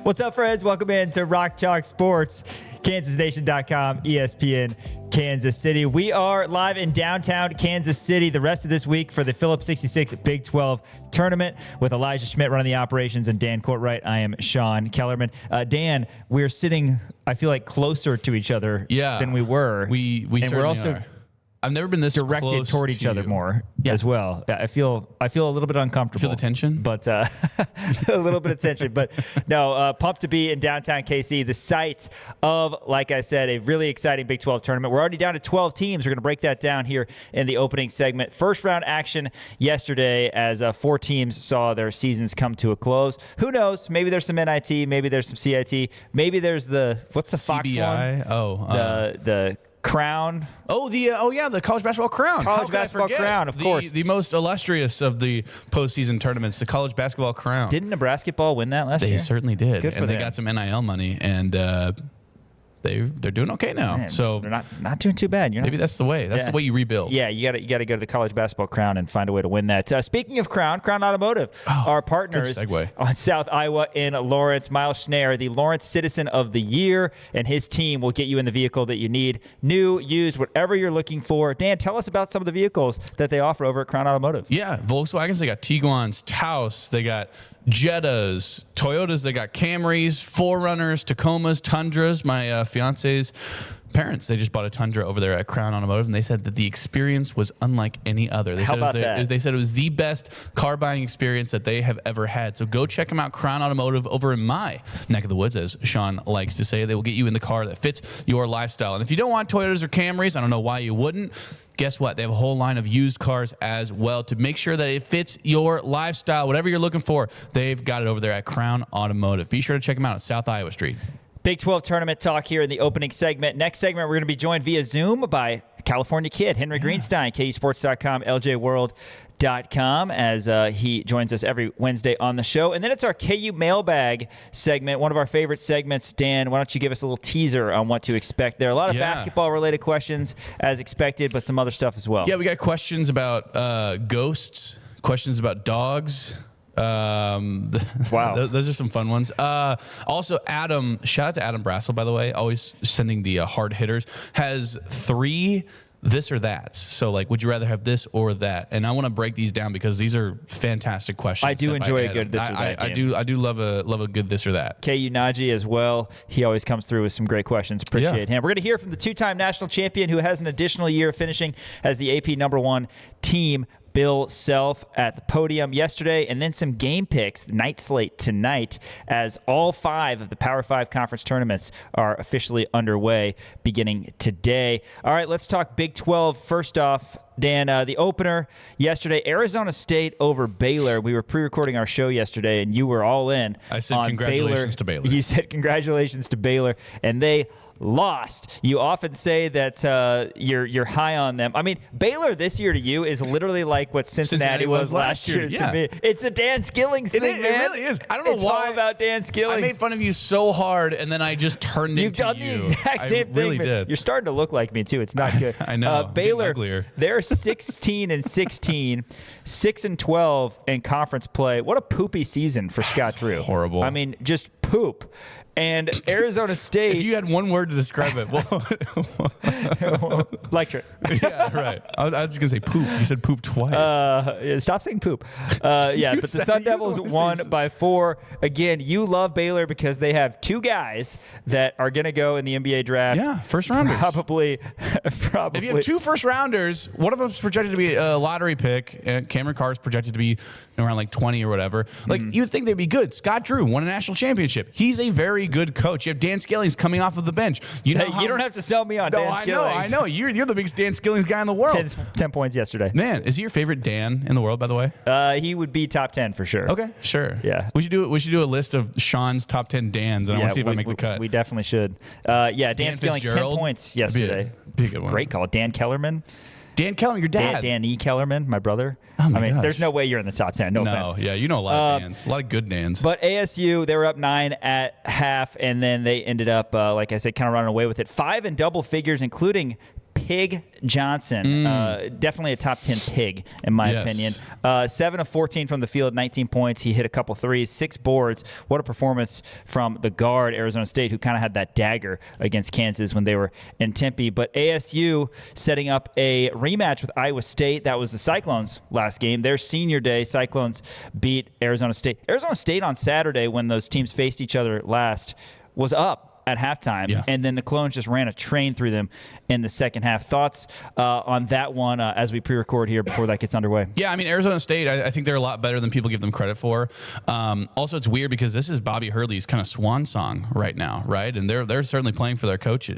What's up, friends? Welcome in to Rock Chalk Sports, KansasNation.com, ESPN, Kansas City. We are live in downtown Kansas City the rest of this week for the Phillips 66 Big 12 tournament with Elijah Schmidt running the operations and Dan Courtwright. I am Sean Kellerman. Dan, we're sitting, I feel like, closer to each other than we were. We and certainly we're also are. I've never been this directed close toward each other more as well. I feel a little bit uncomfortable. Feel the tension? But a little bit of tension. But no, pumped to be in downtown KC, the site of, like I said, a really exciting Big 12 tournament. We're already down to 12 teams. We're going to break that down here in the opening segment. First round action yesterday as 4 teams saw their seasons come to a close. Who knows? Maybe there's some NIT. Maybe there's some CIT. Maybe there's what's the Fox CBI? one? The Crown. The college basketball crown. College basketball crown, of course. The most illustrious of the postseason tournaments, the college basketball crown. Didn't Nebraska ball win that last year? They certainly did. Good for and them. They got some NIL money, and they're doing okay now. Man, so they're not doing too bad. Maybe that's the way. That's the way you rebuild. Yeah, you got to go to the college basketball crown and find a way to win that. Speaking of Crown Automotive, our partners on South Iowa in Lawrence. Miles Schneier, the Lawrence Citizen of the Year, and his team will get you in the vehicle that you need, new, used, whatever you're looking for. Dan, tell us about some of the vehicles that they offer over at Crown Automotive. Yeah, Volkswagens, they got Tiguans, Taos, they got Jettas, Toyotas, they got Camrys, 4Runners, Tacomas, Tundras. My fiance's parents, they just bought a Tundra over there at Crown Automotive, and they said that the experience was unlike any other. They said it was the best car buying experience that they have ever had. So go check them out, Crown Automotive, over in my neck of the woods, as Sean likes to say. They will get you in the car that fits your lifestyle. And if you don't want Toyotas or Camrys, I don't know why you wouldn't. Guess what? They have a whole line of used cars as well to make sure that it fits your lifestyle. Whatever you're looking for, they've got it over there at Crown Automotive. Be sure to check them out at South Iowa Street. Big 12 tournament talk here in the opening segment. Next segment, we're going to be joined via Zoom by California Kid, Henry Greenstein, KUSports.com, LJWorld.com, as he joins us every Wednesday on the show. And then it's our KU Mailbag segment, one of our favorite segments. Dan, why don't you give us a little teaser on what to expect there? A lot of basketball-related questions, as expected, but some other stuff as well. Yeah, we got questions about ghosts, questions about dogs. Wow. Those are some fun ones. Also, Adam, shout out to Adam Brassel, by the way, always sending the hard hitters, has 3 this or that's. So, like, would you rather have this or that? And I want to break these down because these are fantastic questions. I do enjoy a good this or that. I do love a good this or that. KU Najee as well. He always comes through with some great questions. Appreciate him. We're going to hear from the 2-time national champion who has an additional year finishing as the AP #1 team, Bill Self, at the podium yesterday, and then some game picks, night slate tonight, as all 5 of the Power 5 conference tournaments are officially underway beginning today. All right, let's talk Big 12. First off, Dan, the opener yesterday, Arizona State over Baylor. We were pre-recording our show yesterday, and you were all in. I said congratulations to Baylor. You said congratulations to Baylor, and they lost. You often say that you're high on them. I mean, Baylor this year to you is literally like what Cincinnati was last year to me. It's the Dan Skillings thing, man. It really is. I don't know why. It's all about Dan Skillings. I made fun of you so hard, and then I just turned You've into done you. the exact same thing. Really did. You're starting to look like me, too. It's not good. I know. Baylor, they're 16-16, 6-12 in conference play. What a poopy season for Scott Drew. Horrible. I mean, just poop. And Arizona State. If you had one word to describe it, electric. Yeah, right. I was just going to say poop. You said poop twice. Stop saying poop. But the Sun Devils won by 4. Again, you love Baylor because they have 2 guys that are going to go in the NBA draft. Yeah, first rounders. Probably. If you have 2 first rounders, one of them's projected to be a lottery pick, and Cameron Carr's projected to be around like 20 or whatever. Like, you'd think they'd be good. Scott Drew won a national championship. He's a very good coach. You have Dan Skillings coming off of the bench. You don't have to sell me on Dan Skillings. I know. You're the biggest Dan Skillings guy in the world. 10 points yesterday. Man, is he your favorite Dan in the world, by the way? He would be top 10 for sure. Okay, sure. Yeah. We should do a list of Sean's top 10 Dans, and I want to see if I make the cut. We definitely should. Dan Skillings, 10 points yesterday. Be a good one. Great call. Dan Kellerman. Dan Kellerman, your dad. Dan E. Kellerman, my brother. Oh my gosh. There's no way you're in the top 10. No offense. Yeah, you know a lot of Dans. A lot of good Dans. But ASU, they were up 9 at half, and then they ended up, like I said, kind of running away with it. 5 in double figures, including Pig Johnson. Definitely a top 10 pig, in my opinion. 7 of 14 from the field, 19 points. He hit a couple threes, 6 boards. What a performance from the guard, Arizona State, who kind of had that dagger against Kansas when they were in Tempe. But ASU setting up a rematch with Iowa State. That was the Cyclones' last game. Their senior day, Cyclones beat Arizona State. Arizona State on Saturday, when those teams faced each other last, was up at halftime, and then the Clones just ran a train through them in the second half. Thoughts on that one as we pre-record here before that gets underway? Yeah, I mean, Arizona State, I think they're a lot better than people give them credit for. Also, it's weird because this is Bobby Hurley's kind of swan song right now, right? And they're certainly playing for their coach.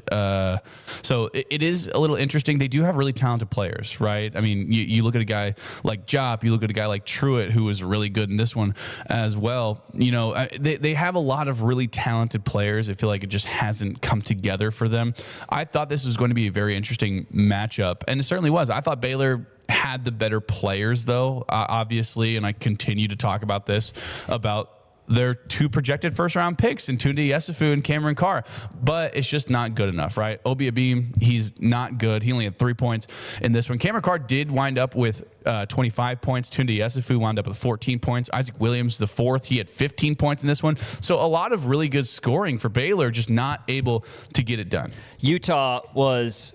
So it is a little interesting. They do have really talented players, right? I mean, you look at a guy like Jop, you look at a guy like Truitt, who was really good in this one as well. You know, they have a lot of really talented players. I feel like it just hasn't come together for them. I thought this was going to be a very interesting matchup, and it certainly was. I thought Baylor had the better players, though, obviously, and I continue to talk about this, about their 2 projected first-round picks in Tunde Yesufu and Cameron Carr, but it's just not good enough, right? Obi Abim, he's not good. He only had 3 points in this one. Cameron Carr did wind up with 25 points. Tunde Yesufu wound up with 14 points. Isaac Williams, the 4th, he had 15 points in this one. So a lot of really good scoring for Baylor, just not able to get it done. Utah was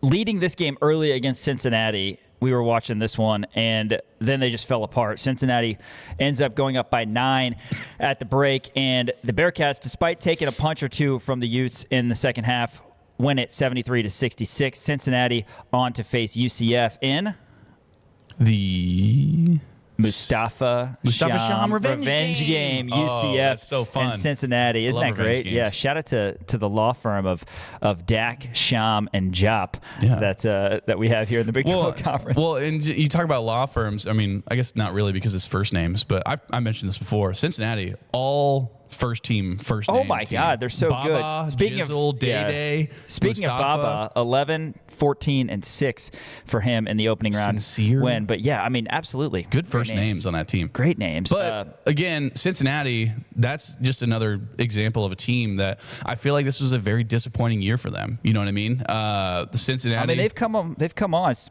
leading this game early against Cincinnati. We were watching this one, and then they just fell apart. Cincinnati ends up going up by 9 at the break, and the Bearcats, despite taking a punch or two from the Utes in the second half, win it 73-66. Cincinnati on to face UCF in the Mustafa Sham revenge game. UCF that's so fun. And Cincinnati. Isn't that great? Games. Yeah. Shout out to the law firm of Dak, Sham, and Jop that we have here in the Big 12 Conference. Well, and you talk about law firms. I mean, I guess not really because it's first names, but I mentioned this before. Cincinnati, all first name. Oh my God, they're so Baba, good. Speaking Jizzle, of Day, speaking Mustafa. of Baba, 11, 14, and 6 for him in the opening round win. But yeah, I mean, absolutely good first names on that team. Great names. But again, Cincinnati, that's just another example of a team that I feel like this was a very disappointing year for them. You know what I mean? Cincinnati. I mean, they've come on.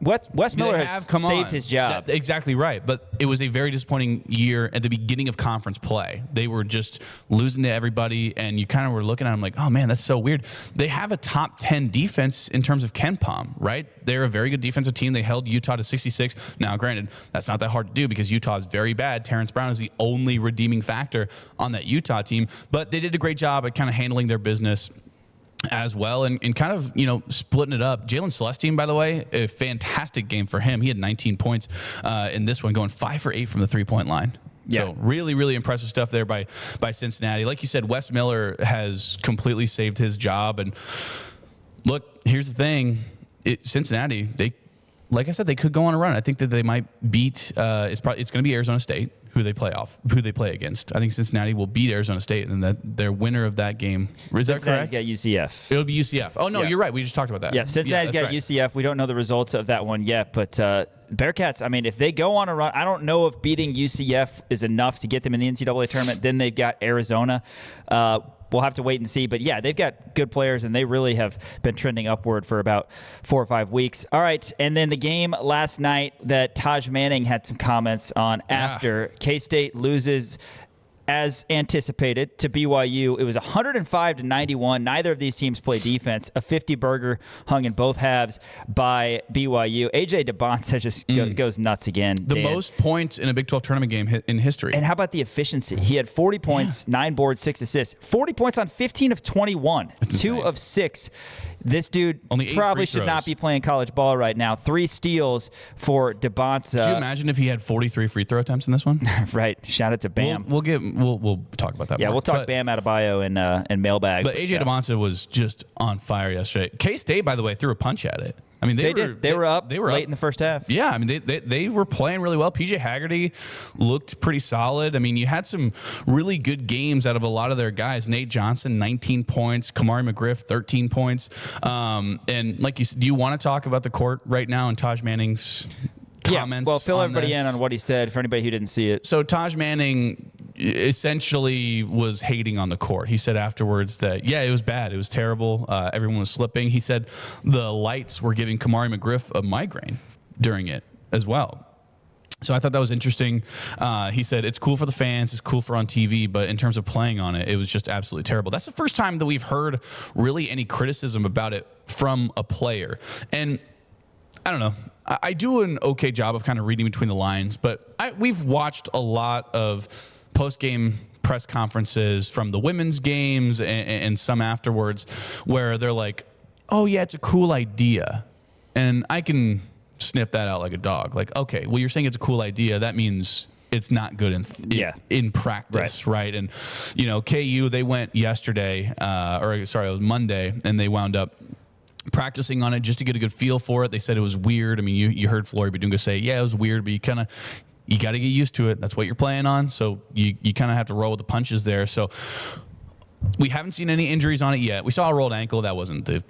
Wes Miller has saved his job. Exactly right. But it was a very disappointing year at the beginning of conference play. They were just losing to everybody, and you kind of were looking at them like, oh man, that's so weird. They have a top 10 defense in terms of KenPom, right? They're a very good defensive team. They held Utah to 66. Now, granted, that's not that hard to do because Utah is very bad. Terrence Brown is the only redeeming factor on that Utah team, but they did a great job at kind of handling their business as well and kind of, splitting it up. Jalen Celestine, by the way, a fantastic game for him. He had 19 points in this one, going 5 for 8 from the three-point line. Yeah. So really, really impressive stuff there by Cincinnati. Like you said, Wes Miller has completely saved his job. And look, here's the thing. Cincinnati, like I said, they could go on a run. I think that they might beat it's going to be Arizona State who they play against. I think Cincinnati will beat Arizona State, and that their winner of that game. Is that correct? Cincinnati's got UCF. It'll be UCF. Oh no, you're right. We just talked about that. Yeah, Cincinnati's got UCF. We don't know the results of that one yet, but Bearcats, I mean, if they go on a run, I don't know if beating UCF is enough to get them in the NCAA tournament. Then they've got Arizona. We'll have to wait and see. But, yeah, they've got good players, and they really have been trending upward for about 4 or 5 weeks. All right, and then the game last night that Taj Manning had some comments on after K-State loses as anticipated to BYU. It was 105-91. Neither of these teams play defense. A 50-burger hung in both halves by BYU. A.J. DeBonta just goes nuts again. The most points in a Big 12 tournament game in history. And how about the efficiency? He had 40 points, 9 boards, 6 assists. 40 points on 15 of 21. 2 of 6. This dude probably should not be playing college ball right now. 3 steals for DeBonta. Could you imagine if he had 43 free throw attempts in this one? Right. Shout out to Bam. We'll talk about that more. Yeah, we'll talk Bam Adebayo and Mailbag. But A.J. DeBonta was just on fire yesterday. K-State, by the way, threw a punch at it. I mean, they were up late in the first half. Yeah, I mean, they were playing really well. PJ Haggerty looked pretty solid. I mean, you had some really good games out of a lot of their guys. Nate Johnson, 19 points. Kamari McGriff, 13 points. And like you said, do you want to talk about the court right now and Taj Manning's comments? Yeah, well, fill everybody in on what he said for anybody who didn't see it. So Taj Manning, essentially was hating on the court. He said afterwards that, yeah, it was bad. It was terrible. Everyone was slipping. He said the lights were giving Kamari McGriff a migraine during it as well. So I thought that was interesting. He said it's cool for the fans, it's cool for on TV, but in terms of playing on it, it was just absolutely terrible. That's the first time that we've heard really any criticism about it from a player. And I don't know. I do an okay job of kind of reading between the lines, but we've watched a lot of post-game press conferences from the women's games and some afterwards where they're like, oh, yeah, it's a cool idea. And I can sniff that out like a dog. Like, okay, well, you're saying it's a cool idea. That means it's not good in practice, right? And, you know, KU, they went yesterday, it was Monday, and they wound up practicing on it just to get a good feel for it. They said it was weird. I mean, you heard Flory Bidunga say, yeah, it was weird, but you got to get used to it. That's what you're playing on. So you kind of have to roll with the punches there. So we haven't seen any injuries on it yet. We saw a rolled ankle. That wasn't due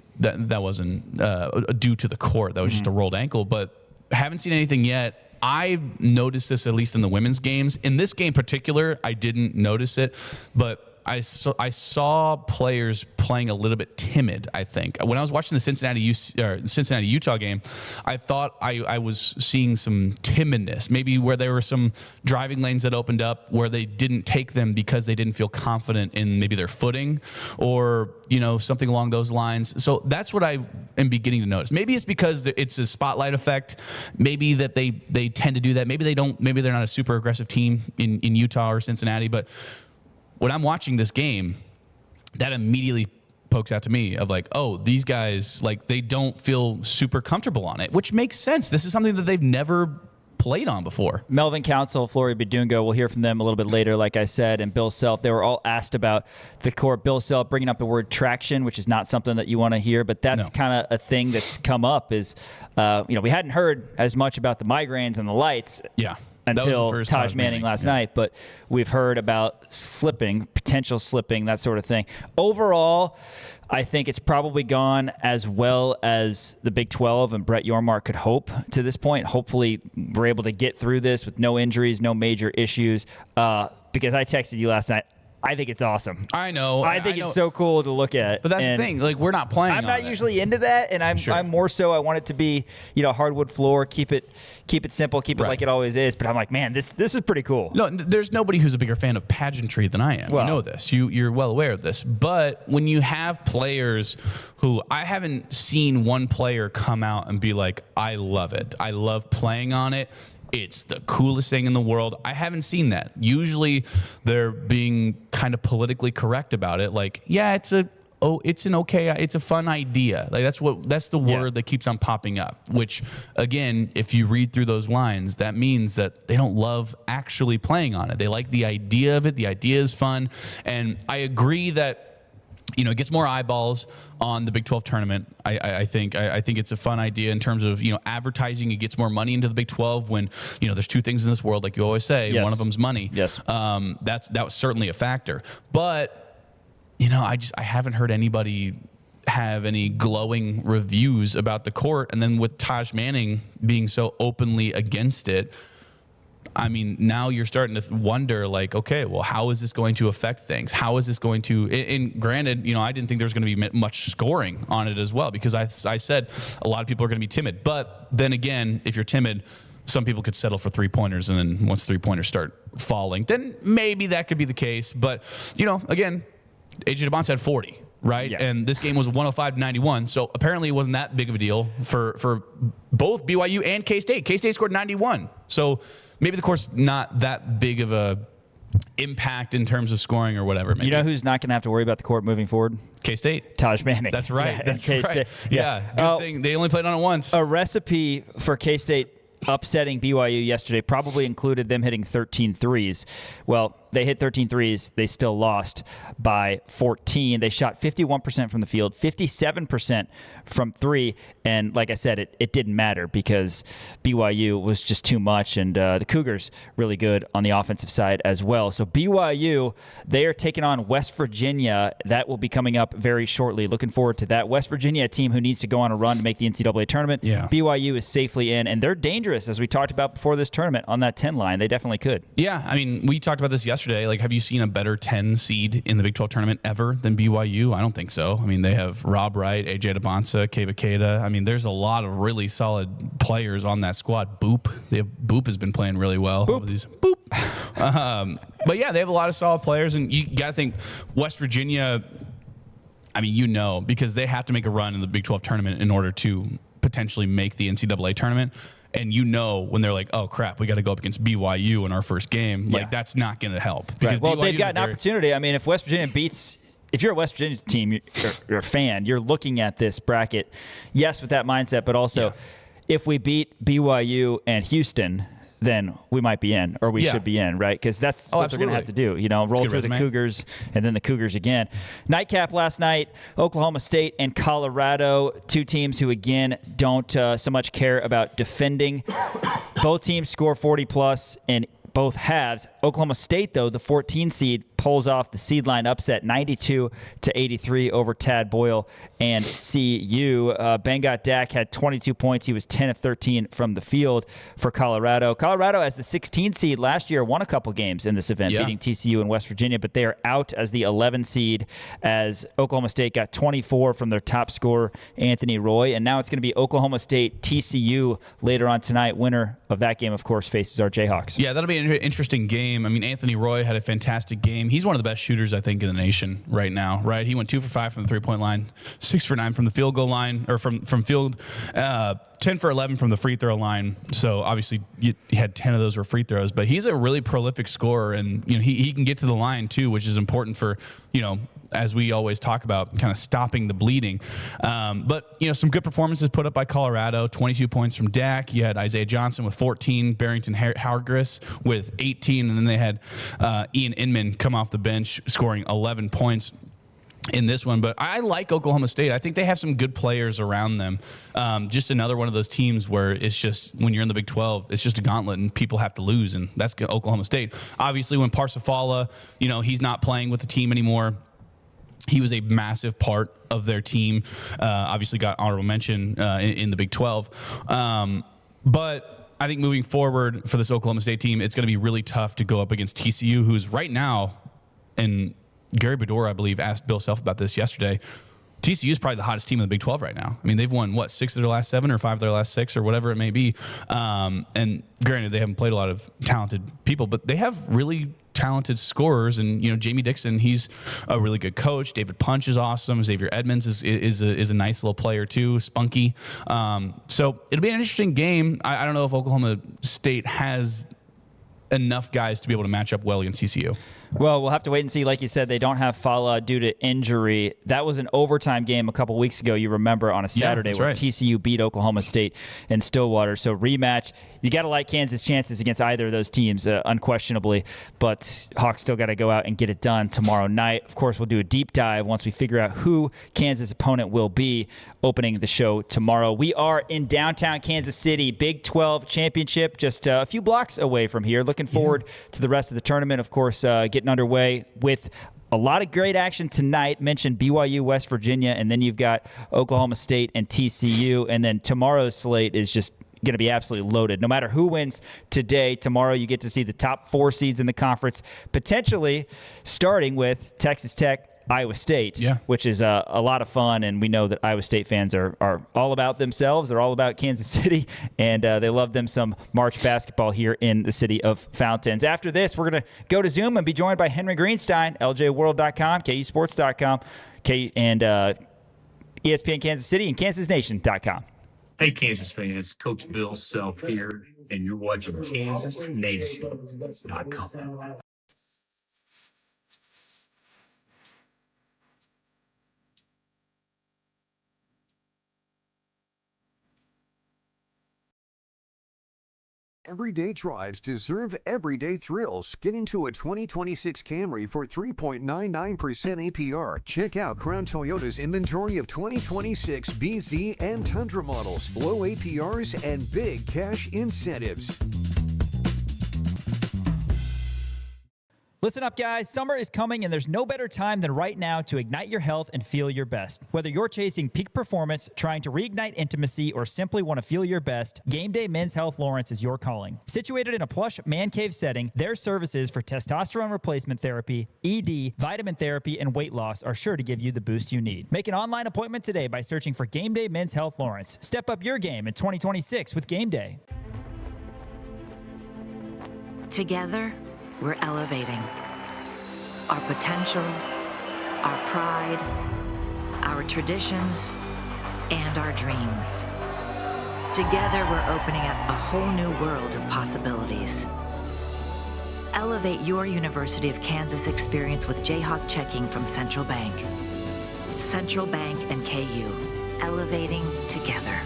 to the court. That was just a rolled ankle, but haven't seen anything yet. I've noticed this at least in the women's games. In this game in particular, I didn't notice it, but I saw players playing a little bit timid, I think. When I was watching the Cincinnati-Utah game, I thought I was seeing some timidness, maybe where there were some driving lanes that opened up where they didn't take them because they didn't feel confident in maybe their footing or, you know, something along those lines. So that's what I am beginning to notice. Maybe it's because it's a spotlight effect. Maybe that they tend to do that. Maybe they don't. Maybe they're not a super aggressive team in Utah or Cincinnati, but when I'm watching this game, that immediately pokes out to me of like, oh, these guys, like, they don't feel super comfortable on it, which makes sense. This is something that they've never played on before. Melvin Council, Flory Bidunga, we'll hear from them a little bit later, like I said, and Bill Self. They were all asked about the court. Bill Self bringing up the word traction, which is not something that you want to hear, but that's kind of a thing that's come up is, we hadn't heard as much about the migraines and the lights. Yeah. Until Taj Manning last night, but we've heard about slipping, potential slipping, that sort of thing. Overall, I think it's probably gone as well as the Big 12 and Brett Yormark could hope to this point. Hopefully, we're able to get through this with no injuries, no major issues. Because I texted you last night. I think it's awesome. I know. I think it's so cool to look at. But that's the thing. Like, we're not playing. I'm not usually into that, and I'm more so. I want it to be, hardwood floor. Keep it simple. Keep it like it always is. But I'm like, man, this is pretty cool. No, there's nobody who's a bigger fan of pageantry than I am. Well, you know this. You're well aware of this. But when you have players who I haven't seen one player come out and be like, I love it. I love playing on it. It's the coolest thing in the world. I haven't seen that. Usually they're being kind of politically correct about it. Like, yeah, it's a fun idea. Like that's the word that keeps on popping up, which again, if you read through those lines, that means that they don't love actually playing on it. They like the idea of it. The idea is fun. And I agree that it gets more eyeballs on the Big 12 tournament. I think it's a fun idea in terms of, advertising. It gets more money into the Big 12 when, there's two things in this world, like you always say, one of them's money. Yes. That was certainly a factor. But, I haven't heard anybody have any glowing reviews about the court. And then with Taj Manning being so openly against it, I mean, now you're starting to wonder, like, okay, well, how is this going to affect things? How is this going to, and granted, I didn't think there was going to be much scoring on it as well, because I said a lot of people are going to be timid. But then again, if you're timid, some people could settle for three-pointers, and then once three-pointers start falling, then maybe that could be the case. But, again, AJ DeBonce had 40. Right. Yeah. And this game was 105-91. So apparently it wasn't that big of a deal for both BYU and K-State. K-State scored 91. So maybe the court's not that big of a impact in terms of scoring or whatever. Maybe. You know who's not going to have to worry about the court moving forward? K-State. Taj Manning. That's right. Yeah, that's K-State. right. Yeah. Good thing. They only played on it once. A recipe for K-State upsetting BYU yesterday probably included them hitting 13 threes. Well, they hit 13 threes. They still lost by 14. They shot 51% from the field, 57% from three. And like I said, it didn't matter because BYU was just too much. And the Cougars really good on the offensive side as well. So BYU, they are taking on West Virginia. That will be coming up very shortly. Looking forward to that. West Virginia, a team who needs to go on a run to make the NCAA tournament. Yeah. BYU is safely in, and they're dangerous, as we talked about before this tournament, on that 10 line. They definitely could. Yeah, I mean, we talked about this yesterday. yesterday, like, have you seen a better 10 seed in the Big 12 tournament ever than BYU? I don't think so. I mean, they have Rob Wright, AJ DeBonsa, Keba Keita. I mean, there's a lot of really solid players on that squad. Boop has been playing really well. Over these. But yeah, they have a lot of solid players, and you got to think West Virginia. I mean, because they have to make a run in the Big 12 tournament in order to potentially make the NCAA tournament. And when they're like, oh, crap, we got to go up against BYU in our first game. Like, that's not going to help. Because Well, they've got an opportunity. I mean, if West Virginia beats – if you're a West Virginia team, you're a fan, you're looking at this bracket, yes, with that mindset, but also if we beat BYU and Houston – then we might be in, or we should be in, right? Because that's what they're going to have to do, roll through the Cougars and then the Cougars again. Nightcap last night, Oklahoma State and Colorado, two teams who, again, don't so much care about defending. Both teams score 40-plus in both halves. Oklahoma State, though, the 14 seed, pulls off the seed line upset 92-83 over Tad Boyle and CU. Bengot Dak had 22 points. He was 10 of 13 from the field for Colorado. Colorado, as the 16 seed last year, won a couple games in this event, beating TCU and West Virginia, but they are out as the 11 seed as Oklahoma State got 24 from their top scorer, Anthony Roy. And now it's going to be Oklahoma State TCU later on tonight. Winner of that game, of course, faces our Jayhawks. Yeah, that'll be an interesting game. I mean, Anthony Roy had a fantastic game. He's one of the best shooters, I think, in the nation right now, right? He went 2 for 5 from the three-point line, 6 for 9 from the field goal line, or from field, 10 for 11 from the free throw line. So obviously you had 10 of those were free throws, but he's a really prolific scorer, and he can get to the line too, which is important for, as we always talk about, kind of stopping the bleeding. But some good performances put up by Colorado. 22 points from Dak. You had Isaiah Johnson with 14, Barrington Hargris with 18, and then they had Ian Inman come off the bench scoring 11 points in this one. But I like Oklahoma State. I think they have some good players around them. Just another one of those teams where it's just, when you're in the Big 12, it's just a gauntlet and people have to lose, and that's Oklahoma State. Obviously, when Parsifala, he's not playing with the team anymore, he was a massive part of their team. Obviously got honorable mention in the Big 12. But I think moving forward for this Oklahoma State team, it's going to be really tough to go up against TCU, who's right now, and Gary Bedore, I believe, asked Bill Self about this yesterday, TCU is probably the hottest team in the Big 12 right now. I mean, they've won, 6 of their last 7 or 5 of their last 6 or whatever it may be. And granted, they haven't played a lot of talented people, but they have really talented scorers. And, Jamie Dixon, he's a really good coach. David Punch is awesome. Xavier Edmonds is a nice little player too, spunky. So it'll be an interesting game. I don't know if Oklahoma State has enough guys to be able to match up well against TCU. Well, we'll have to wait and see. Like you said, they don't have Fala due to injury. That was an overtime game a couple weeks ago, you remember, on a Saturday where TCU beat Oklahoma State in Stillwater. So rematch. You got to like Kansas' chances against either of those teams, unquestionably. But Hawks still got to go out and get it done tomorrow night. Of course, we'll do a deep dive once we figure out who Kansas' opponent will be opening the show tomorrow. We are in downtown Kansas City, Big 12 championship, just a few blocks away from here. Looking forward to the rest of the tournament, of course, getting underway with a lot of great action tonight. Mentioned BYU, West Virginia, and then you've got Oklahoma State and TCU. And then tomorrow's slate is just going to be absolutely loaded. No matter who wins today, tomorrow you get to see the top 4 seeds in the conference, potentially starting with Texas Tech, Iowa State, which is a lot of fun. And we know that Iowa State fans are all about themselves. They're all about Kansas City, and they love them some March basketball here in the city of Fountains. After this, we're going to go to Zoom and be joined by Henry Greenstein, LJWorld.com, KUSports.com, and ESPN Kansas City and KansasNation.com. Hey, Kansas fans, Coach Bill Self here, and you're watching KansasNation.com. Everyday drives deserve everyday thrills. Get into a 2026 Camry for 3.99% APR. Check out Crown Toyota's inventory of 2026 BZ and Tundra models, low APRs, and big cash incentives. Listen up, guys. Summer is coming, and there's no better time than right now to ignite your health and feel your best. Whether you're chasing peak performance, trying to reignite intimacy, or simply want to feel your best, Game Day Men's Health Lawrence is your calling. Situated in a plush man cave setting, their services for testosterone replacement therapy, ED, vitamin therapy, and weight loss are sure to give you the boost you need. Make an online appointment today by searching for Game Day Men's Health Lawrence. Step up your game in 2026 with Game Day. Together, we're elevating our potential, our pride, our traditions, and our dreams. Together, we're opening up a whole new world of possibilities. Elevate your University of Kansas experience with Jayhawk checking from Central Bank. Central Bank and KU, elevating together.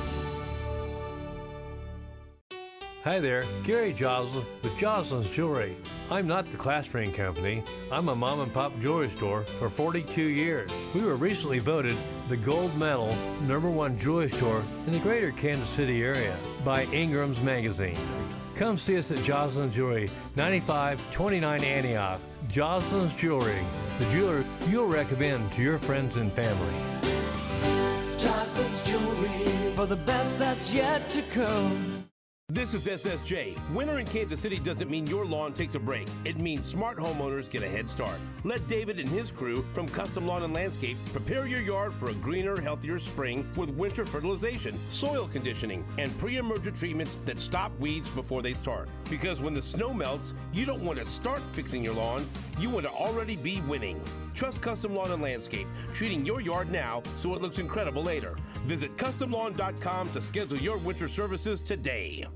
Hi there, Gary Joslin with Joslin's Jewelry. I'm not the class ring company. I'm a mom and pop jewelry store for 42 years. We were recently voted the gold medal #1 jewelry store in the greater Kansas City area by Ingram's Magazine. Come see us at Joslin's Jewelry, 9529 Antioch. Joslin's Jewelry, the jeweler you'll recommend to your friends and family. Joslin's Jewelry for the best that's yet to come. This is SSJ. Winter in Kansas City doesn't mean your lawn takes a break. It means smart homeowners get a head start. Let David and his crew from Custom Lawn and Landscape prepare your yard for a greener, healthier spring with winter fertilization, soil conditioning, and pre-emergent treatments that stop weeds before they start. Because when the snow melts, you don't want to start fixing your lawn, you want to already be winning. Trust Custom Lawn and Landscape, treating your yard now so it looks incredible later. Visit CustomLawn.com to schedule your winter services today.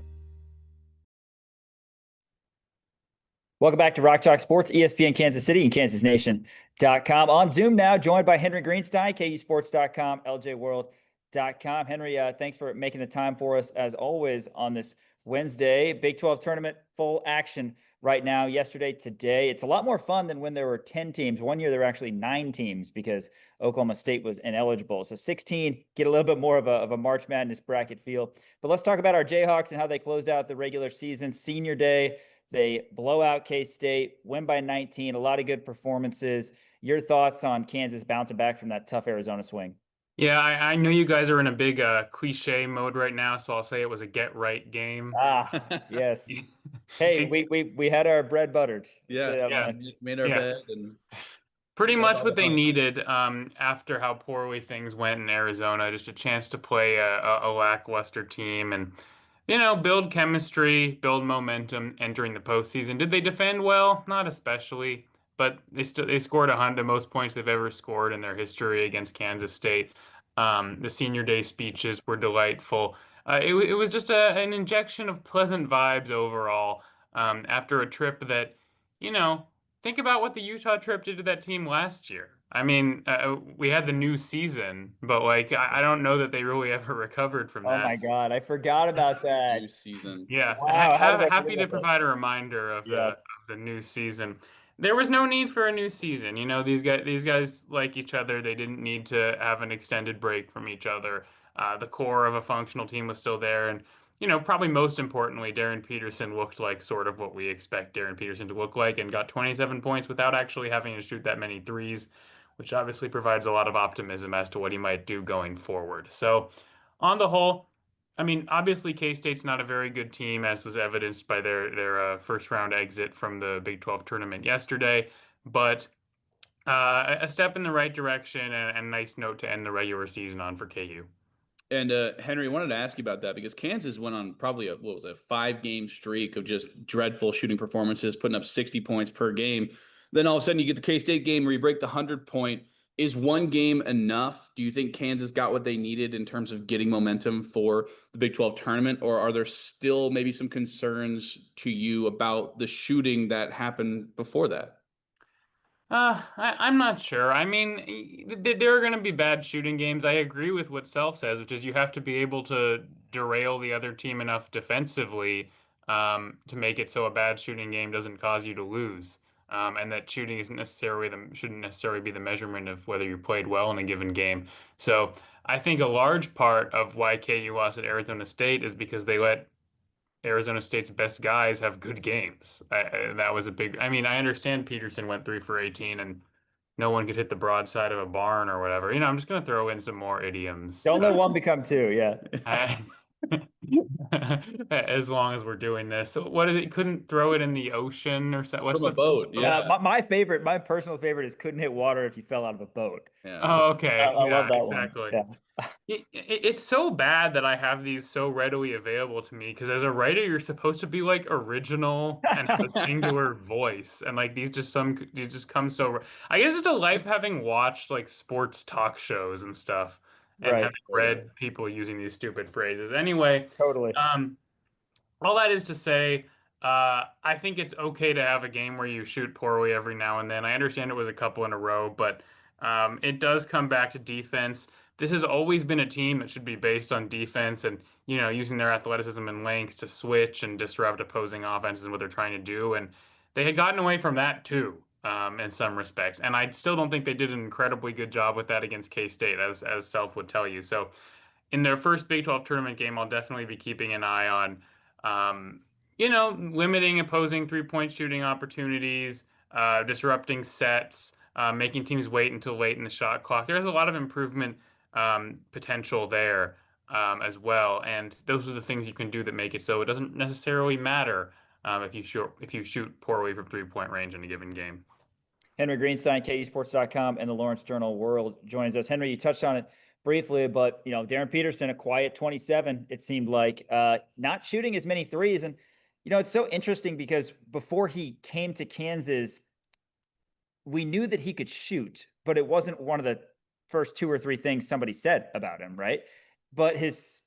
Welcome back to Rock Chalk Sports, ESPN Kansas City and KansasNation.com. On Zoom now, joined by Henry Greenstein, KUSports.com, LJWorld.com. Henry, thanks for making the time for us, as always, on this Wednesday. Big 12 tournament, full action right now, yesterday, today. It's a lot more fun than when there were 10 teams. One year there were actually 9 teams because Oklahoma State was ineligible. So 16, get a little bit more of a March Madness bracket feel. But let's talk about our Jayhawks and how they closed out the regular season. Senior day, they blow out K-State, win by 19, a lot of good performances. Your thoughts on Kansas bouncing back from that tough Arizona swing? Yeah, I know you guys are in a big cliche mode right now, so I'll say it was a get-right game. Yes. Hey, we had our bread buttered. Yeah, made our bed. And pretty much what they needed after how poorly things went in Arizona, just a chance to play a lackluster team and, build chemistry, build momentum entering the postseason. Did they defend well? Not especially, but they scored the most points they've ever scored in their history against Kansas State. The senior day speeches were delightful. It was just an injection of pleasant vibes overall after a trip that, think about what the Utah trip did to that team last year. I mean, we had the new season, but I don't know that they really ever recovered from that. Oh my God, I forgot about that. New season. Yeah, wow, happy to provide a reminder of the new season. There was no need for a new season. These guys like each other. They didn't need to have an extended break from each other. The core of a functional team was still there, and probably most importantly, Darren Peterson looked like sort of what we expect Darren Peterson to look like, and got 27 points without actually having to shoot that many threes, which obviously provides a lot of optimism as to what he might do going forward. So, on the whole, I mean, obviously K-State's not a very good team, as was evidenced by their first-round exit from the Big 12 tournament yesterday, but a step in the right direction and a nice note to end the regular season on for KU. And Henry, I wanted to ask you about that because Kansas went on probably a 5-game streak of just dreadful shooting performances, putting up 60 points per game. Then all of a sudden you get the K-State game where you break the 100-point. Is one game enough? Do you think Kansas got what they needed in terms of getting momentum for the Big 12 tournament, or are there still maybe some concerns to you about the shooting that happened before that? I'm not sure. I mean, there are going to be bad shooting games. I agree with what Self says, which is you have to be able to derail the other team enough defensively to make it so a bad shooting game doesn't cause you to lose. And that shooting shouldn't necessarily be the measurement of whether you played well in a given game. So I think a large part of why KU lost at Arizona State is because they let Arizona State's best guys have good games. That was a big. I mean, I understand Peterson went 3 for 18 and no one could hit the broadside of a barn or whatever. I'm just gonna throw in some more idioms. Don't let one become two. Yeah. As long as we're doing this. So what is it? Couldn't throw it in the ocean or something? What's From a boat, yeah. My personal favorite is couldn't hit water if you fell out of a boat. Yeah. Oh, okay. I love that exactly. one. Yeah. It's so bad that I have these so readily available to me because as a writer, you're supposed to be like original and have a singular voice, and like these just come so. I guess it's a life having watched like sports talk shows and stuff, and Right. having read people using these stupid phrases. Anyway, Totally. all that is to say, I think it's okay to have a game where you shoot poorly every now and then. I understand it was a couple in a row, but it does come back to defense. This has always been a team that should be based on defense and, using their athleticism and length to switch and disrupt opposing offenses and what they're trying to do. And they had gotten away from that too, in some respects. And I still don't think they did an incredibly good job with that against K-State, as Self would tell you. So in their first Big 12 tournament game, I'll definitely be keeping an eye on, limiting opposing three-point shooting opportunities, disrupting sets, making teams wait until late in the shot clock. There's a lot of improvement potential there as well, and those are the things you can do that make it so it doesn't necessarily matter if you shoot poorly from three-point range in a given game. Henry Greenstein, KUSports.com, and the Lawrence Journal World joins us. Henry, you touched on it briefly, but Darren Peterson, a quiet 27, it seemed like, not shooting as many threes. And it's so interesting because before he came to Kansas, we knew that he could shoot, but it wasn't one of the first 2 or 3 things somebody said about him, right? But his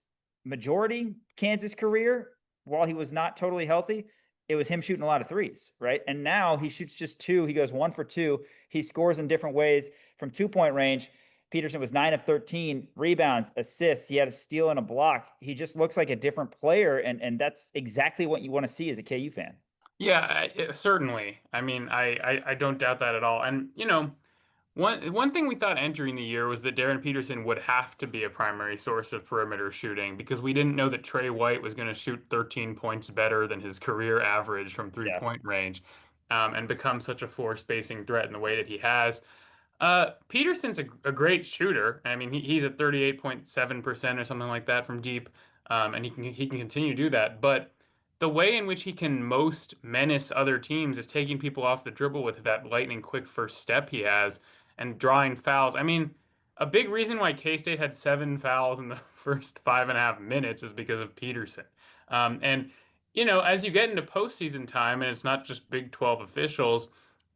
majority Kansas career, while he was not totally healthy, it was him shooting a lot of threes, right? And now he shoots just 2. He goes 1 for 2. He scores in different ways from 2-point range. Peterson was 9 of 13, rebounds, assists. He had a steal and a block. He just looks like a different player, and that's exactly what you want to see as a KU fan. Yeah, certainly. I mean, I don't doubt that at all. And, one thing we thought entering the year was that Darren Peterson would have to be a primary source of perimeter shooting because we didn't know that Trey White was going to shoot 13 points better than his career average from three-point range and become such a floor spacing threat in the way that he has. Peterson's a great shooter. I mean, he's at 38.7% or something like that from deep, and he can continue to do that. But the way in which he can most menace other teams is taking people off the dribble with that lightning quick first step he has and drawing fouls. I mean, a big reason why K-State had 7 fouls in the first 5.5 minutes is because of Peterson. And as you get into postseason time, and it's not just Big 12 officials,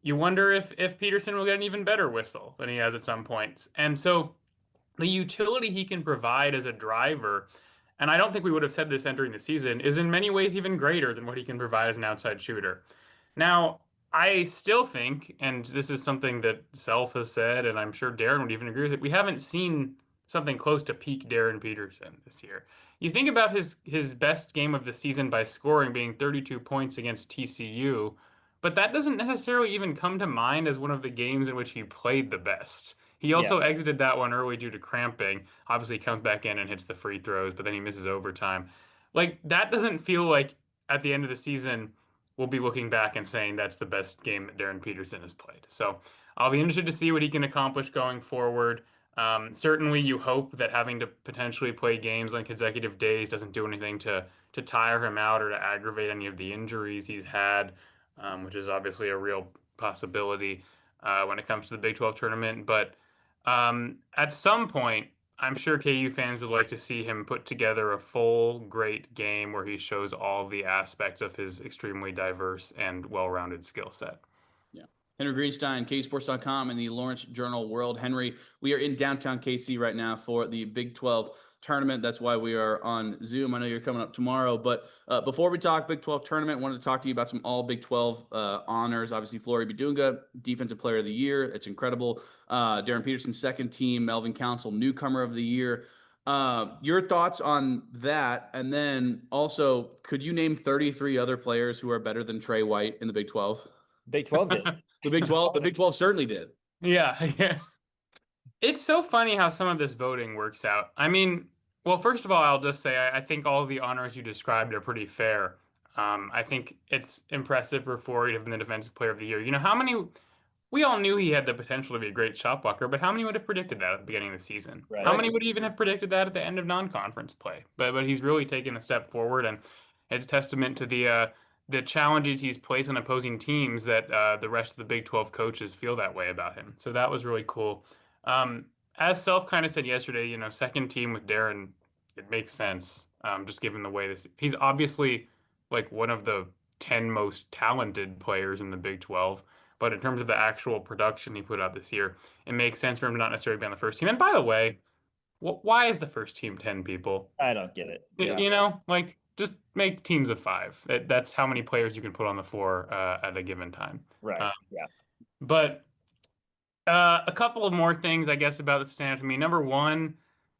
you wonder if Peterson will get an even better whistle than he has at some points. And so the utility he can provide as a driver, and I don't think we would have said this entering the season, is in many ways even greater than what he can provide as an outside shooter. Now, I still think, and this is something that Self has said, and I'm sure Darren would even agree with it, we haven't seen something close to peak Darren Peterson this year. You think about his best game of the season by scoring being 32 points against TCU, but that doesn't necessarily even come to mind as one of the games in which he played the best. He also exited that one early due to cramping. Obviously, he comes back in and hits the free throws, but then he misses overtime. Like, that doesn't feel like at the end of the season, we'll be looking back and saying that's the best game that Darren Peterson has played. So I'll be interested to see what he can accomplish going forward. Certainly, you hope that having to potentially play games on consecutive days doesn't do anything to tire him out or to aggravate any of the injuries he's had, which is obviously a real possibility when it comes to the Big 12 tournament. But at some point, I'm sure KU fans would like to see him put together a full, great game where he shows all the aspects of his extremely diverse and well-rounded skill set. Yeah. Henry Greenstein, KUSports.com, and the Lawrence Journal World. Henry, we are in downtown KC right now for the Big 12 tournament. That's why we are on Zoom. I know you're coming up tomorrow, but before we talk Big 12 tournament, I wanted to talk to you about some all Big 12 honors. Obviously, Flory Bidunga, Defensive Player of the Year. It's incredible. Darren Peterson's second team, Melvin Council, Newcomer of the Year. Your thoughts on that? And then also, could you name 33 other players who are better than Trey White in the Big 12? Big 12 did. The Big 12 certainly did. Yeah. It's so funny how some of this voting works out. I mean, Well, first of all, I'll just say I think all of the honors you described are pretty fair. I think it's impressive for Flory to have been the Defensive Player of the Year. You know, how many? We all knew he had the potential to be a great shot blocker, but how many would have predicted that at the beginning of the season? Right. How many would even have predicted that at the end of non-conference play? But he's really taken a step forward, and it's testament to the challenges he's placed on opposing teams that the rest of the Big 12 coaches feel that way about him. So that was really cool. Um, as Self kind of said yesterday, you know, second team with Darren, it makes sense. Just given the way he's obviously like one of the 10 most talented players in the Big 12. But in terms of the actual production he put out this year, it makes sense for him to not necessarily be on the first team. And by the way, why is the first team 10 people? I don't get it. Yeah. You know, like just make teams of 5. That's how many players you can put on the floor at a given time. Right. Yeah. But a couple of more things, I guess, about the stand to me. Number one,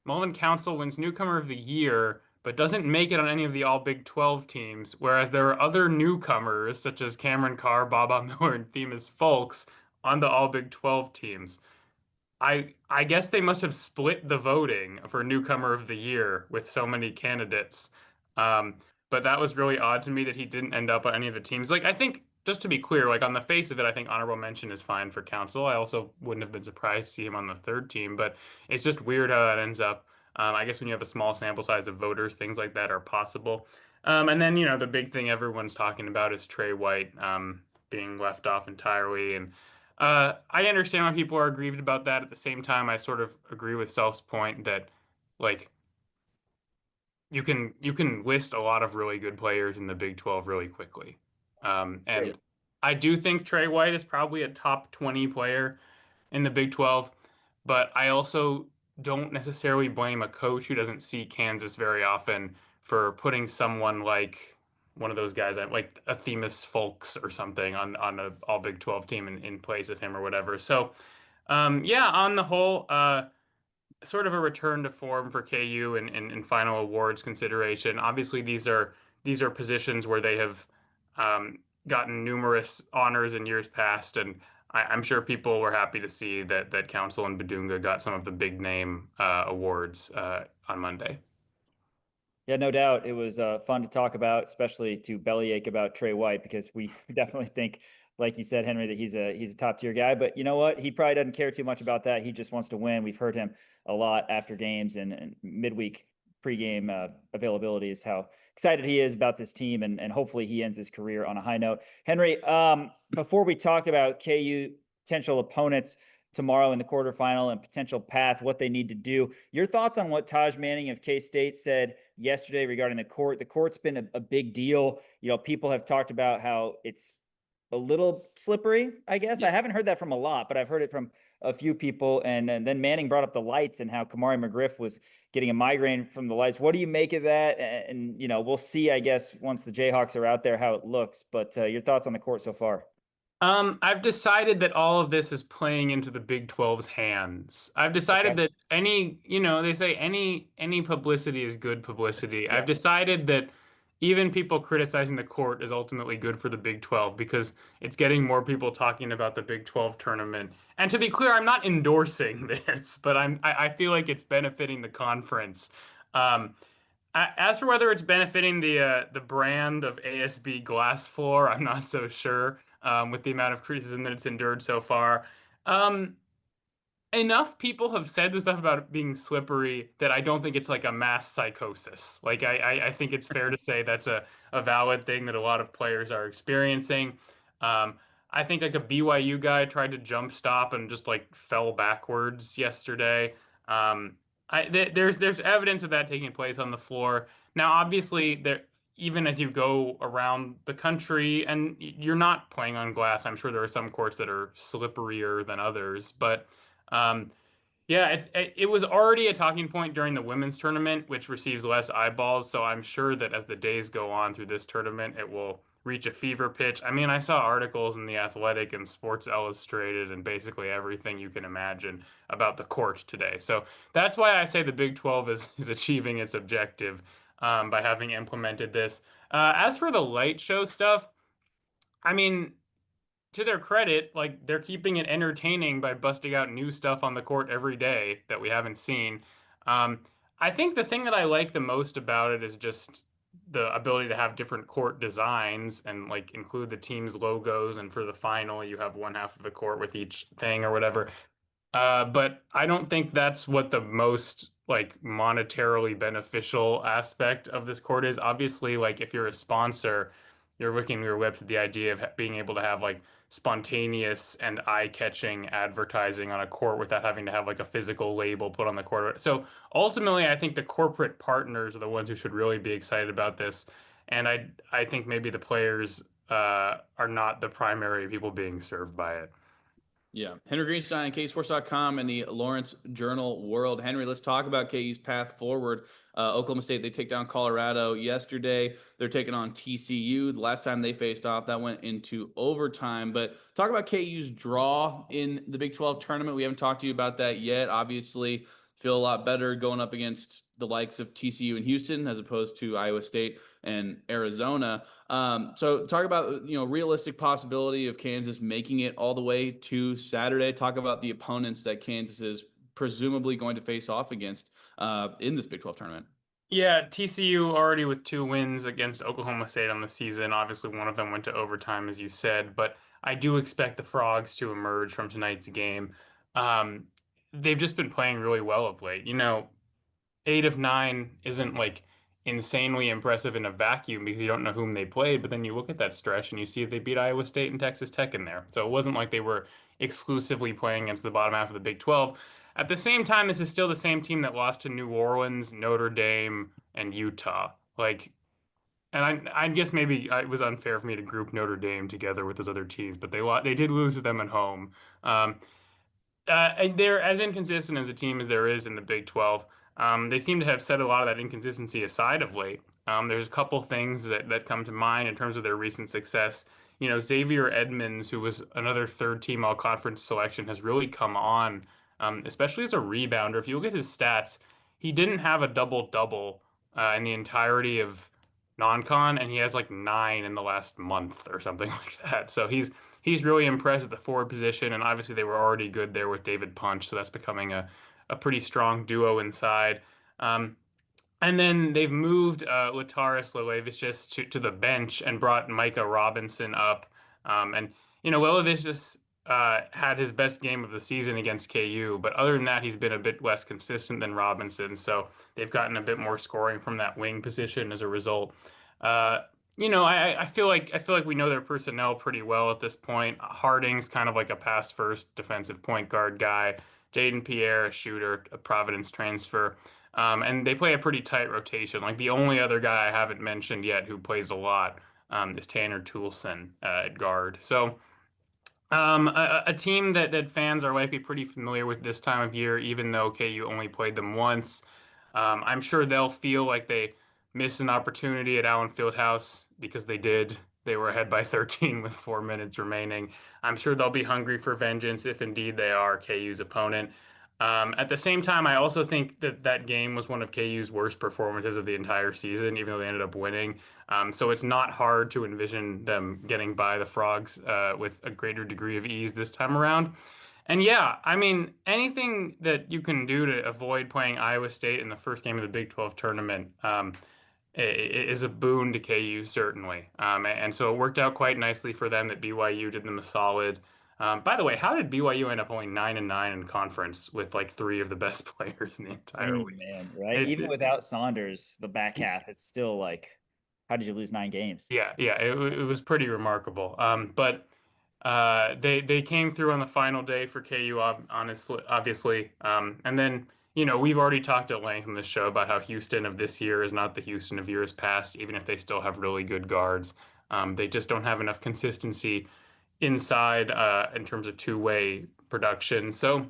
Melvin Council wins Newcomer of the Year, but doesn't make it on any of the all Big 12 teams, whereas there are other newcomers, such as Cameron Carr, Baba Miller, and Themis Folks, on the all Big 12 teams. I guess they must have split the voting for Newcomer of the Year with so many candidates. But that was really odd to me that he didn't end up on any of the teams. Like, I think, just to be clear, like on the face of it, I think honorable mention is fine for Council. I also wouldn't have been surprised to see him on the third team, but it's just weird how that ends up. I guess when you have a small sample size of voters, things like that are possible. And then, you know, the big thing everyone's talking about is Trey White being left off entirely. And I understand why people are aggrieved about that. At the same time, I sort of agree with Self's point that, like, you can list a lot of really good players in the Big 12 really quickly. And I do think Trey White is probably a top 20 player in the Big 12, but I also don't necessarily blame a coach who doesn't see Kansas very often for putting someone like one of those guys, like a Themis Folks or something, on a all Big 12 team in place of him or whatever. So, yeah, on the whole, sort of a return to form for KU in final awards consideration. Obviously, these are positions where they have gotten numerous honors in years past, and I'm sure people were happy to see that Council and Bidunga got some of the big name awards on Monday. Yeah, no doubt. It was fun to talk about, especially to bellyache about Trey White, because we definitely think, like you said, Henry, that he's a top tier guy. But you know what? He probably doesn't care too much about that. He just wants to win. We've heard him a lot after games and midweek pregame availability is how excited he is about this team, and hopefully he ends his career on a high note. Henry, before we talk about KU potential opponents tomorrow in the quarterfinal and potential path, what they need to do, your thoughts on what Taj Manning of K-State said yesterday regarding the court. The court's been a big deal. You know, people have talked about how it's a little slippery, I guess. I haven't heard that from a lot, but I've heard it from a few people. And then Manning brought up the lights and how Kamari McGriff was getting a migraine from the lights. What do you make of that? And you know, we'll see, I guess, once the Jayhawks are out there, how it looks. But your thoughts on the court so far? I've decided that all of this is playing into the Big 12's hands. I've decided that they say any publicity is good publicity. Yeah. I've decided that even people criticizing the court is ultimately good for the Big 12 because it's getting more people talking about the Big 12 tournament. And to be clear, I'm not endorsing this, but I feel like it's benefiting the conference. As for whether it's benefiting the brand of ASB glass floor, I'm not so sure. With the amount of criticism that it's endured so far. Enough people have said the stuff about it being slippery that I don't think it's like a mass psychosis. Like, I think it's fair to say that's a valid thing that a lot of players are experiencing. I think like a BYU guy tried to jump stop and just like fell backwards yesterday. There's evidence of that taking place on the floor. Now, obviously, even as you go around the country and you're not playing on glass, I'm sure there are some courts that are slipperier than others. But yeah, it was already a talking point during the women's tournament, which receives less eyeballs. So I'm sure that as the days go on through this tournament, it will reach a fever pitch. I mean, I saw articles in The Athletic and Sports Illustrated and basically everything you can imagine about the court today. So that's why I say the Big 12 is achieving its objective. By having implemented this. As for the light show stuff, I mean, to their credit, like they're keeping it entertaining by busting out new stuff on the court every day that we haven't seen. I think the thing that I like the most about it is just the ability to have different court designs and like include the team's logos. And for the final, you have one half of the court with each thing or whatever. But I don't think that's what the most like monetarily beneficial aspect of this court is. Obviously, like if you're a sponsor, you're licking your lips at the idea of being able to have like spontaneous and eye-catching advertising on a court without having to have like a physical label put on the court. So ultimately, I think the corporate partners are the ones who should really be excited about this. And I think maybe the players are not the primary people being served by it. Yeah. Henry Greenstein, KUSports.com, and the Lawrence Journal World. Henry, let's talk about KU's path forward. Oklahoma State, they take down Colorado yesterday. They're taking on TCU. The last time they faced off, that went into overtime. But talk about KU's draw in the Big 12 tournament. We haven't talked to you about that yet. Obviously, feel a lot better going up against the likes of TCU and Houston as opposed to Iowa State and Arizona. So talk about, realistic possibility of Kansas making it all the way to Saturday. Talk about the opponents that Kansas is presumably going to face off against in this Big 12 tournament. Yeah, TCU already with 2 wins against Oklahoma State on the season. Obviously, one of them went to overtime, as you said, but I do expect the Frogs to emerge from tonight's game. They've just been playing really well of late. 8 of 9 isn't like insanely impressive in a vacuum because you don't know whom they played, but then you look at that stretch and you see they beat Iowa State and Texas Tech in there. So it wasn't like they were exclusively playing against the bottom half of the Big 12. At the same time, this is still the same team that lost to New Orleans, Notre Dame, and Utah. And I guess maybe it was unfair for me to group Notre Dame together with those other teams, but they did lose to them at home. They're as inconsistent as a team as there is in the Big 12. They seem to have set a lot of that inconsistency aside of late. There's a couple things that come to mind in terms of their recent success. Xavier Edmonds, who was another third-team all-conference selection, has really come on, especially as a rebounder. If you look at his stats, he didn't have a double-double in the entirety of non-con, and he has like 9 in the last month or something like that. So he's really impressed at the forward position, and obviously they were already good there with David Punch, so that's becoming a pretty strong duo inside. And then they've moved Lataris Lelevicius to the bench and brought Micah Robinson up. Lelevicius had his best game of the season against KU, but other than that, he's been a bit less consistent than Robinson. So they've gotten a bit more scoring from that wing position as a result. I feel like we know their personnel pretty well at this point. Harding's kind of like a pass first defensive point guard guy. Jaden Pierre, a shooter, a Providence transfer. And they play a pretty tight rotation. Like the only other guy I haven't mentioned yet who plays a lot is Tanner Toolson at guard. So a team that fans are likely pretty familiar with this time of year, even though KU only played them once. I'm sure they'll feel like they missed an opportunity at Allen Fieldhouse because they did. They were ahead by 13 with 4 minutes remaining. I'm sure they'll be hungry for vengeance if indeed they are KU's opponent. At the same time, I also think that game was one of KU's worst performances of the entire season, even though they ended up winning. So it's not hard to envision them getting by the Frogs with a greater degree of ease this time around. And yeah, I mean, anything that you can do to avoid playing Iowa State in the first game of the Big 12 tournament is a boon to KU, certainly. And so it worked out quite nicely for them that BYU did them a solid. By the way, how did BYU end up only 9-9 in conference with like 3 of the best players in the entire league? Man, right? Even without Saunders, the back half, it's still like, how did you lose 9 games? Yeah, it was pretty remarkable. But they came through on the final day for KU, obviously. And then, we've already talked at length on this show about how Houston of this year is not the Houston of years past, even if they still have really good guards. They just don't have enough consistency inside in terms of two-way production. So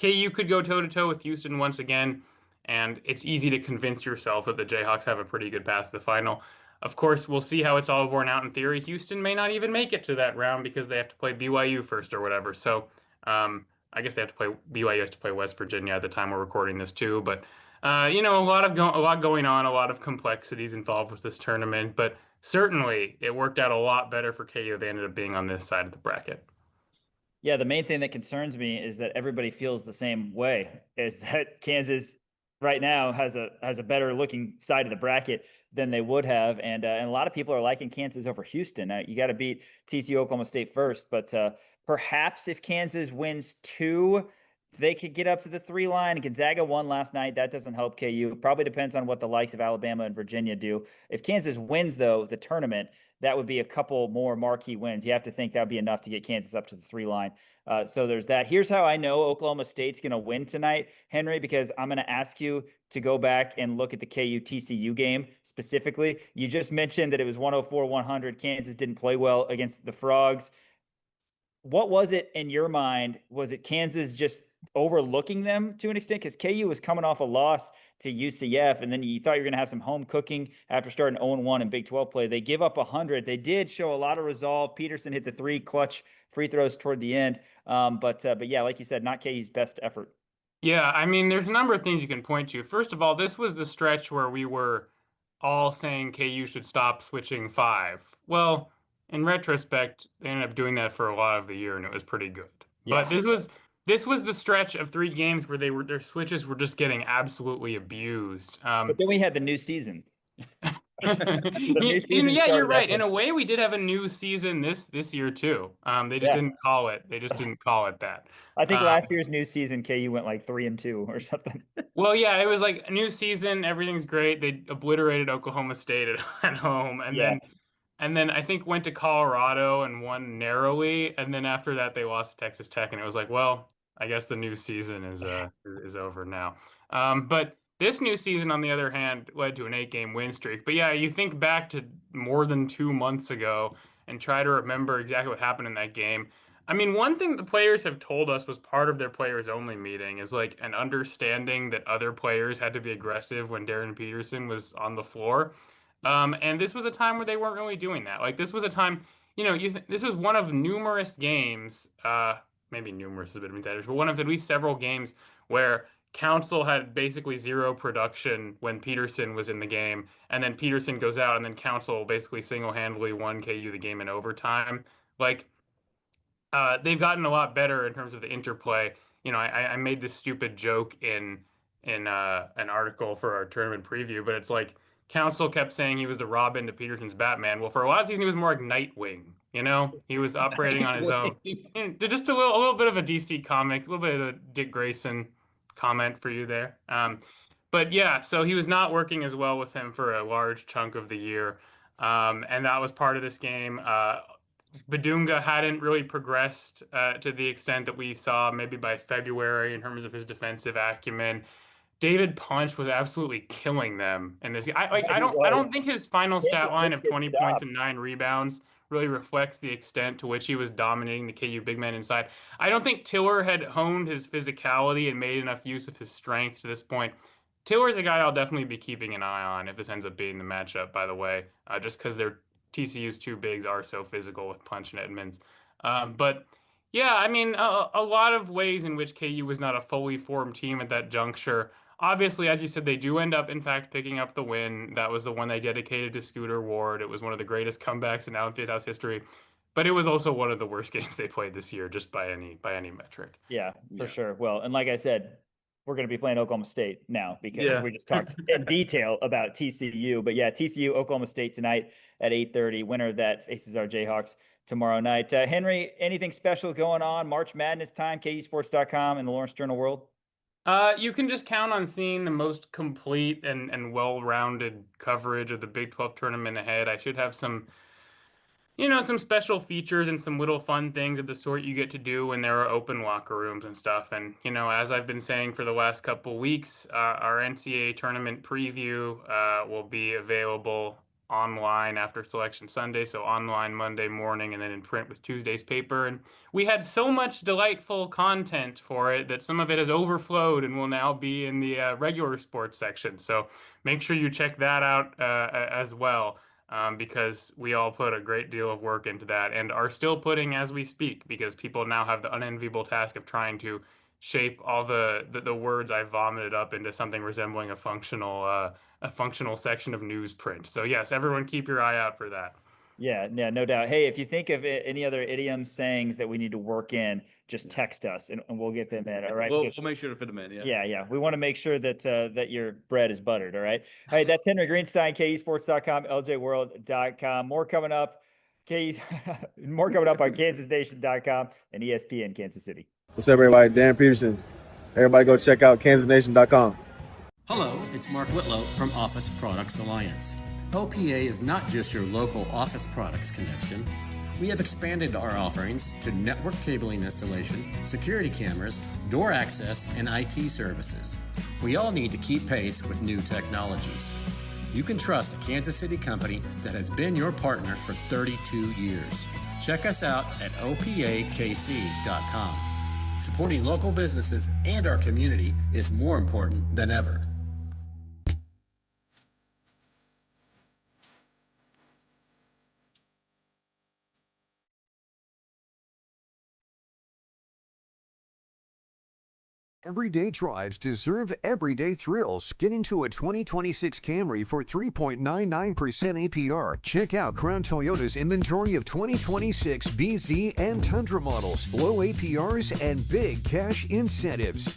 KU could go toe-to-toe with Houston once again, and it's easy to convince yourself that the Jayhawks have a pretty good path to the final. Of course, we'll see how it's all borne out in theory. Houston may not even make it to that round because they have to play BYU first or whatever. So I guess they have to play BYU has to play West Virginia at the time we're recording this too. But a lot going on, a lot of complexities involved with this tournament. But certainly, it worked out a lot better for KU. They ended up being on this side of the bracket. Yeah, the main thing that concerns me is that everybody feels the same way, is that Kansas right now has a better looking side of the bracket than they would have, and a lot of people are liking Kansas over Houston. You got to beat TCU Oklahoma State first, but perhaps if Kansas wins 2, they could get up to the 3 line. Gonzaga won last night. That doesn't help KU. Probably depends on what the likes of Alabama and Virginia do. If Kansas wins, though, the tournament, that would be a couple more marquee wins. You have to think that would be enough to get Kansas up to the 3 line. So there's that. Here's how I know Oklahoma State's going to win tonight, Henry, because I'm going to ask you to go back and look at the KU TCU game specifically. You just mentioned that it was 104-100. Kansas didn't play well against the Frogs. What was it in your mind? Was it Kansas just overlooking them to an extent? Because KU was coming off a loss to UCF, and then you thought you were going to have some home cooking after starting 0-1 in Big 12 play. They give up 100. They did show a lot of resolve. Peterson hit the 3 clutch free throws toward the end. But yeah, like you said, not KU's best effort. Yeah, I mean, there's a number of things you can point to. First of all, this was the stretch where we were all saying KU should stop switching 5. Well, in retrospect, they ended up doing that for a lot of the year, and it was pretty good. Yeah. But this was the stretch of 3 games where their switches were just getting absolutely abused. But then we had the new season. Yeah, you're right. In a way, we did have a new season this year too. They just didn't call it. They just didn't call it that. I think last year's new season, KU went like 3-2 or something. Well, yeah, it was like a new season. Everything's great. They obliterated Oklahoma State at home, and then I think went to Colorado and won narrowly. And then after that, they lost to Texas Tech, and it was like, well, I guess the new season is over now. But this new season, on the other hand, led to an 8-game win streak. But yeah, you think back to more than 2 months ago and try to remember exactly what happened in that game. I mean, one thing the players have told us was part of their players-only meeting is like an understanding that other players had to be aggressive when Darren Peterson was on the floor. And this was a time where they weren't really doing that. Like, this was a time, this was one of numerous games, maybe numerous is a bit of insiders, but one of at least several games where Council had basically 0 production when Peterson was in the game, and then Peterson goes out, and then Council basically single-handedly won KU the game in overtime. Like, they've gotten a lot better in terms of the interplay. I made this stupid joke in an article for our tournament preview, but it's like Council kept saying he was the Robin to Peterson's Batman. Well, for a lot of season, he was more like Nightwing. He was operating on his own. Just a little bit of a DC comic, a little bit of a Dick Grayson comment for you there. But yeah, so he was not working as well with him for a large chunk of the year. And that was part of this game. Bidunga hadn't really progressed to the extent that we saw maybe by February in terms of his defensive acumen. David Punch was absolutely killing them in this. I don't think his final stat line of 20 points and 9 rebounds really reflects the extent to which he was dominating the KU big men inside. I don't think Tiller had honed his physicality and made enough use of his strength to this point. Tiller's a guy I'll definitely be keeping an eye on if this ends up being the matchup, by the way, just because their TCU's 2 bigs are so physical with Punch and Edmonds. But yeah, I mean, a lot of ways in which KU was not a fully formed team at that juncture. Obviously, as you said, they do end up, in fact, picking up the win. That was the one they dedicated to Scooter Ward. It was one of the greatest comebacks in Allen Fieldhouse history. But it was also one of the worst games they played this year, just by any metric. Yeah, for sure. Well, and like I said, we're going to be playing Oklahoma State now because we just talked in detail about TCU. But yeah, TCU, Oklahoma State tonight at 8:30. Winner of that faces our Jayhawks tomorrow night. Henry, anything special going on? March Madness time, KUSports.com and the Lawrence Journal World? You can just count on seeing the most complete and well-rounded coverage of the Big 12 tournament ahead. I should have some special features and some little fun things of the sort you get to do when there are open locker rooms and stuff. And, as I've been saying for the last couple weeks, our NCAA tournament preview will be available online after Selection Sunday, so online Monday morning and then in print with Tuesday's paper. And we had so much delightful content for it that some of it has overflowed and will now be in the regular sports section. So make sure you check that out as well. Because we all put a great deal of work into that and are still putting as we speak, because people now have the unenviable task of trying to shape all the words I vomited up into something resembling a functional section of newsprint. So yes, everyone keep your eye out for that. Yeah, no doubt. Hey, if you think of any other idioms, sayings that we need to work in, just text us and we'll get them in. All right. We'll make sure to fit them in. Yeah. We want to make sure that that your bread is buttered. All right. All right. That's Henry Greenstein, KUSports.com, LJWorld.com. More coming up. More coming up on KansasNation.com and ESPN Kansas City. What's up, everybody? Dan Peterson. Everybody go check out KansasNation.com. Hello, it's Mark Whitlow from Office Products Alliance. OPA is not just your local office products connection. We have expanded our offerings to network cabling installation, security cameras, door access, and IT services. We all need to keep pace with new technologies. You can trust a Kansas City company that has been your partner for 32 years. Check us out at opakc.com. Supporting local businesses and our community is more important than ever. Everyday drives deserve everyday thrills. Get into a 2026 Camry for 3.99% APR. Check out Crown Toyota's inventory of 2026 BZ and Tundra models, low APRs, and big cash incentives.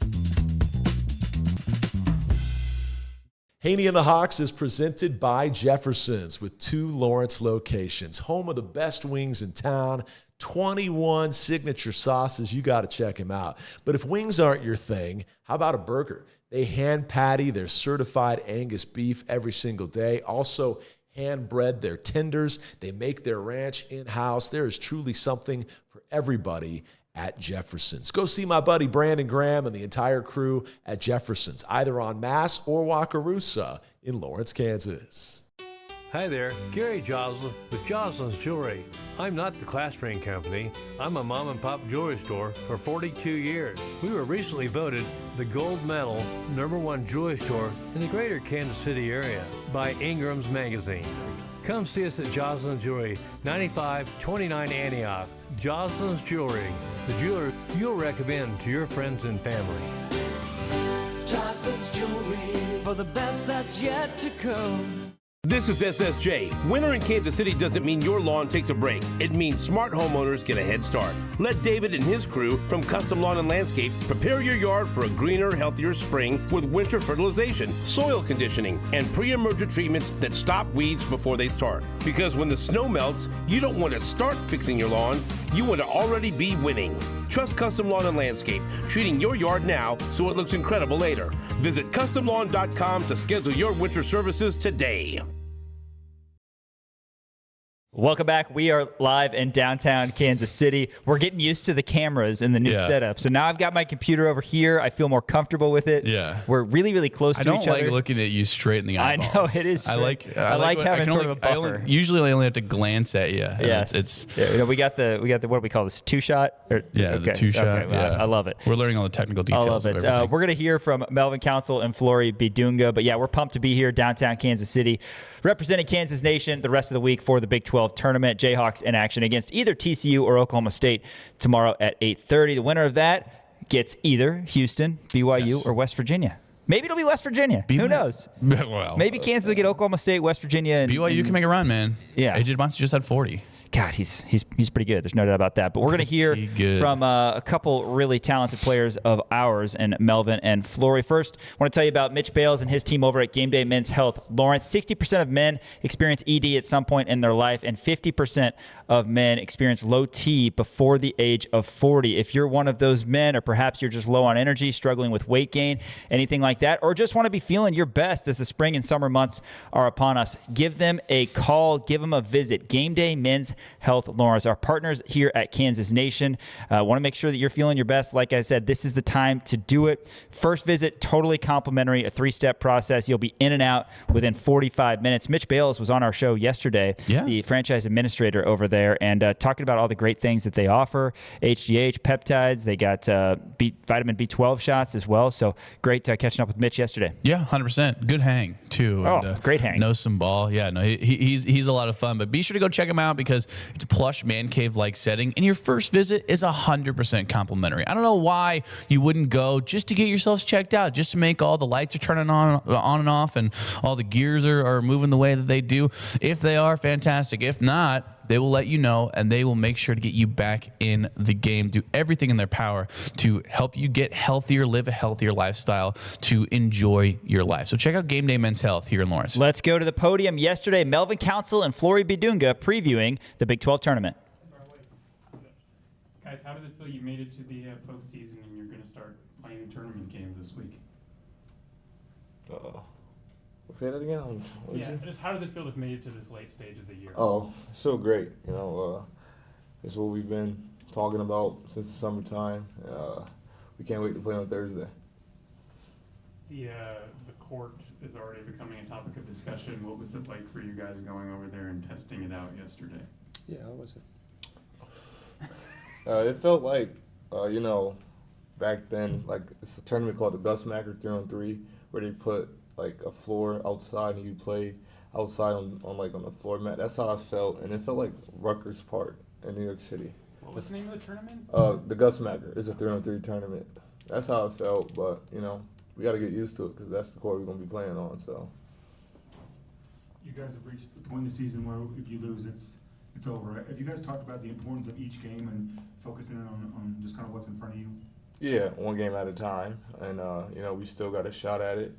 Haney and the Hawks is presented by Jefferson's with 2 Lawrence locations, home of the best wings in town. 21 signature sauces. You got to check him out. But if wings aren't your thing, how about a burger? They hand patty their certified Angus beef every single day. Also hand bread their tenders. They make their ranch in-house. There is truly something for everybody at Jefferson's. Go see my buddy Brandon Graham and the entire crew at Jefferson's, either on Mass or Wakarusa in Lawrence, Kansas. Hi there, Gary Joslin with Joslin's Jewelry. I'm not the class ring company. I'm a mom and pop jewelry store for 42 years. We were recently voted the gold medal #1 jewelry store in the greater Kansas City area by Ingram's Magazine. Come see us at Joslin's Jewelry, 9529 Antioch. Joslin's Jewelry, the jeweler you'll recommend to your friends and family. Joslin's Jewelry for the best that's yet to come. This is SSJ. Winter in Kansas City doesn't mean your lawn takes a break. It means smart homeowners get a head start. Let David and his crew from Custom Lawn and Landscape prepare your yard for a greener, healthier spring with winter fertilization, soil conditioning, and pre-emergent treatments that stop weeds before they start. Because when the snow melts, you don't want to start fixing your lawn. You want to already be winning. Trust Custom Lawn and Landscape, treating your yard now so it looks incredible later. Visit CustomLawn.com to schedule your winter services today. Welcome back. We are live in downtown Kansas City. We're getting used to the cameras and the new setup. So now I've got my computer over here. I feel more comfortable with it. Yeah. We're really, really close to each other. I don't like looking at you straight in the eyeballs. I know, it is straight. I like having sort of a buffer. Usually I only have to glance at you. Yes. We got the what do we call this? Two-shot? The two-shot. Okay, I love it. We're learning all the technical details. I love it. We're going to hear from Melvin Council and Flory Bidunga. But yeah, we're pumped to be here downtown Kansas City, representing Kansas Nation the rest of the week for the Big 12 tournament. Jayhawks in action against either TCU or Oklahoma State tomorrow at 8:30. The winner of that gets either Houston, BYU, or West Virginia. Maybe it'll be West Virginia. Who knows? Well, maybe Kansas will get Oklahoma State, West Virginia. And BYU can make a run, man. Yeah. AJ Bonson just had 40. God, he's pretty good. There's no doubt about that. But we're going to hear from a couple really talented players of ours, and Melvin and Flory. First, I want to tell you about Mitch Bales and his team over at Game Day Men's Health Lawrence. 60% of men experience ED at some point in their life, and 50% of men experience low T before the age of 40. If you're one of those men, or perhaps you're just low on energy, struggling with weight gain, anything like that, or just want to be feeling your best as the spring and summer months are upon us, give them a call. Give them a visit. Game Day Men's Health Lawrence, our partners here at Kansas Nation. Want to make sure that you're feeling your best. Like I said, this is the time to do it. First visit, totally complimentary, a 3-step process. You'll be in and out within 45 minutes. Mitch Bales was on our show yesterday, the franchise administrator over there, and talking about all the great things that they offer. HGH, peptides, they got vitamin B12 shots as well. So great catching up with Mitch yesterday. Yeah, 100%. Good hang, too. And, great hang. Knows some ball. Yeah, no, he's a lot of fun. But be sure to go check him out because because it's a plush man cave-like setting, and your first visit is 100% complimentary. I don't know why you wouldn't go just to get yourselves checked out, just to make all the lights are turning on and off, and all the gears are moving the way that they do. If they are, fantastic. If not, they will let you know, and they will make sure to get you back in the game, do everything in their power to help you get healthier, live a healthier lifestyle, to enjoy your life. So check out Game Day Men's Health here in Lawrence. Let's go to the podium. Yesterday, Melvin Council and Flory Bidunga previewing the Big 12 tournament. Guys, how does it feel you made it to the postseason and you're going to start playing tournament games this week? Say that again. Just how does it feel to have made it to this late stage of the year? Oh, so great. It's what we've been talking about since the summertime. We can't wait to play on Thursday. The court is already becoming a topic of discussion. What was it like for you guys going over there and testing it out yesterday? Yeah, how was it? It felt like, back then, like it's a tournament called the Gusmacker 3-on-3, where they put like a floor outside and you play outside on the floor mat. That's how I felt, and it felt like Rutgers Park in New York City. What was the name of the tournament? The Gusmacker. It's a 3-on-3 tournament. That's how it felt, but we got to get used to it because that's the court we're going to be playing on. So. You guys have reached the point in the season where if you lose, it's over. Have you guys talked about the importance of each game and focusing on just kind of what's in front of you? Yeah, one game at a time, and we still got a shot at it,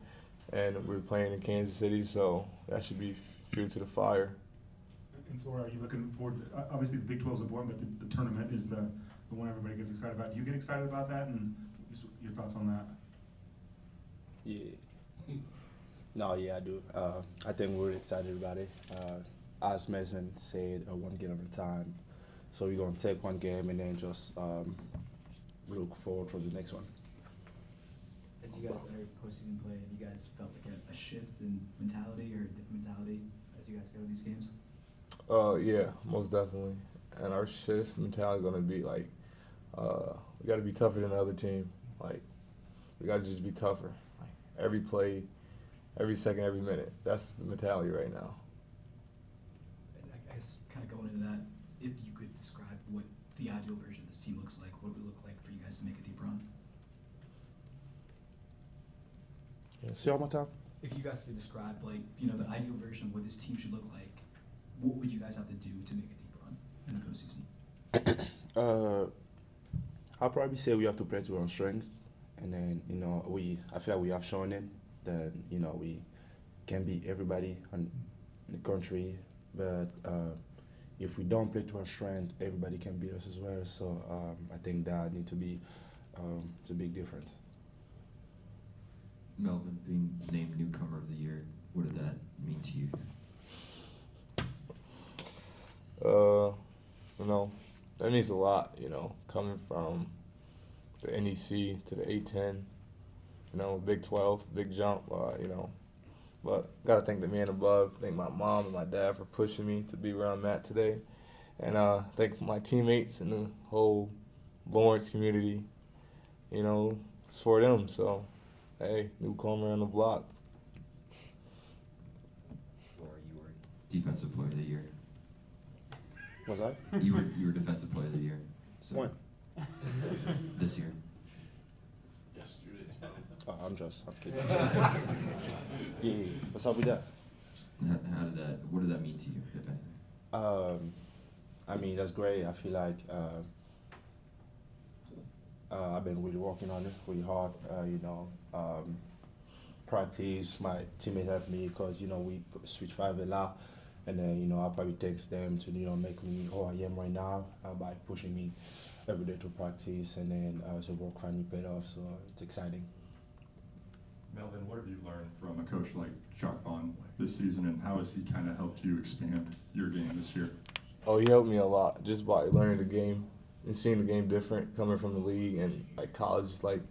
and we're playing in Kansas City, so that should be fuel to the fire. And Flory, are you looking forward? Obviously, the Big 12 is important, but the tournament is the one everybody gets excited about. Do you get excited about that, and your thoughts on that? Yeah. No, yeah, I do. I think we're excited about it. As Mason said, one game at a time. So we're going to take one game and then just look forward for the next one. As you guys enter postseason play, have you guys felt like a shift in mentality or a different mentality as you guys go to these games? Yeah, most definitely. And our shift mentality is going to be like, we got to be tougher than the other team. Like, we got to just be tougher. Like, every play, every second, every minute. That's the mentality right now. And I guess kind of going into that, if you could describe what the ideal version of this team looks like, what would it look like for you guys to make a deep run? Say one more time. If you guys could describe, like, the ideal version of what this team should look like, what would you guys have to do to make a deep run in the postseason? I'll probably say we have to play to our strengths, and then I feel like we have shown it that we can beat everybody in the country, but if we don't play to our strength, everybody can beat us as well. So I think that needs to be the big difference. Melvin being named newcomer of the year, what did that mean to you? That means a lot, coming from the NEC to the A10, Big 12, big jump, but gotta thank the man above, thank my mom and my dad for pushing me to be where I'm at today, and thank my teammates and the whole Lawrence community, it's for them, so. Hey, newcomer on the block. Flory, you were defensive player of the year. Was I? You were defensive player of the year. So when? This year. Yesterday's phone. I'm kidding. Yeah. What's up with that? What did that mean to you, if anything? That's great. I feel like I've been really working on it really hard. Practice, my teammate helped me because we switch five a lot, and then I probably thanks them to make me who I am right now by pushing me every day to practice, and then the work finally paid off. So it's exciting. Melvin, what have you learned from a coach like Chuck Vaughn this season, and how has he kind of helped you expand your game this year? Oh, he helped me a lot just by learning the game and seeing the game different coming from the league and like college. Like,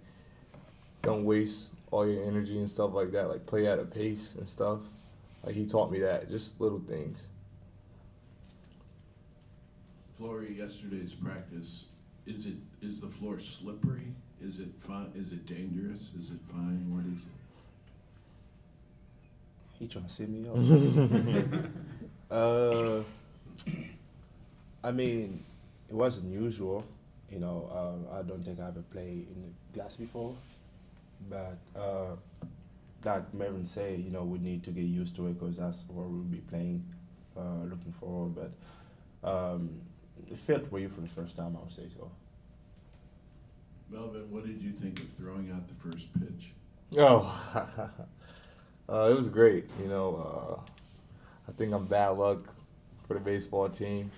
don't waste all your energy and stuff like that. Like, play at a pace and stuff. Like, he taught me that, just little things. Flory, yesterday's practice, is the floor slippery? Is it fun? Is it dangerous? Is it fine? What is it? He trying to set me up. I mean, it wasn't usual. You know, I don't think I ever played in the glass before, but like Melvin said, you know, we need to get used to it because that's what we'll be playing, looking forward. But it felt weird for the first time, I would say so. Melvin, what did you think of throwing out the first pitch? Oh, it was great. You know, I think I'm bad luck for the baseball team,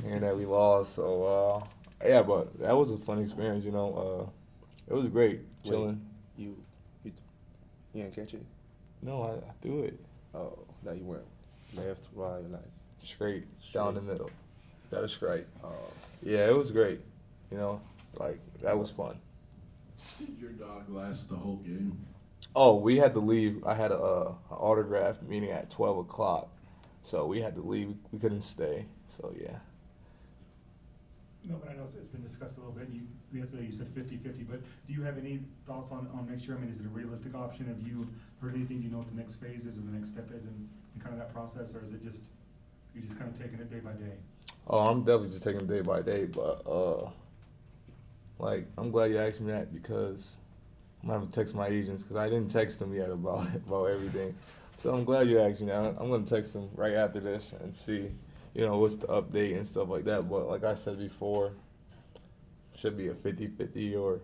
and that we lost. So yeah, but that was a fun experience. You know, it was great chilling. You didn't catch it? No, I threw it Oh, that you went left, right, like straight down the middle. that is great. Yeah, it was great. You know, like that was fun. Did your dog last the whole game? Oh, we had to leave. I had a autograph meeting at 12 o'clock, so we had to leave. We couldn't stay. So yeah. No, but I know it's been discussed a little bit. The other day you said 50-50, but do you have any thoughts on next year? I mean, is it a realistic option? Have you heard anything? Do you know what the next phase is or the next step is in kind of that process, or is it just you're just kind of taking it day by day? Oh, I'm definitely just taking it day by day, but like I'm glad you asked me that because I'm gonna have to text my agents because I didn't text them yet about everything. So I'm glad you asked me that. I'm gonna text them right after this and see, you know, what's the update and stuff like that. But like I said before, should be a 50-50 or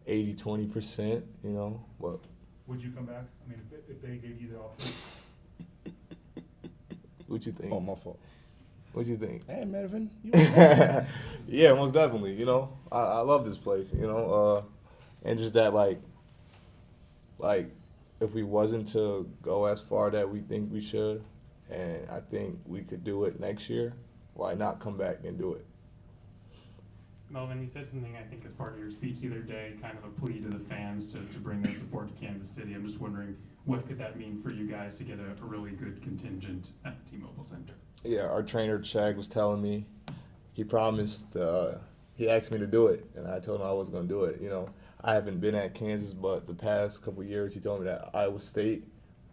80-20%, you know. But Would you come back? I mean, if they gave you the option. what you think? Oh, my fault. What you think? Hey, Melvin. Yeah, most definitely. You know, I love this place. You know, and just that like if we wasn't to go as far that we think we should, and I think we could do it next year, why not come back and do it? Melvin, you said something I think as part of your speech the other day, kind of a plea to the fans to bring their support to Kansas City. I'm just wondering, what could that mean for you guys to get a really good contingent at the T-Mobile Center? Yeah, our trainer Chag was telling me, he promised, he asked me to do it, and I told him I was going to do it. You know, I haven't been at Kansas, but the past couple of years, he told me that Iowa State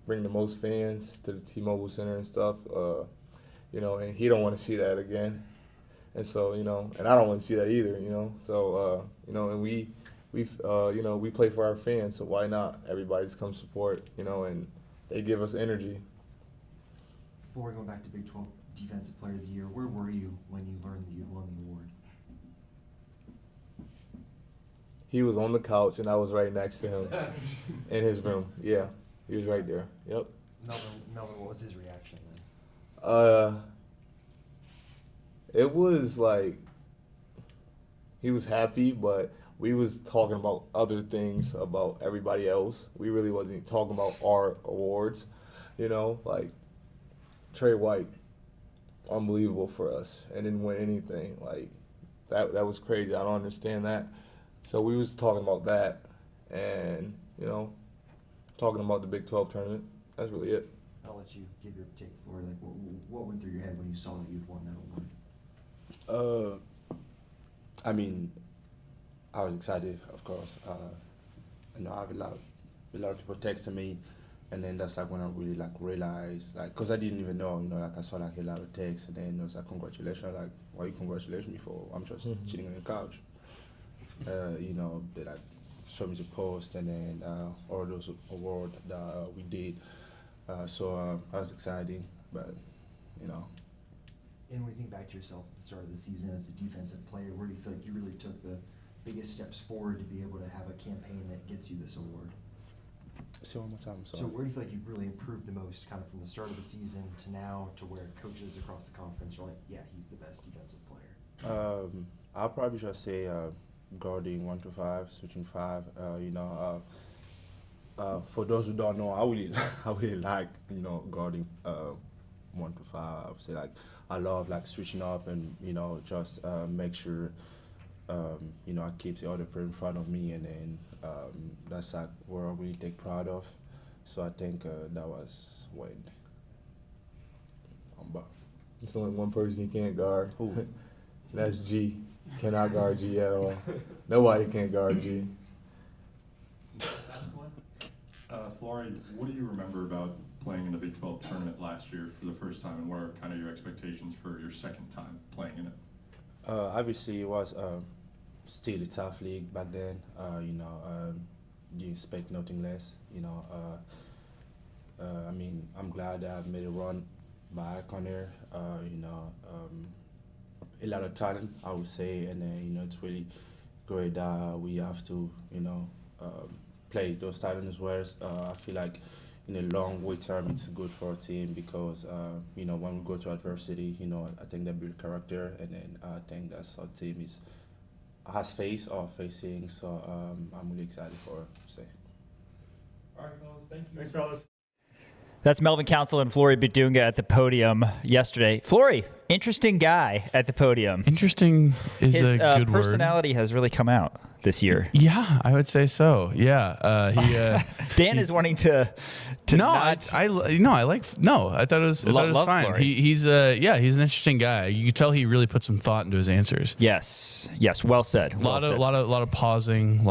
bring the most fans to the T-Mobile Center and stuff. You know, and he don't want to see that again. And so, you know, and I don't want to see that either, you know. So, you know, and we you know, we play for our fans, so why not? Everybody just come support, you know, and they give us energy. Before going back to Big 12 Defensive Player of the Year, where were you when you learned that you won the award? He was on the couch, and I was right next to him in his room. Yeah, he was right there. Yep. Melvin, what was his reaction then? It was like he was happy, but we was talking about other things about everybody else. We really wasn't talking about our awards, you know, like Trey White, unbelievable for us, and didn't win anything. Like that was crazy. I don't understand that. So we was talking about that, and you know, talking about the Big 12 tournament. That's really it. I'll let you give your take, Flory. Like, what went through your head when you saw that you'd won that award? I mean, I was excited, of course. You know, I have a lot of people texting me, and then that's like when I really like realized, like, cause I didn't even know, you know, like I saw like a lot of texts, and then it was like, congratulations, like, why you congratulating me for? I'm just chilling on the couch. You know, they like showed me the post, and then all those awards that we did. So I was excited, but you know. And when you think back to yourself at the start of the season as a defensive player, where do you feel like you really took the biggest steps forward to be able to have a campaign that gets you this award? Say one more time, sorry. So where do you feel like you've really improved the most, kind of from the start of the season to now, to where coaches across the conference are like, yeah, he's the best defensive player? I'll probably just say guarding 1 to 5, switching 5. You know, for those who don't know, I really like, you know, guarding 1 to 5. I would say like I love like switching up and, you know, just make sure you know, I keep the other player in front of me, and then that's like where I really take pride of. So I think that was when I'm back. There's only one person you can't guard. Who? That's G. Cannot guard G at all. Nobody can guard G. Flory, what do you remember about playing in the Big 12 tournament last year for the first time, and what are kind of your expectations for your second time playing in it? Obviously, it was still a tough league back then. You expect nothing less. I mean, I'm glad that I've made a run back on there. A lot of talent, I would say, and then it's really great that we have to play those talent as well. I feel like in the long way term, it's good for our team because when we go to adversity, I think they build character, and then I think that's our team has faced or facing. So I'm really excited for it. All right, fellas. Thank you. Thanks, fellas. That's Melvin Council and Flory Bidunga at the podium yesterday. Flory, interesting guy at the podium. Interesting is His a good word. personality has really come out this year. Yeah, I would say so. Yeah, Dan is wanting to I thought it was fine. Flory. He's an interesting guy. You can tell he really put some thought into his answers. Yes, well said. A lot of pausing.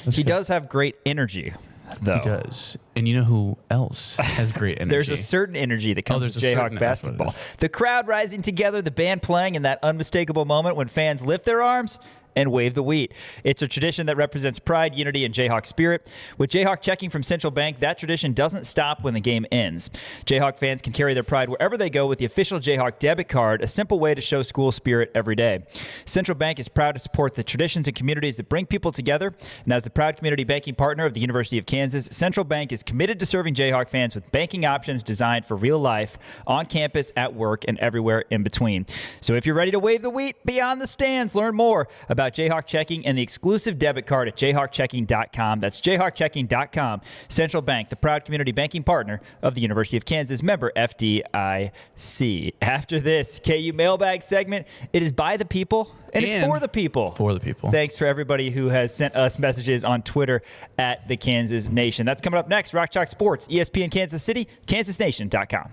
He does have great energy, though. He does. And you know who else has great energy? There's a certain energy that comes with Jayhawk basketball. The crowd rising together, the band playing, and that unmistakable moment when fans lift their arms and wave the wheat. It's a tradition that represents pride, unity, and Jayhawk spirit. With Jayhawk checking from Central Bank, that tradition doesn't stop when the game ends. Jayhawk fans can carry their pride wherever they go with the official Jayhawk debit card, a simple way to show school spirit every day. Central Bank is proud to support the traditions and communities that bring people together, and as the proud community banking partner of the University of Kansas, Central Bank is committed to serving Jayhawk fans with banking options designed for real life, on campus, at work, and everywhere in between. So if you're ready to wave the wheat beyond the stands, learn more about Jayhawk Checking and the exclusive debit card at jayhawkchecking.com. That's jayhawkchecking.com. Central Bank, the proud community banking partner of the University of Kansas, member FDIC. After this KU Mailbag segment, it is by the people and it's for the people. For the people. Thanks for everybody who has sent us messages on Twitter at the Kansas Nation. That's coming up next. Rock Chalk Sports, ESPN Kansas City, kansasnation.com.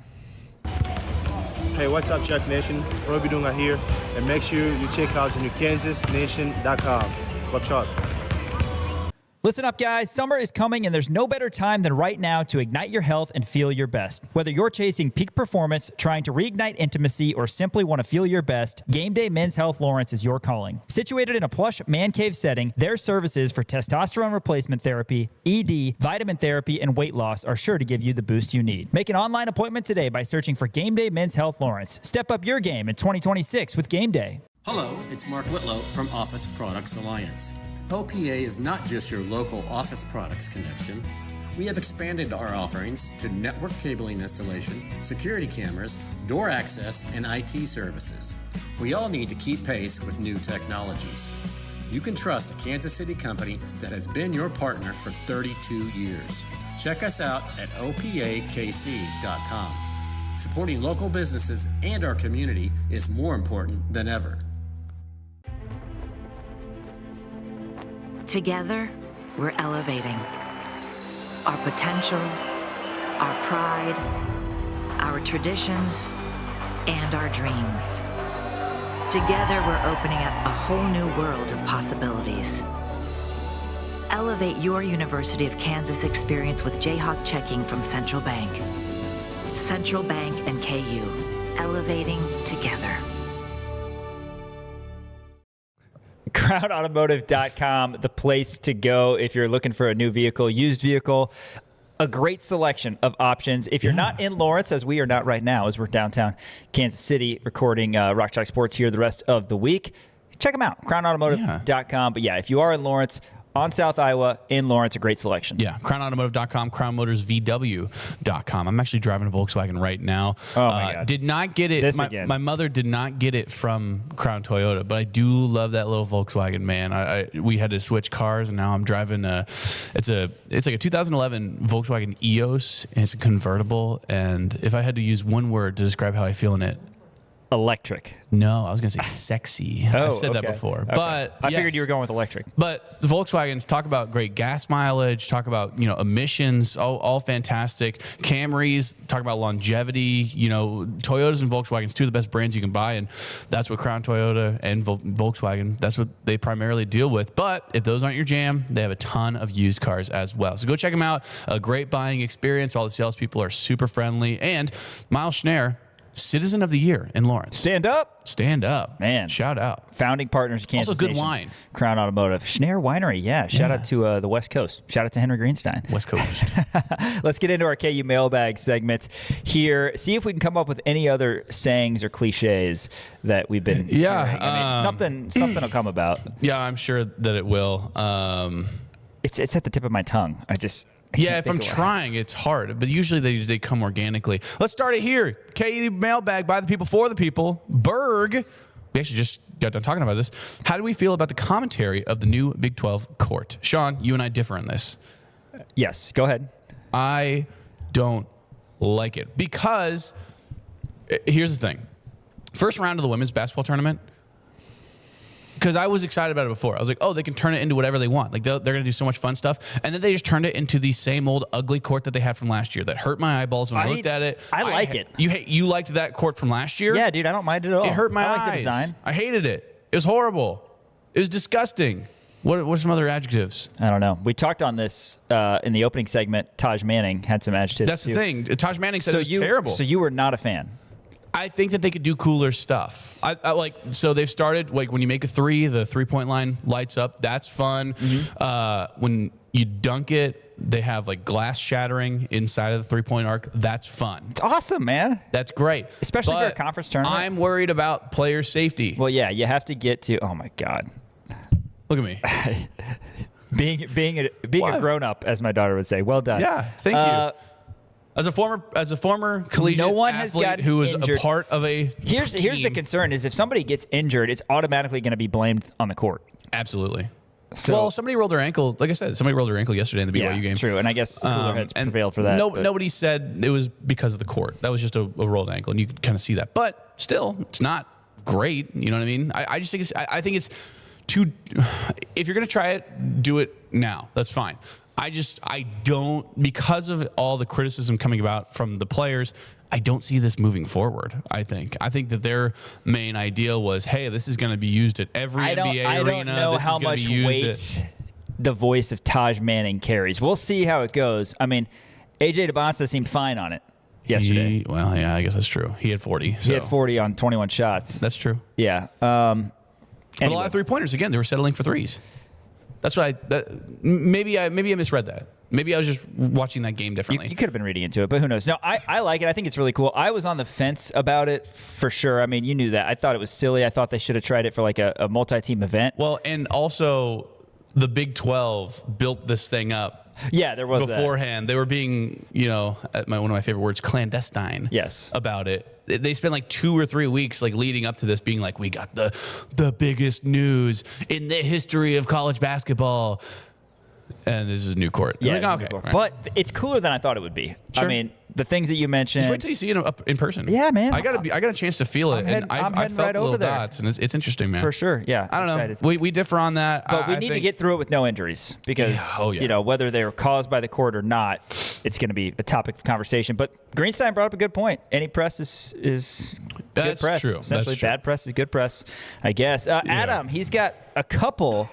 Hey, what's up, Chuck Nation? Roy Bidunga here, and make sure you check out the new kansasnation.com. Go Chuck. Listen up, guys. Summer is coming, and there's no better time than right now to ignite your health and feel your best. Whether you're chasing peak performance, trying to reignite intimacy, or simply want to feel your best, Game Day Men's Health Lawrence is your calling. Situated in a plush man cave setting, their services for testosterone replacement therapy, ED, vitamin therapy, and weight loss are sure to give you the boost you need. Make an online appointment today by searching for Game Day Men's Health Lawrence. Step up your game in 2026 with Game Day. Hello, it's Mark Whitlow from Office Products Alliance. OPA is not just your local office products connection. We have expanded our offerings to network cabling installation, security cameras, door access, and IT services. We all need to keep pace with new technologies. You can trust a Kansas City company that has been your partner for 32 years. Check us out at opakc.com. Supporting local businesses and our community is more important than ever. Together, we're elevating our potential, our pride, our traditions, and our dreams. Together, we're opening up a whole new world of possibilities. Elevate your University of Kansas experience with Jayhawk Checking from Central Bank. Central Bank and KU, elevating together. CrownAutomotive.com, the place to go if you're looking for a new vehicle, used vehicle. A great selection of options. If you're not in Lawrence, as we are not right now, as we're downtown Kansas City recording Rock Chalk Sports here the rest of the week, check them out, CrownAutomotive.com. But yeah, if you are in Lawrence, on South Iowa, in Lawrence, a great selection. Yeah, CrownAutomotive.com, CrownMotorsVW.com. I'm actually driving a Volkswagen right now. Oh, my God. Did not get it. My mother did not get it from Crown Toyota, but I do love that little Volkswagen, man. We had to switch cars, and now I'm driving it's like a 2011 Volkswagen EOS, and it's a convertible. And if I had to use one word to describe how I feel in it, electric. No, I was going to say sexy. I said that before. Okay. But I figured you were going with electric. But the Volkswagens, talk about great gas mileage, talk about, emissions, all fantastic. Camrys, talk about longevity. Toyotas and Volkswagens, two of the best brands you can buy, and that's what Crown Toyota and Volkswagen, that's what they primarily deal with. But if those aren't your jam, they have a ton of used cars as well. So go check them out. A great buying experience. All the salespeople are super friendly. And Miles Schneer, Citizen of the Year in Lawrence. Stand up. Stand up. Man. Shout out. Founding partners of Kansas Also good Nation. wine. Crown Automotive. Schneer Winery. Yeah. Shout out to the West Coast. Shout out to Henry Greenstein. West Coast. Let's get into our KU Mailbag segment here. See if we can come up with any other sayings or cliches that we've been hearing. Something will come about. Yeah, I'm sure that it will. It's at the tip of my tongue. If I'm trying, it's hard. But usually they come organically. Let's start it here. KU Mailbag, by the people, for the people. Berg. We actually just got done talking about this. How do we feel about the commentary of the new Big 12 court? Sean, you and I differ on this. Yes, go ahead. I don't like it because here's the thing. First round of the women's basketball tournament, because I was excited about it before. I was like, oh, they can turn it into whatever they want. Like, they're going to do so much fun stuff. And then they just turned it into the same old ugly court that they had from last year that hurt my eyeballs when I looked at it. I like it. You liked that court from last year? Yeah, dude, I don't mind it at all. It hurt my eyes. I like the design. I hated it. It was horrible. It was disgusting. What are some other adjectives? I don't know. We talked on this in the opening segment. Taj Manning had some adjectives. That's the thing. Taj Manning said it was terrible. So you were not a fan? I think that they could do cooler stuff. So they've started, like, when you make a three, the 3-point line lights up. That's fun. Mm-hmm. When you dunk it, they have like glass shattering inside of the 3-point arc. That's fun. It's awesome, man. That's great. Especially for a conference tournament. I'm worried about player safety. Well, yeah, you have to get to, oh my God. Look at me. being a grown up, as my daughter would say. Well done. Yeah, thank you. As a former collegiate athlete who was a part of a here's the concern is if somebody gets injured, it's automatically going to be blamed on the court. Absolutely. Well, somebody rolled their ankle. Like I said, somebody rolled their ankle yesterday in the BYU game. True, and I guess cooler heads prevailed for that. Nobody said it was because of the court. That was just a rolled ankle, and you could kind of see that. But still, it's not great. You know what I mean? I just think I think it's too. If you're going to try it, do it now. That's fine. I don't, because of all the criticism coming about from the players, I don't see this moving forward. I think that their main ideal was, hey, this is going to be used at every NBA arena. I don't know how much weight the voice of Taj Manning carries. We'll see how it goes. I mean, AJ DeBonsa seemed fine on it yesterday. Yeah, I guess that's true. He had 40. He had 40 on 21 shots. That's true. Yeah. But a lot of 3-pointers, again, they were settling for threes. That's what maybe I misread that. Maybe I was just watching that game differently. You could have been reading into it, but who knows? No, I like it. I think it's really cool. I was on the fence about it for sure. I mean, you knew that. I thought it was silly. I thought they should have tried it for like a multi-team event. Well, and also the Big 12 built this thing up. Yeah, there was beforehand. They were being, one of my favorite words, clandestine. Yes. About it. They spent like 2 or 3 weeks like leading up to this, being like, we got the biggest news in the history of college basketball. And this is a new court. Yeah, like, okay. Right. But it's cooler than I thought it would be. Sure. I mean, the things that you mentioned. Just wait till you see it up in person. Yeah, man. I got a chance to feel it, and I felt right the little over there. dots, and it's interesting, man. For sure. Yeah. I don't know. We differ on that. But we need to get through it with no injuries because whether they were caused by the court or not, it's going to be a topic of conversation. But Greenstein brought up a good point. Any press is good press. True. Essentially, That's true. bad press is good press, I guess. Adam, he's got a couple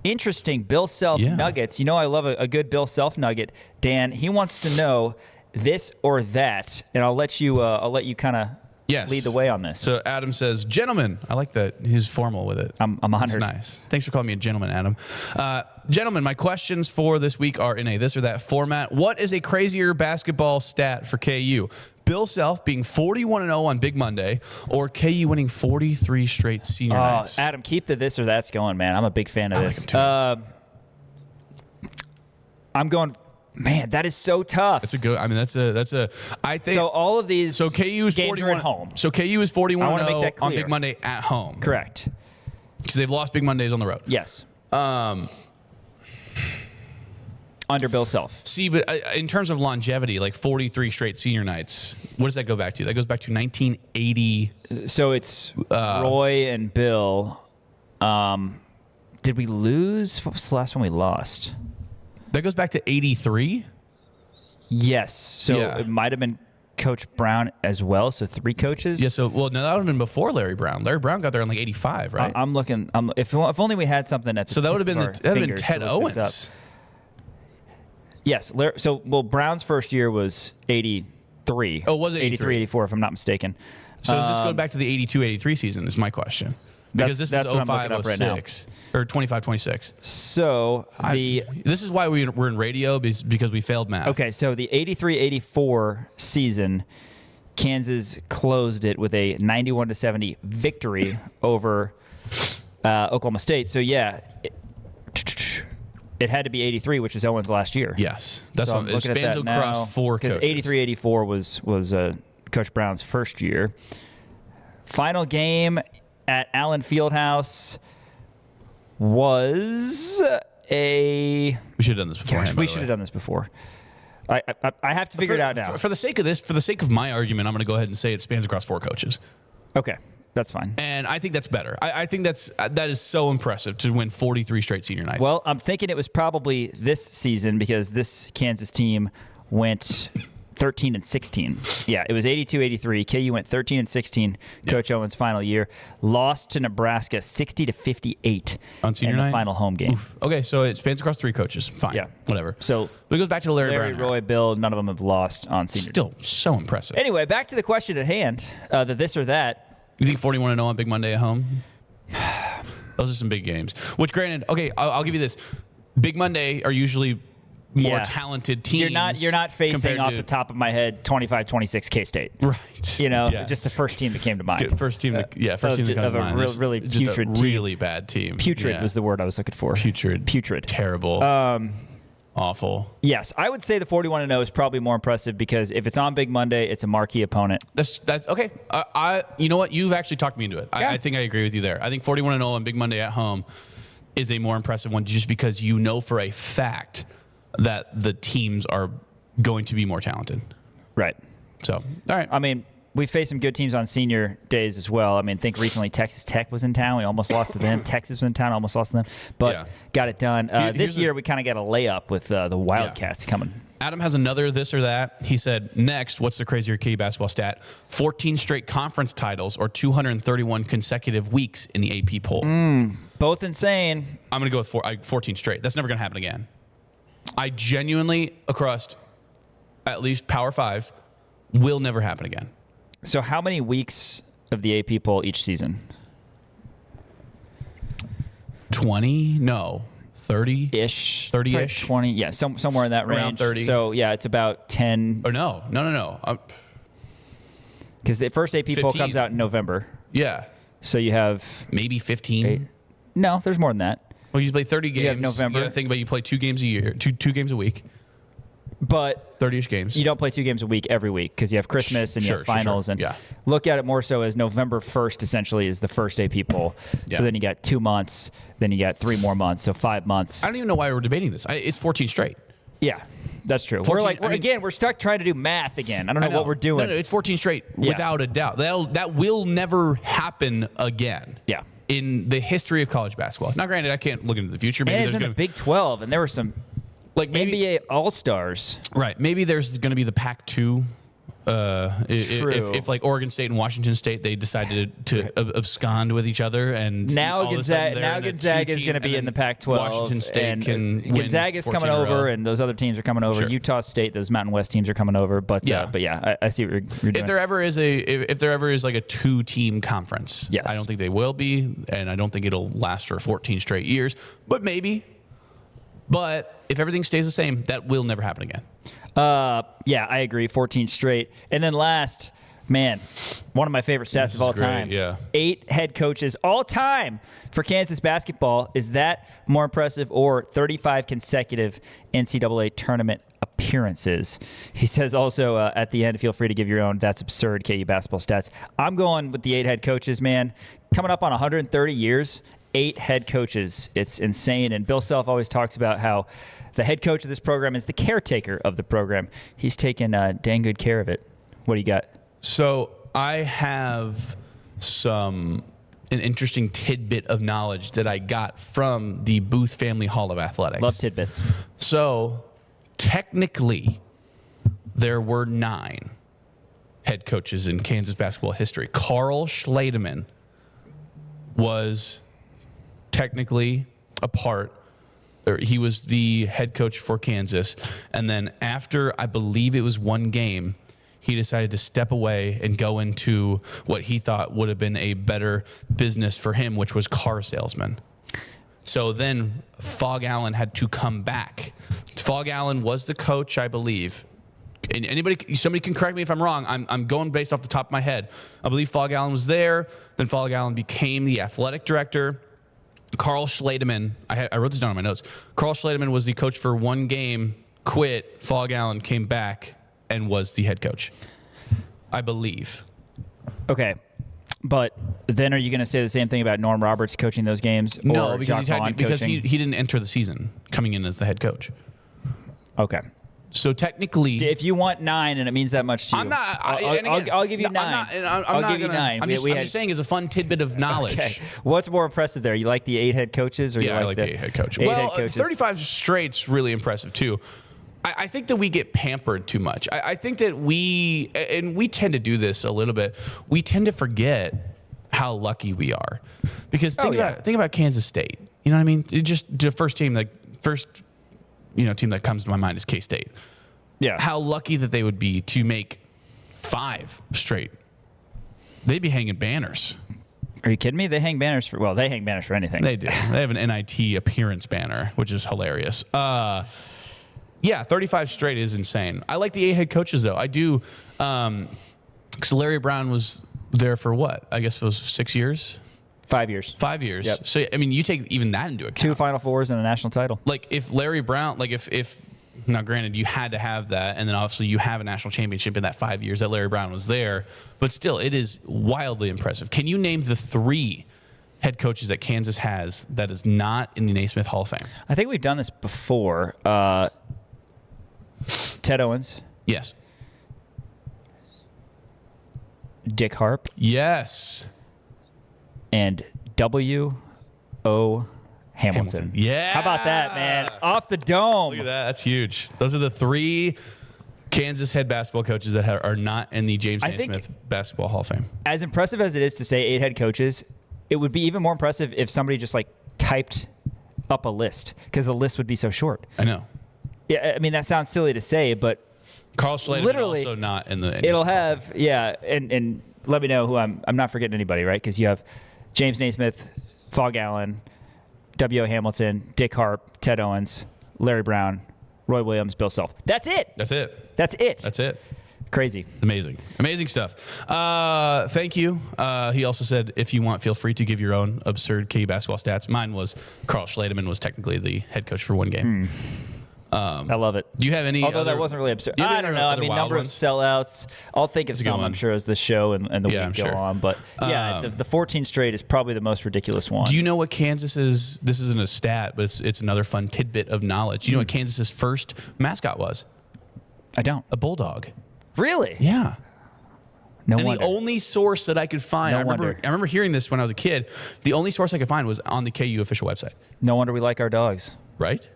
interesting Bill Self nuggets. I love a good Bill Self nugget. Dan, he wants to know this or that, and I'll let you kind of lead the way on this. So Adam says, gentlemen, I like that he's formal with it. I'm honored. That's nice. Thanks for calling me a gentleman, Adam. Gentlemen, my questions for this week are in a this or that format. What is a crazier basketball stat for KU? Bill Self being 41-0 on Big Monday, or KU winning 43 straight senior nights? Adam, keep the this or that's going, man. I'm a big fan of this. I'm going. Man, that is so tough. It's a good. I mean, that's a. I think so. All of these. So KU is 41 at home. So KU is 41-0 on Big Monday at home. Correct. Because they've lost Big Mondays on the road. Yes. Under Bill Self. See, but in terms of longevity, like 43 straight senior nights, what does that go back to? That goes back to 1980. So it's Roy and Bill. Did we lose? What was the last one we lost? That goes back to 83? Yes. So it might have been Coach Brown as well. So 3 coaches. Yeah. So, well, no, that would have been before Larry Brown. Larry Brown got there in like 85, right? I'm looking. If only we had something at the So that would have tip been of our that would have been fingers Ted to look this Owens. up. Yes. Brown's first year was 83. Oh, was it 83, 84, if I'm not mistaken. So does this go back to the 82-83 season is my question. Because this is 05-06 or 25-26. So this is why we're in radio because we failed math. Okay, so the 83-84 season, Kansas closed it with a 91-70 victory over Oklahoma State. So yeah, it had to be 83, which is Owens' last year. Yes, that's so what it spans across 4 coaches. Because 83-84 was Coach Brown's first year. Final game at Allen Fieldhouse was a. We should have done this before. We should have done this before. I have to figure it out now. For the sake of this, for the sake of my argument, I'm going to go ahead and say it spans across 4 coaches. Okay, that's fine. And I think that's better. I think that is so impressive to win 43 straight senior nights. Well, I'm thinking it was probably this season because this Kansas team went 13-16. Yeah, it was 82-83. KU went 13-16. Coach Owens' final year, lost to Nebraska 60-58 on senior in the night? final home game. Oof. Okay, so it spans across 3 coaches. Fine. Yeah, whatever. So but it goes back to the Larry Brown. Roy, Bill. None of them have lost on senior. Still so impressive. Anyway, back to the question at hand: the this or that. You think 41-0 on Big Monday at home? Those are some big games. Which, granted, okay, I'll give you this: Big Monday are usually more talented teams. You're not facing off the top of my head 25-26 K-State. Right. You know, Yes. just the first team that came to mind. First team that comes to mind. Really Just putrid a team. really bad team. Putrid was the word I was looking for. Putrid. Terrible. Awful. Yes, I would say the 41-0 is probably more impressive because if it's on Big Monday, it's a marquee opponent. That's okay. You know what? You've actually talked me into it. I think I agree with you there. I think 41-0 on Big Monday at home is a more impressive one just because you know for a fact that the teams are going to be more talented. Right. So, all right. I mean, we faced some good teams on senior days as well. I mean, think recently Texas Tech was in town. We almost lost to them. Texas was in town. Almost lost to them. But got it done. This year, we kind of got a layup with the Wildcats coming. Adam has another this or that. He said, next, what's the crazier KU basketball stat? 14 straight conference titles or 231 consecutive weeks in the AP poll. Both insane. I'm going to go with 14 straight. That's never going to happen again. I genuinely, across at least Power 5, will never happen again. So how many weeks of the AP poll each season? 20? No. 30-ish? 30-ish? 20, yeah, somewhere in that range. Around 30. So, yeah, it's about 10. Oh, no. Because the first AP poll 15. comes out in November. Yeah. So you have... Maybe 15? No, there's more than that. Well, you play 30 games. You have November. You got to think about you play 2 games a year, two games a week. But 30-ish games. You don't play 2 games a week every week because you have Christmas and you have finals. And look at it more so as November 1st essentially is the first AP poll. So then you got 2 months, then you got 3 more months, so 5 months. I don't even know why we're debating this. It's 14 straight. Yeah, that's true. 14, We're stuck trying to do math again. I don't know what we're doing. No, it's 14 straight without a doubt. That will never happen again. Yeah. In the history of college basketball. Now, granted, I can't look into the future. Maybe and it's in the Big 12, and there were some like NBA All-Stars. Right. Maybe there's going to be the Pac-2. If like Oregon State and Washington State, they decided to abscond with each other, and now Gonzaga is going to be in the Pac-12. Washington State and can Gonzaga's win 14 coming in a row. over, and those other teams are coming over. Sure. Utah State, those Mountain West teams are coming over. But I see what you're doing. If there ever is like a 2-team conference, I don't think they will be, and I don't think it'll last for 14 straight years. But maybe. But if everything stays the same, that will never happen again. Yeah, I agree. 14 straight. And then last, man, one of my favorite stats of all time. Yeah. 8 head coaches all time for Kansas basketball. Is that more impressive, or 35 consecutive NCAA tournament appearances? He says also at the end, feel free to give your own That's Absurd KU basketball stats. I'm going with the 8 head coaches, man. Coming up on 130 years, 8 head coaches. It's insane. And Bill Self always talks about how the head coach of this program is the caretaker of the program. He's taken dang good care of it. What do you got? So I have an interesting tidbit of knowledge that I got from the Booth Family Hall of Athletics. Love tidbits. So technically, there were 9 head coaches in Kansas basketball history. Carl Schledeman was technically he was the head coach for Kansas. And then after, I believe it was 1 game, he decided to step away and go into what he thought would have been a better business for him, which was car salesman. So then Fog Allen had to come back. Fog Allen was the coach, I believe. And somebody can correct me if I'm wrong. I'm going based off the top of my head. I believe Fog Allen was there. Then Fog Allen became the athletic director. Carl Schledeman, I wrote this down on my notes. Carl Schledeman was the coach for 1 game, quit. Fog Allen came back and was the head coach, I believe. Okay. But then are you going to say the same thing about Norm Roberts coaching those games? No, or because, because he didn't enter the season coming in as the head coach. Okay. So technically, if you want 9 and it means that much to you, I'm not. I'll give you 9. I'll give you 9. I'm just saying, as a fun tidbit of knowledge. Okay. What's more impressive there? You like the 8 head coaches, or yeah, you I like the 8 head coach. 8 Well, head coaches? 35 straight's really impressive too. I think that we get pampered too much. I think that we tend to do this a little bit. We tend to forget how lucky we are, because think about Kansas State. You know what I mean? Just the first team that comes to my mind is K-State. Yeah. How lucky that they would be to make 5 straight. They'd be hanging banners. Are you kidding me? They hang banners for anything. They do. They have an NIT appearance banner, which is hilarious. Yeah, 35 straight is insane. I like the 8 head coaches, though. I do. Because Larry Brown was there for what? I guess it was 6 years? 5 years. 5 years. Yep. So, I mean, you take even that into account. 2 Final Fours and a national title. Like, if Larry Brown, now granted, you had to have that, and then obviously you have a national championship in that 5 years that Larry Brown was there, but still, it is wildly impressive. Can you name the 3 head coaches that Kansas has that is not in the Naismith Hall of Fame? I think we've done this before. Ted Owens. Yes. Dick Harp. Yes. And W.O. Hamilton. Yeah. How about that, man? Off the dome. Look at that. That's huge. Those are the 3 Kansas head basketball coaches that are not in the James Naismith Basketball Hall of Fame. As impressive as it is to say 8 head coaches, it would be even more impressive if somebody just typed up a list, because the list would be so short. I know. Yeah, I mean, that sounds silly to say, but Carl Schledeman literally also not in the. It'll have, and let me know who I'm not forgetting anybody, right? Because you have James Naismith, Fog Allen, W.O. Hamilton, Dick Harp, Ted Owens, Larry Brown, Roy Williams, Bill Self. That's it. That's it. That's it. That's it. Crazy. Amazing stuff. Thank you. He also said, if you want, feel free to give your own absurd KU basketball stats. Mine was Carl Schledeman was technically the head coach for 1 game. I love it. Do you have any? Although that wasn't really absurd. I don't know. I mean, number of sellouts. I'll think of some, I'm sure, as the show and the week go on. But the 14 straight is probably the most ridiculous one. Do you know what Kansas is? This isn't a stat, but it's another fun tidbit of knowledge. Do you know what Kansas's first mascot was? I don't. A bulldog. Really? Yeah. No and wonder. the only source that I could find, I remember hearing this when I was a kid. The only source I could find was on the KU official website. No wonder we like our dogs. Right?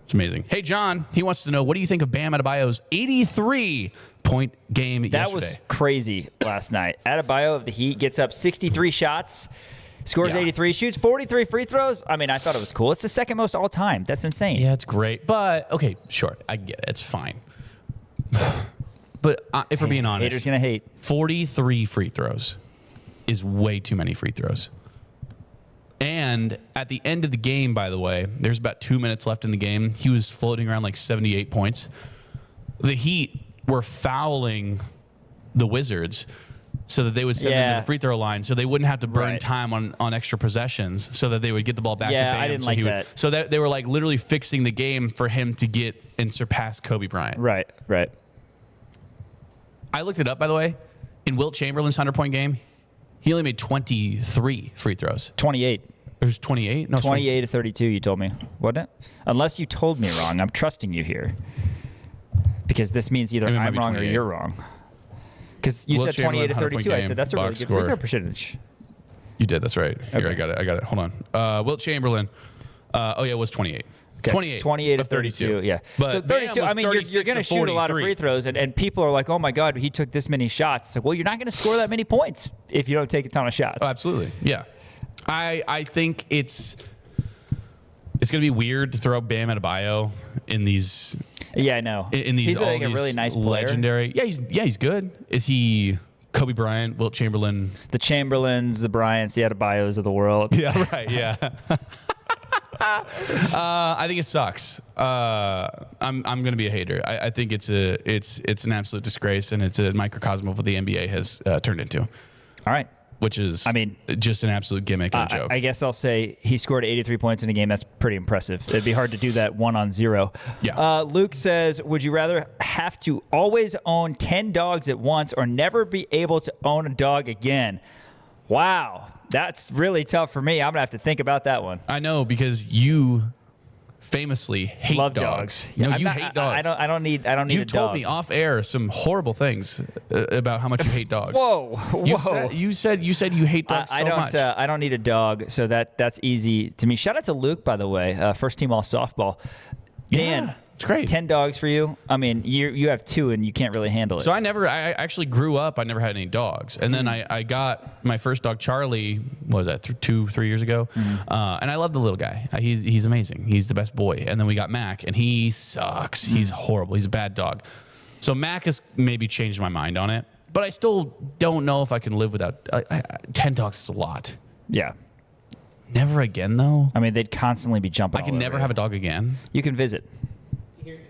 It's amazing. Hey, John, he wants to know, what do you think of Bam Adebayo's 83-point game yesterday? That was crazy last night. Adebayo of the Heat gets up 63 shots, scores 83, shoots 43 free throws. I mean, I thought it was cool. It's the second most all time. That's insane. Yeah, it's great. But, okay, sure, I get it. It's fine. But if we're being honest, haters gonna hate. 43 free throws is way too many free throws. And at the end of the game, by the way, there's about 2 minutes left in the game. He was floating around 78 points. The Heat were fouling the Wizards so that they would send them to the free throw line, so they wouldn't have to burn time on extra possessions, so that they would get the ball back to Bam. I didn't like that. So that they were literally fixing the game for him to get and surpass Kobe Bryant. Right. I looked it up, by the way. In Wilt Chamberlain's 100-point game, he only made 23 free throws. 28. It was 28? No, 28 to 32, you told me, wasn't it? Unless you told me wrong. I'm trusting you here. Because this means either I'm wrong or you're wrong. Because you said 28 to 32. I said that's a really good free throw percentage. You did. That's right. Here, Okay. I got it. Hold on. Wilt Chamberlain. It was 28. Okay. 28 to 32. Yeah. But so 32, I mean, you're going to shoot a lot of free throws, and people are like, oh my God, he took this many shots. It's like, well, you're not going to score that many points if you don't take a ton of shots. Oh, absolutely. Yeah. I think it's going to be weird to throw Bam Adebayo in these. Yeah, I know. In these, he's like a really nice player. Legendary. Yeah, he's good. Is he Kobe Bryant, Wilt Chamberlain? The Chamberlains, the Bryants, the Adebayos of the world. Yeah, right. Yeah. I think it sucks. I'm going to be a hater. I think it's an absolute disgrace, and it's a microcosm of what the NBA has turned into. All right. Which is, just an absolute gimmick and a joke. I guess I'll say he scored 83 points in a game. That's pretty impressive. It'd be hard to do that 1-on-0. Yeah. Luke says, would you rather have to always own 10 dogs at once or never be able to own a dog again? Wow. That's really tough for me. I'm going to have to think about that one. I know, because you famously hate Love dogs. Yeah, No, you hate dogs. I don't need a dog. You've told me off air some horrible things about how much you hate dogs. Whoa. You said you hate dogs so much. I don't need a dog, so that's easy to me. Shout out to Luke, by the way, first team all softball. Dan, it's great. 10 dogs for you. I mean, you have 2 and you can't really handle it. So I actually grew up. I never had any dogs, and then I got my first dog, Charlie. What was that, 2-3 years ago? And I love the little guy. He's amazing. He's the best boy. And then we got Mac, and he sucks. He's horrible. He's a bad dog. So Mac has maybe changed my mind on it, but I still don't know if I can live without 10 dogs. Is a lot. Yeah. Never again, though. I mean, they'd constantly be jumping. I can never have a dog again. You can visit.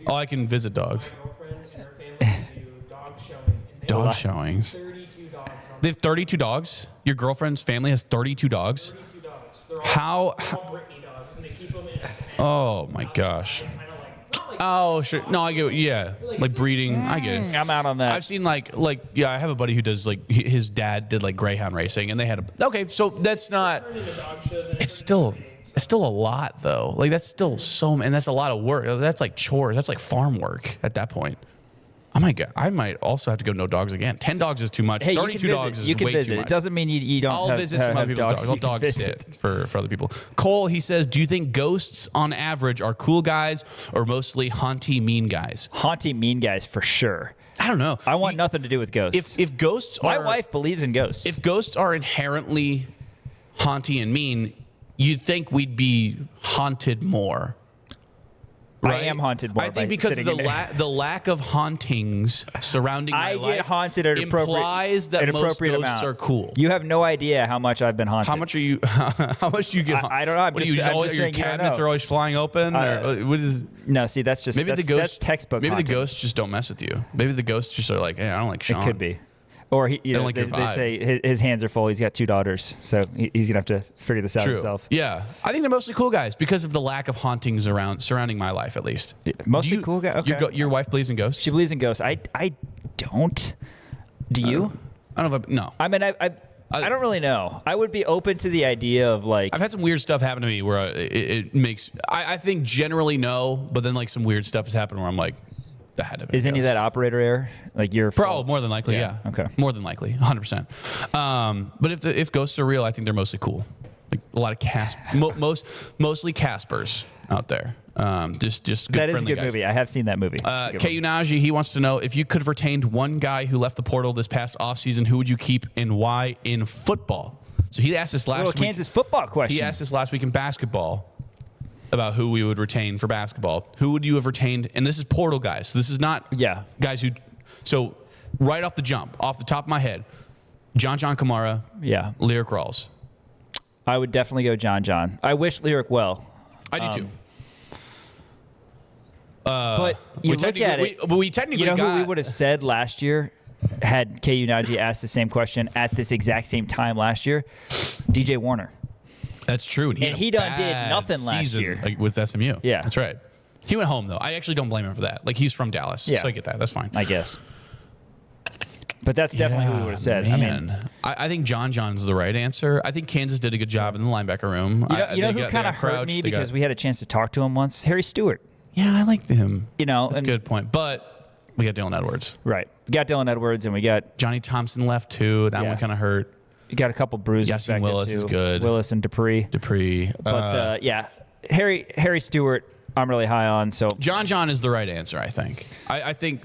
Oh, I can visit dogs. Dog showings. 32 dogs. They have 32 dogs? Your girlfriend's family has 32 dogs? 32 dogs. They're How? all Brittany dogs, and they keep them in a pen. Oh, my gosh. Oh, sure. No, I get it. Yeah. Like breeding. I get it. I'm out on that. I've seen I have a buddy who does his dad did greyhound racing, and they had okay, so that's not, it's still a lot though. That's still and that's a lot of work. That's like chores. That's like farm work at that point. I might also have to go no dogs again. 10 dogs is too much. Hey, 32 dogs is way too much. It doesn't mean you don't I'll visit some other people's dogs. I'll dog sit for other people. Cole, he says, do you think ghosts on average are cool guys or mostly haunty mean guys? Haunty mean guys for sure. I don't know. I want nothing to do with ghosts. If ghosts My wife believes in ghosts. If ghosts are inherently haunty and mean, you'd think we'd be haunted more. Right? I am haunted more. I think because of the lack of hauntings surrounding my life. I get haunted at implies that most ghosts are cool. You have no idea how much I've been haunted. How much are you? How much do you get? I don't know. What do your cabinets are always flying open? Or what is? No, see, that's just maybe the ghosts. That's textbook. Maybe haunted. the ghosts just don't mess with you. Maybe the ghosts just are like, hey, I don't like Sean. It could be. Or they say his hands are full. He's got 2 daughters, so he's gonna have to figure this out himself. Yeah, I think they're mostly cool guys because of the lack of hauntings surrounding my life, at least. Mostly cool guys. Okay. Your wife believes in ghosts. She believes in ghosts. I don't. Do you? I don't know. No. I mean, I don't really know. I would be open to the idea of I've had some weird stuff happen to me where it makes. I think generally no, but then some weird stuff has happened where I'm like. Is any of that operator error? Your fault? More than likely, yeah. Okay. More than likely, 100%. But if ghosts are real, I think they're mostly cool. A lot of mostly Caspers out there. Just good. That is a good guys. movie. I have seen that movie. KU Najee, he wants to know if you could have retained one guy who left the portal this past offseason, who would you keep and why in football? So he asked this last week. Kansas football question. He asked this last week in basketball. About who we would retain for basketball. Who would you have retained? And this is portal guys. So this is not guys who. So right off the jump, off the top of my head, John Kamara. Yeah. Lyric Rawls. I would definitely go John. I wish Lyric well. I do too. But you look at it. We technically who we would have said last year had KU Najee asked the same question at this exact same time last year? DJ Warner. That's true. And he done did nothing last year. With SMU. Yeah. That's right. He went home, though. I actually don't blame him for that. He's from Dallas, so I get that. That's fine. I guess. But that's definitely who we would have said. Man. I think John's the right answer. I think Kansas did a good job in the linebacker room. You know who kind of hurt me because we had a chance to talk to him once? Harry Stewart. Yeah, I liked him. That's a good point. But we got Dylan Edwards. Right. We got Dylan Edwards, and we got Johnny Thompson left too. That one kind of hurt. You got a couple bruises. Yasin Willis is good. Willis and Dupree. But Harry Stewart, I'm really high on. So John is the right answer, I think. I think,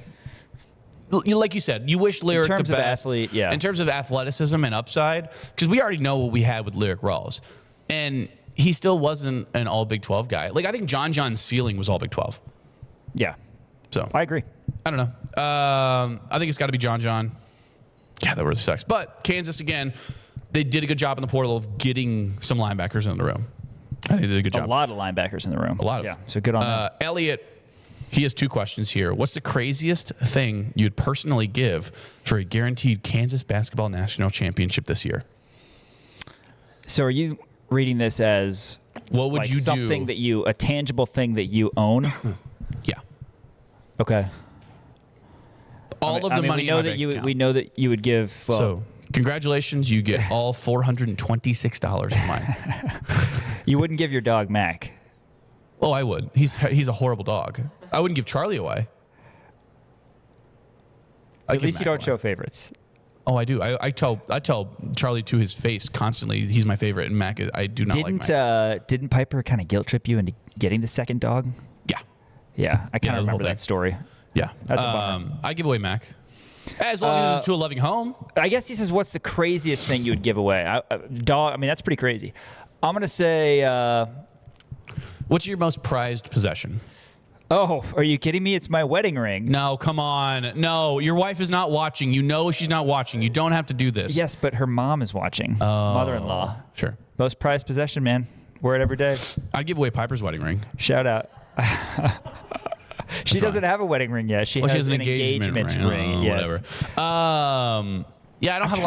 like you said, you wish Lyric the best. In terms of athlete, yeah. In terms of athleticism and upside, because we already know what we had with Lyric Rawls. And he still wasn't an all Big 12 guy. Like, I think John's ceiling was all Big 12. Yeah. So I agree. I don't know. I think it's got to be John. Yeah, that really sucks. But Kansas, again, they did a good job in the portal of getting some linebackers in the room. I think they did a good job. A lot of linebackers in the room. A lot of. Yeah, so good on that. Elliot, he has 2 questions here. What's the craziest thing you'd personally give for a guaranteed Kansas basketball national championship this year? So are you reading this as what would you something do? A tangible thing that you own? Yeah. Okay. All of the money we know in my that bank account. we know that you would give. Well, so congratulations, you get all $426 of mine. You wouldn't give your dog Mac. Oh, I would. He's a horrible dog. I wouldn't give Charlie away. At least you don't show favorites. Oh, I do. I tell Charlie to his face constantly he's my favorite, and Mac I do not like Mac. Didn't Piper kind of guilt trip you into getting the second dog? Yeah. Yeah, I kind of remember that story. Yeah. That's a bummer. I give away Mac. As long as it's to a loving home. I guess he says, what's the craziest thing you would give away? Dog, I mean, that's pretty crazy. I'm going to say... what's your most prized possession? Oh, are you kidding me? It's my wedding ring. No, come on. No, your wife is not watching. You know she's not watching. You don't have to do this. Yes, but her mom is watching. Mother-in-law. Sure. Most prized possession, man. Wear it every day. I'd give away Piper's wedding ring. Shout out. She doesn't have a wedding ring yet. She has an engagement ring. Yes. Whatever. Yeah, I don't have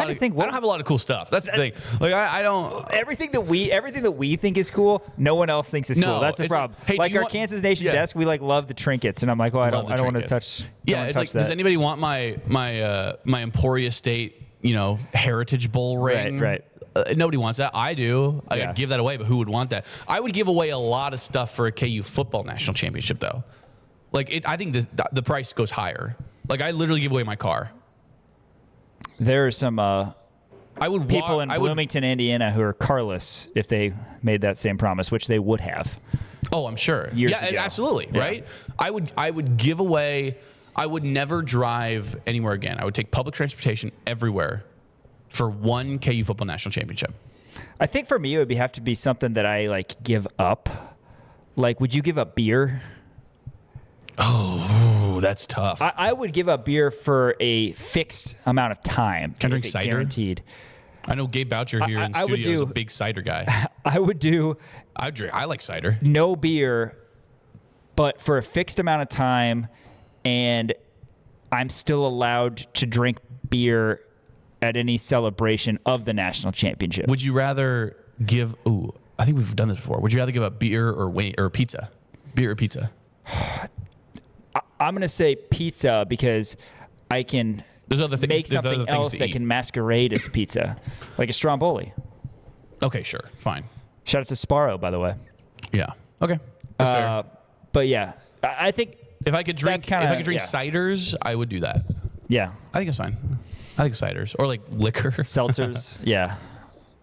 a lot of cool stuff. That's the thing. Like I don't. Everything that we think is cool, no one else thinks is cool. That's the problem. Hey, like our Kansas Nation desk, we love the trinkets, and I'm like, I don't want to touch. Yeah, it's like, does anybody want my Emporia State, Heritage Bowl ring? Right. Nobody wants that. I do. I'd give that away, but who would want that? I would give away a lot of stuff for a KU football national championship, though. Like, I think the price goes higher. Like, I literally give away my car. There are some people in Bloomington, Indiana, who are carless if they made that same promise, which they would have. Oh, I'm sure. Years ago. Absolutely. Yeah. Right. I would give away. I would never drive anywhere again. I would take public transportation everywhere for one KU football national championship. I think for me, it would have to be something that I give up. Like, would you give up beer? Oh, that's tough. I would give up beer for a fixed amount of time. Can I drink cider? Guaranteed. I know Gabe Boucher here in studio is a big cider guy. I like cider. No beer, but for a fixed amount of time, and I'm still allowed to drink beer at any celebration of the national championship. Would you rather give? Ooh, I think we've done this before. Would you rather give up beer or pizza? Beer or pizza? I'm going to say pizza because I can make something else that can masquerade as pizza, like a Stromboli. Okay, sure. Fine. Shout out to Sparrow, by the way. Yeah. Okay. That's fair. But yeah, I think if I could drink ciders, I would do that. Yeah. I think it's fine. I think ciders or like liquor. Seltzers. Yeah.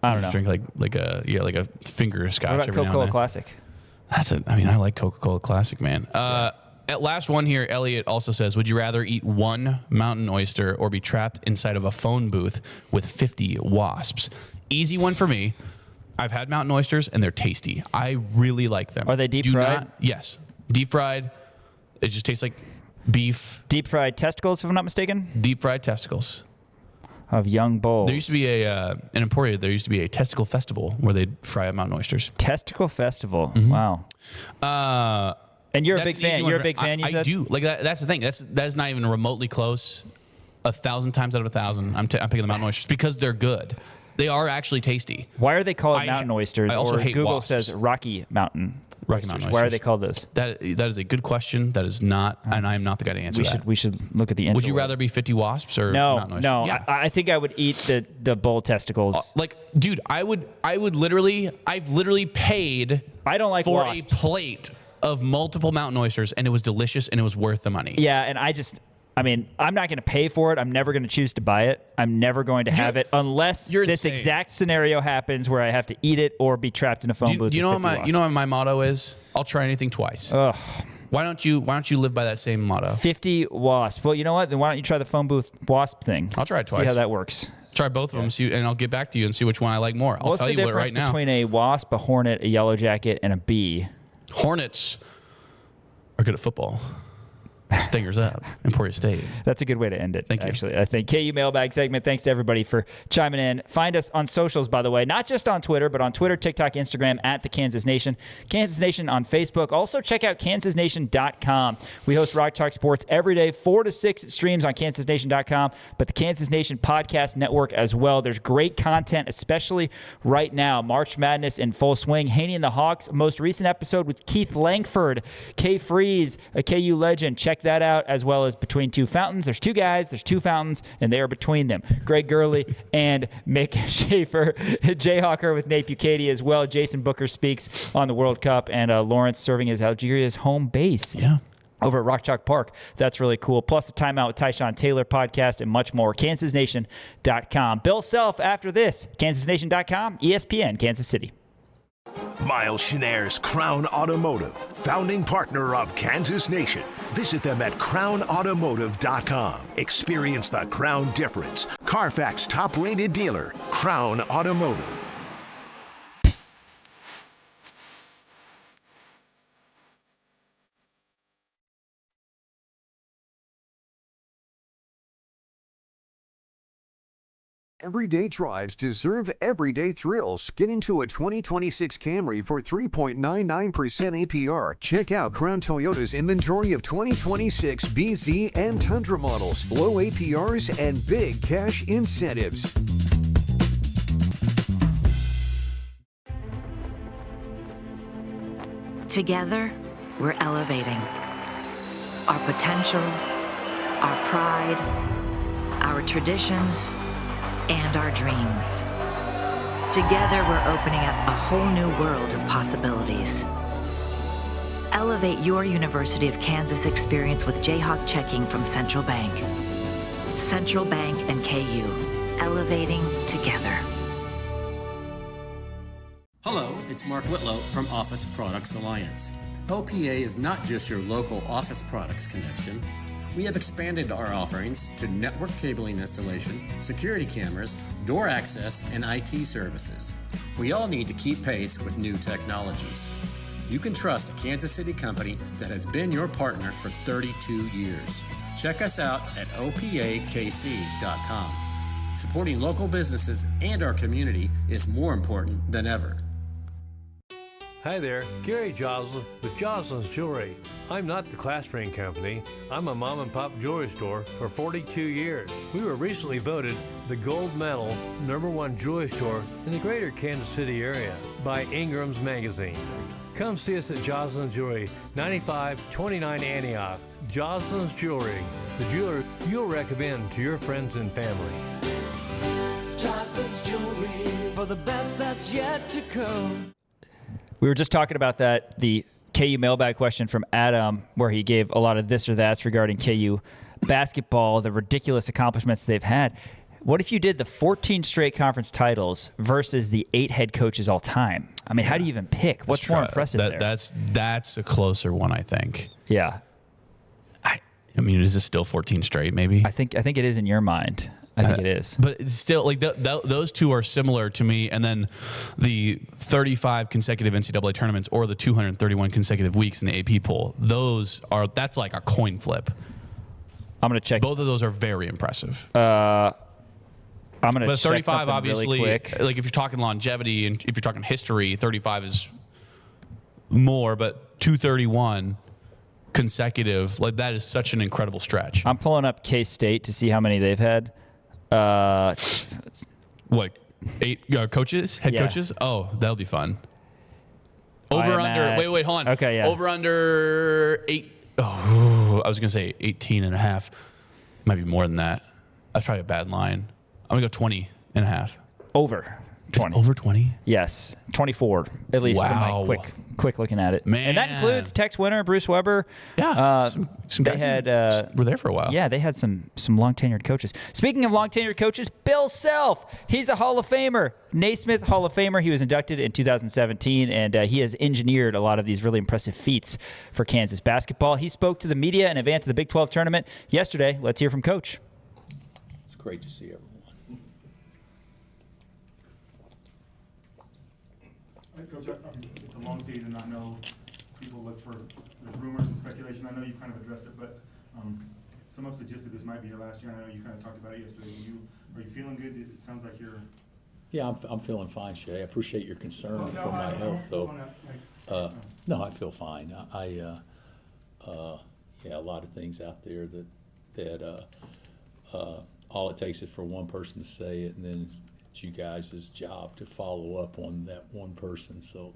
I don't know. Drink like a finger scotch. What about Coca-Cola Classic? I like Coca-Cola Classic, man. At last one here, Elliot also says, would you rather eat one mountain oyster or be trapped inside of a phone booth with 50 wasps? Easy one for me. I've had mountain oysters, and they're tasty. I really like them. Are they deep fried? Yes. Deep fried. It just tastes like beef. Deep fried testicles, if I'm not mistaken? Deep fried testicles. Of young bulls. There used to be in Emporia, there used to be a testicle festival where they'd fry up mountain oysters. Testicle festival. Mm-hmm. Wow. And you're a big fan. You're a big fan, you said? I do. Like that's the thing. That is not even remotely close. 1,000 times out of 1,000, I'm picking the mountain oysters because they're good. They are actually tasty. Why are they called mountain oysters? I also hate Google wasps. says Rocky Mountain. Rocky Mountain Why are oysters. they called those? That is a good question. That is not, and I am not the guy to answer that. We should look at the end. Would you rather be 50 wasps or No, mountain oysters? no. Yeah. I think I would eat the bull testicles. Dude, I've literally paid I don't like for wasps. a plate of multiple mountain oysters, and it was delicious, and it was worth the money. Yeah, and I'm not going to pay for it. I'm never going to choose to buy it. I'm never going to have it unless this insane. exact scenario happens where I have to eat it or be trapped in a phone booth. Do you know with 50 wasps. what my motto is? I'll try anything twice. Ugh. Why don't you live by that same motto? 50 wasps. Well, you know what? Then why don't you try the phone booth wasp thing? I'll try it twice. See how that works. Try both of them, and I'll get back to you and see which one I like more. I'll What's tell the you what difference right now. between a wasp, a hornet, a yellow jacket, and a bee? Hornets are good at football. Stingers up. Emporia State. That's a good way to end it. Thank you. Actually, I think KU Mailbag segment. Thanks to everybody for chiming in. Find us on socials, by the way, not just on Twitter, but on Twitter, TikTok, Instagram at the Kansas Nation. Kansas Nation on Facebook. Also, check out KansasNation.com. We host Rock Talk Sports every day, 4 to 6 streams on KansasNation.com, but the Kansas Nation Podcast Network as well. There's great content, especially right now. March Madness in full swing. Haney and the Hawks, most recent episode with Keith Langford, K. Freeze, a KU legend. Check that out, as well as Between Two Fountains. There's two guys, there's two fountains, and they are between them. Greg Gurley and Mick Schaefer. Jayhawker with Nate Bucati as well. Jason Booker speaks on the World Cup, and Lawrence serving as Algeria's home base. Yeah. Over at Rock Chalk Park. That's really cool. Plus the Timeout with Tyshawn Taylor podcast and much more. KansasNation.com. Bill Self after this. KansasNation.com, ESPN, Kansas City. Miles Schneer's Crown Automotive, founding partner of Kansas Nation. Visit them at crownautomotive.com. Experience the Crown difference. Carfax top-rated dealer, Crown Automotive. Everyday drives deserve everyday thrills. Get into a 2026 Camry for 3.99% APR. Check out Crown Toyota's inventory of 2026 BZ and Tundra models, low APRs, and big cash incentives. Together, we're elevating our potential, our pride, our traditions, and our dreams. Together, we're opening up a whole new world of possibilities. Elevate your University of Kansas experience with Jayhawk checking from Central Bank. Central Bank and KU, elevating together. Hello, it's Mark Whitlow from Office Products Alliance. OPA is not just your local office products connection. We have expanded our offerings to network cabling installation, security cameras, door access, and IT services. We all need to keep pace with new technologies. You can trust a Kansas City company that has been your partner for 32 years. Check us out at opakc.com. Supporting local businesses and our community is more important than ever. Hi there, Gary Joslin with Joslin's Jewelry. I'm not the class ring company. I'm a mom and pop jewelry store for 42 years. We were recently voted the gold medal #1 jewelry store in the greater Kansas City area by Ingram's Magazine. Come see us at Joslin's Jewelry, 9529 Antioch. Joslin's Jewelry, the jeweler you'll recommend to your friends and family. Joslin's Jewelry for the best that's yet to come. We were just talking about that, the KU mailbag question from Adam, where he gave a lot of this or that's regarding KU basketball, the ridiculous accomplishments they've had. What if you did the 14 straight conference titles versus the 8 head coaches all time? I mean, how do you even pick? What's more impressive there? That's a closer one, I think. Yeah. I mean, is this still 14 straight, maybe? I think it is in your mind. I think it is. But it's still, like, those two are similar to me. And then the 35 consecutive NCAA tournaments or the 231 consecutive weeks in the AP poll, that's like a coin flip. I'm going to check. Both of those are very impressive. I'm going to check 35, obviously, really quick. like if you're talking longevity and if you're talking history, 35 is more, but 231 consecutive, like that is such an incredible stretch. I'm pulling up K-State to see how many they've had. What, 8 coaches, head Yeah. coaches? Oh, that'll be fun. Over under. Wait, hold on. Okay, yeah. Over under 8. Oh, I was gonna say 18.5. Might be more than that. That's probably a bad line. I'm gonna go 20.5. Over 20. It's over 20. Yes, 24 at least. Wow. From my quick looking at it. Man. And that includes Tex Winter, Bruce Weber. Yeah, some they guys had were there for a while. Yeah, they had some long tenured coaches. Speaking of long tenured coaches, Bill Self. He's a Hall of Famer, Naismith Hall of Famer. He was inducted in 2017, and he has engineered a lot of these really impressive feats for Kansas basketball. He spoke to the media in advance of the Big 12 tournament yesterday. Let's hear from Coach. It's great to see everyone. Coach, it's a long season. I know people look for there's rumors and speculation. I know you kind of addressed it, but some have suggested this might be your last year. I know you kind of talked about it yesterday. Are you feeling good? It sounds like you're. Yeah, I'm feeling fine, Shay. I appreciate your concern for my health, though. No, I feel fine. Yeah, a lot of things out there that all it takes is for one person to say it, and then it's you guys' job to follow up on that one person. So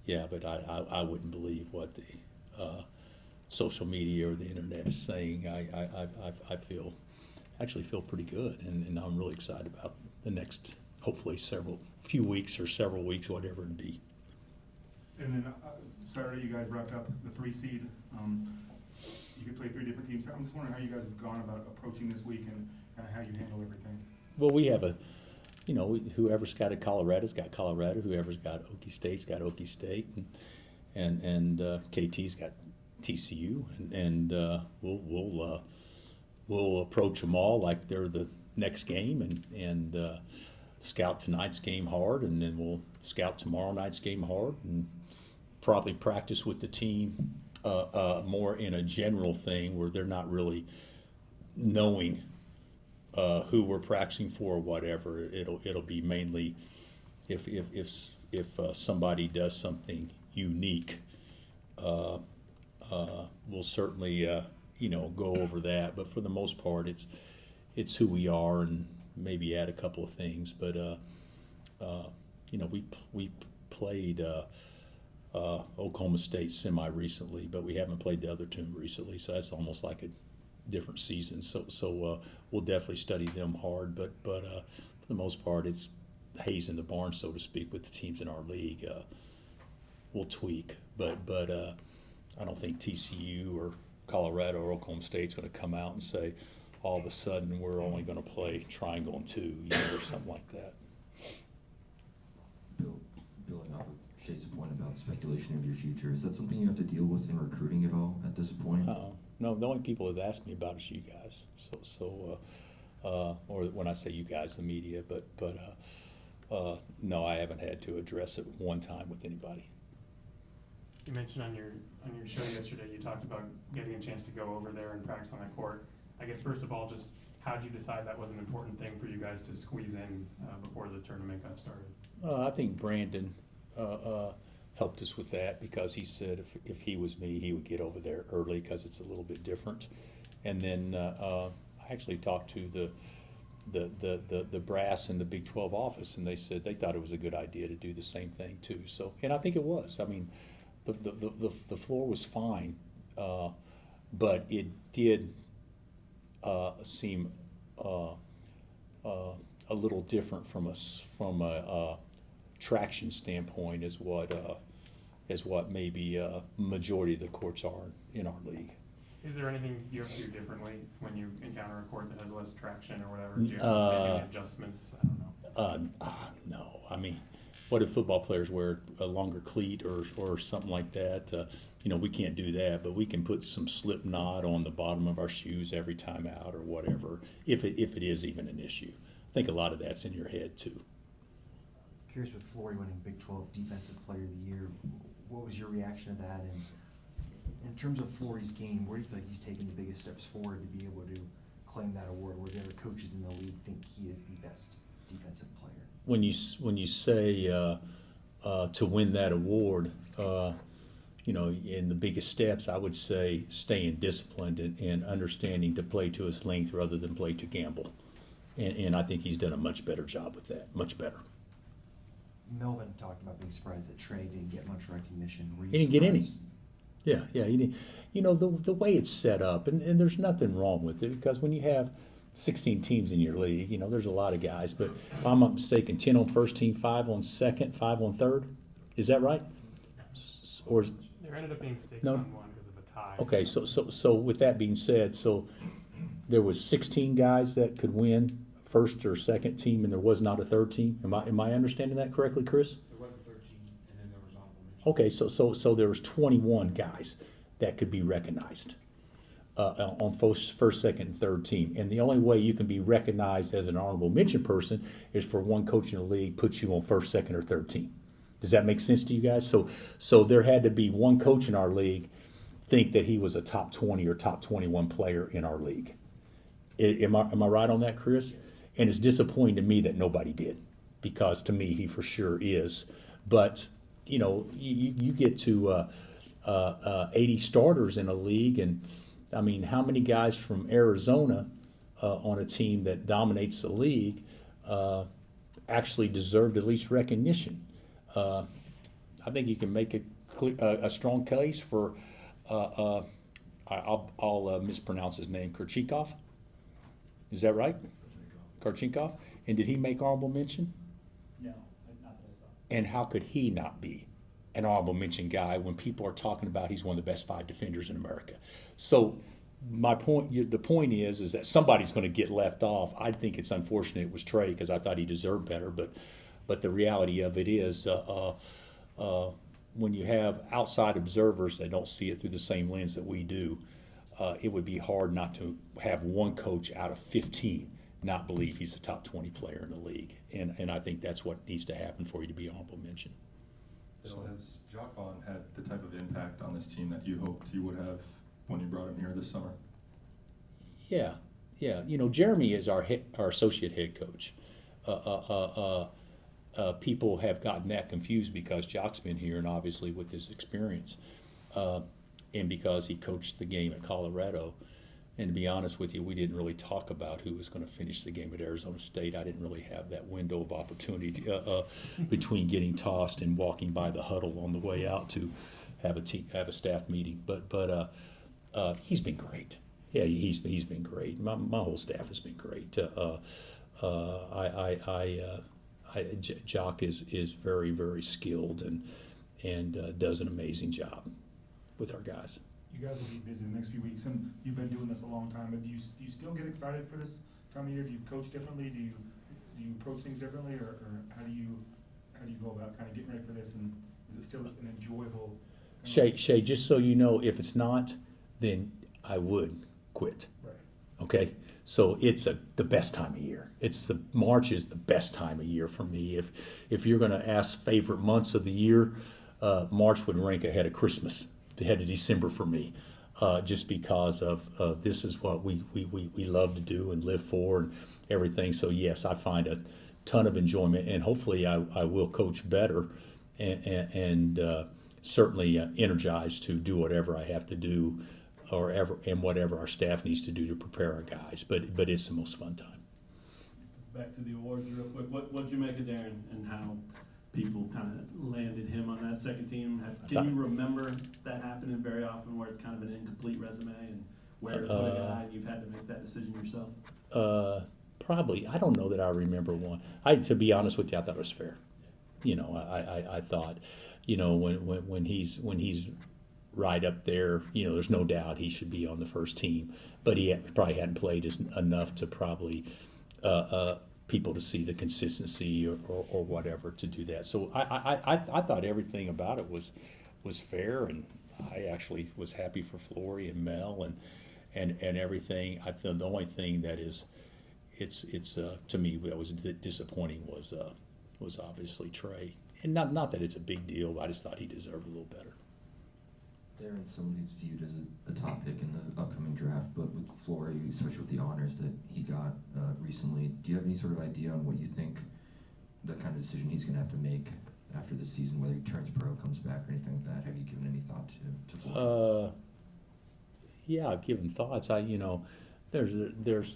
yeah, but I wouldn't believe what the social media or the internet is saying. I actually feel pretty good, and I'm really excited about the next, hopefully few weeks or several weeks, whatever it be. And then Saturday, you guys wrapped up the 3 seed. You could play 3 different teams. I'm just wondering how you guys have gone about approaching this week and kind of how you handle everything. Well, we have whoever's got Colorado's got Colorado. Whoever's got Okie State's got Okie State, and KT's got TCU, and we'll approach them all like they're the next game, and scout tonight's game hard, and then we'll scout tomorrow night's game hard, and probably practice with the team more in a general thing where they're not really knowing who we're practicing for or whatever. It'll be mainly if somebody does something unique, we'll certainly go over that. But for the most part, it's who we are, and maybe add a couple of things. But we played Oklahoma State semi recently, but we haven't played the other two recently, so that's almost like a different season. So we'll definitely study them hard. But for the most part, it's haze in the barn, so to speak, with the teams in our league. We'll tweak, but I don't think TCU or Colorado or Oklahoma State's going to come out and say all of a sudden we're only going to play triangle and 2, or something like that. Building off of Shay's point about speculation of your future, is that something you have to deal with in recruiting at all at this point? No, the only people that have asked me about is you guys. Or when I say you guys, the media. But no, I haven't had to address it one time with anybody. You mentioned on your show yesterday, you talked about getting a chance to go over there and practice on the court. I guess first of all, just how did you decide that was an important thing for you guys to squeeze in before the tournament got started? I think Brandon helped us with that, because he said if he was me, he would get over there early because it's a little bit different. And then I actually talked to the brass in the Big 12 office, and they said they thought it was a good idea to do the same thing too. So, and I think it was. I mean, the floor was fine, but it did seem a little different from a traction standpoint as what maybe majority of the courts are in our league. Is there anything you have to do differently when you encounter a court that has less traction or whatever? Do you have to make any adjustments? I don't know. No. I mean, what if football players wear a longer cleat or something like that? We can't do that, but we can put some slip knot on the bottom of our shoes every time out or whatever, if it is even an issue. I think a lot of that's in your head too. Curious, with Flory winning Big 12 Defensive Player of the Year, what was your reaction to that? And in terms of Flory's game, where do you feel like he's taken the biggest steps forward to be able to claim that award, where the other coaches in the league think he is the best defensive player? When you say to win that award, in the biggest steps, I would say staying disciplined and understanding to play to his length rather than play to gamble. And I think he's done a much better job with that, much better. Melvin talked about being surprised that Trey didn't get much recognition. Were you He didn't get any. surprised? Yeah, he didn't. You know, the way it's set up, and there's nothing wrong with it, because when you have 16 teams in your league, you know, there's a lot of guys. But if I'm not mistaken, 10 on first team, 5 on second, 5 on third. Is that right? Or There ended up being 6 No. on 1 because of a tie. okay, so with that being said, so there was 16 guys that could win first or second team, and there was not a third team. Am I understanding that correctly, Chris? There was a 13, and then there was honorable mention. Okay, so there was 21 guys that could be recognized on first, second, and third team. And the only way you can be recognized as an honorable mention person is for one coach in the league puts you on first, second, or third team. Does that make sense to you guys? So there had to be one coach in our league think that he was a top 20 or top 21 player in our league. Am I right on that, Chris? And it's disappointing to me that nobody did, because to me he for sure is. But you know, you get to 80 starters in a league, and I mean, how many guys from Arizona on a team that dominates the league actually deserved at least recognition? I think you can make a strong case for. I'll mispronounce his name, Kurchikov. Is that right? Karchinkov? And did he make honorable mention? No, not that I saw. And how could he not be an honorable mention guy when people are talking about he's one of the best 5 defenders in America? So my point, the point is that somebody's going to get left off. I think it's unfortunate it was Trey, because I thought he deserved better. But the reality of it is, when you have outside observers that don't see it through the same lens that we do, it would be hard not to have one coach out of 15 not believe he's a top 20 player in the league. And I think that's what needs to happen for you to be honorable mention. So has Jacques Vaughn had the type of impact on this team that you hoped he would have when you brought him here this summer? Yeah. You know, Jeremy is our associate head coach. People have gotten that confused because Jock's been here, and obviously with his experience, and because he coached the game at Colorado. And to be honest with you, we didn't really talk about who was going to finish the game at Arizona State. I didn't really have that window of opportunity between getting tossed and walking by the huddle on the way out to have a staff meeting. But he's been great. Yeah, he's been great. My whole staff has been great. Jock is very, very skilled and does an amazing job with our guys. You guys will be busy the next few weeks, and you've been doing this a long time, but do you still get excited for this time of year? Do you coach differently? Do you approach things differently, or how do you go about kind of getting ready for this, and is it still an enjoyable? Shay, just so you know, if it's not, then I would quit. Right. Okay? So it's the best time of year. March is the best time of year for me. If you're going to ask favorite months of the year, March would rank ahead of Christmas, ahead of December for me, just because of this is what we love to do and live for and everything. So yes, I find a ton of enjoyment, and hopefully I will coach better and certainly energized to do whatever I have to do and whatever our staff needs to do to prepare our guys. But it's the most fun time. Back to the awards real quick. What'd you make of Darren and how people kind of landed him on that second team? Can you remember that happening very often, where it's kind of an incomplete resume and where to put a guy and you've had to make that decision yourself? Probably. I don't know that I remember one. To be honest with you, I thought it was fair. You know, I thought, you know, when he's right up there, you know, there's no doubt he should be on the first team, but he probably hadn't played enough to probably people to see the consistency or whatever to do that. So I thought everything about it was fair, and I actually was happy for Flory and Mel and everything. I thought the only thing that is it's to me that was disappointing was obviously Trey, and not that it's a big deal, but I just thought he deserved a little better. Darren, somebody's viewed as a top pick in the upcoming draft, but with Flory, especially with the honors that he got recently, do you have any sort of idea on what you think the kind of decision he's going to have to make after the season, whether he turns pro, comes back, or anything like that? Have you given any thought to Flory? Yeah, I've given thoughts. There's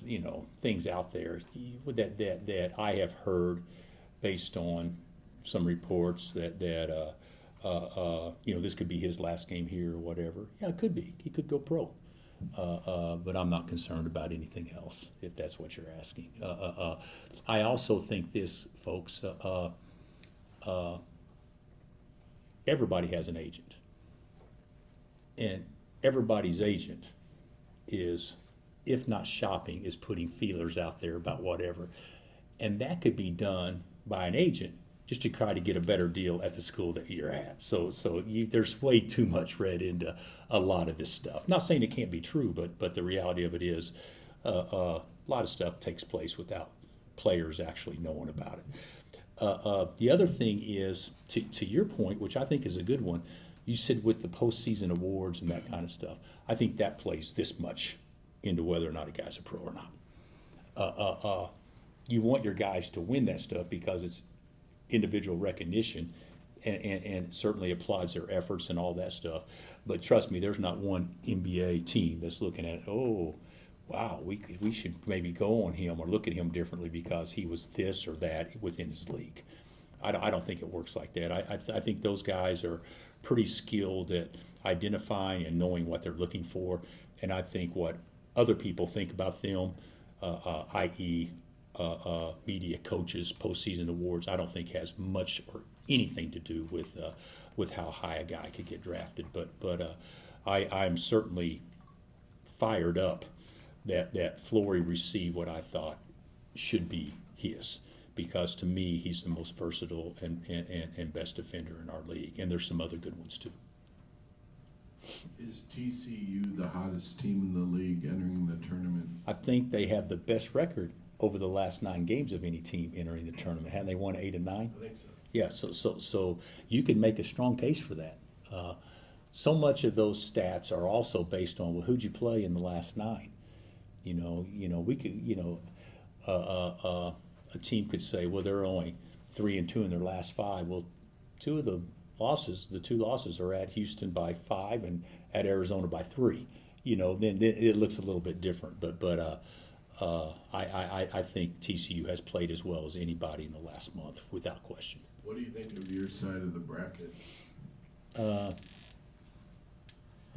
things out there that I have heard based on some reports that this could be his last game here or whatever. Yeah, it could be. He could go pro. But I'm not concerned about anything else, if that's what you're asking. I also think this, folks, everybody has an agent. And everybody's agent is, if not shopping, is putting feelers out there about whatever. And that could be done by an agent just to try to get a better deal at the school that you're at. So there's way too much read into a lot of this stuff. Not saying it can't be true, but the reality of it is a lot of stuff takes place without players actually knowing about it. The other thing is, to your point, which I think is a good one, you said with the postseason awards and that kind of stuff, I think that plays this much into whether or not a guy's a pro or not. You want your guys to win that stuff because it's individual recognition and certainly applauds their efforts and all that stuff. But trust me, there's not one NBA team that's looking at, oh, wow, we should maybe go on him or look at him differently because he was this or that within his league. I don't think it works like that. I think those guys are pretty skilled at identifying and knowing what they're looking for. And I think what other people think about them, i.e., media coaches, postseason awards, I don't think has much or anything to do with how high a guy could get drafted. But I'm certainly fired up that Flory received what I thought should be his, because to me he's the most versatile and best defender in our league, and there's some other good ones too. Is TCU the hottest team in the league entering the tournament? I think they have the best record over the last 9 games of any team entering the tournament. Haven't they won 8 of 9? I think so. Yeah, so you can make a strong case for that. So much of those stats are also based on, well, who'd you play in the last 9? We could, a team could say, well, they're only 3-2 in their last 5. Well, the 2 losses are at Houston by 5 and at Arizona by 3. Then it looks a little bit different. But I think TCU has played as well as anybody in the last month, without question. What do you think of your side of the bracket? Well,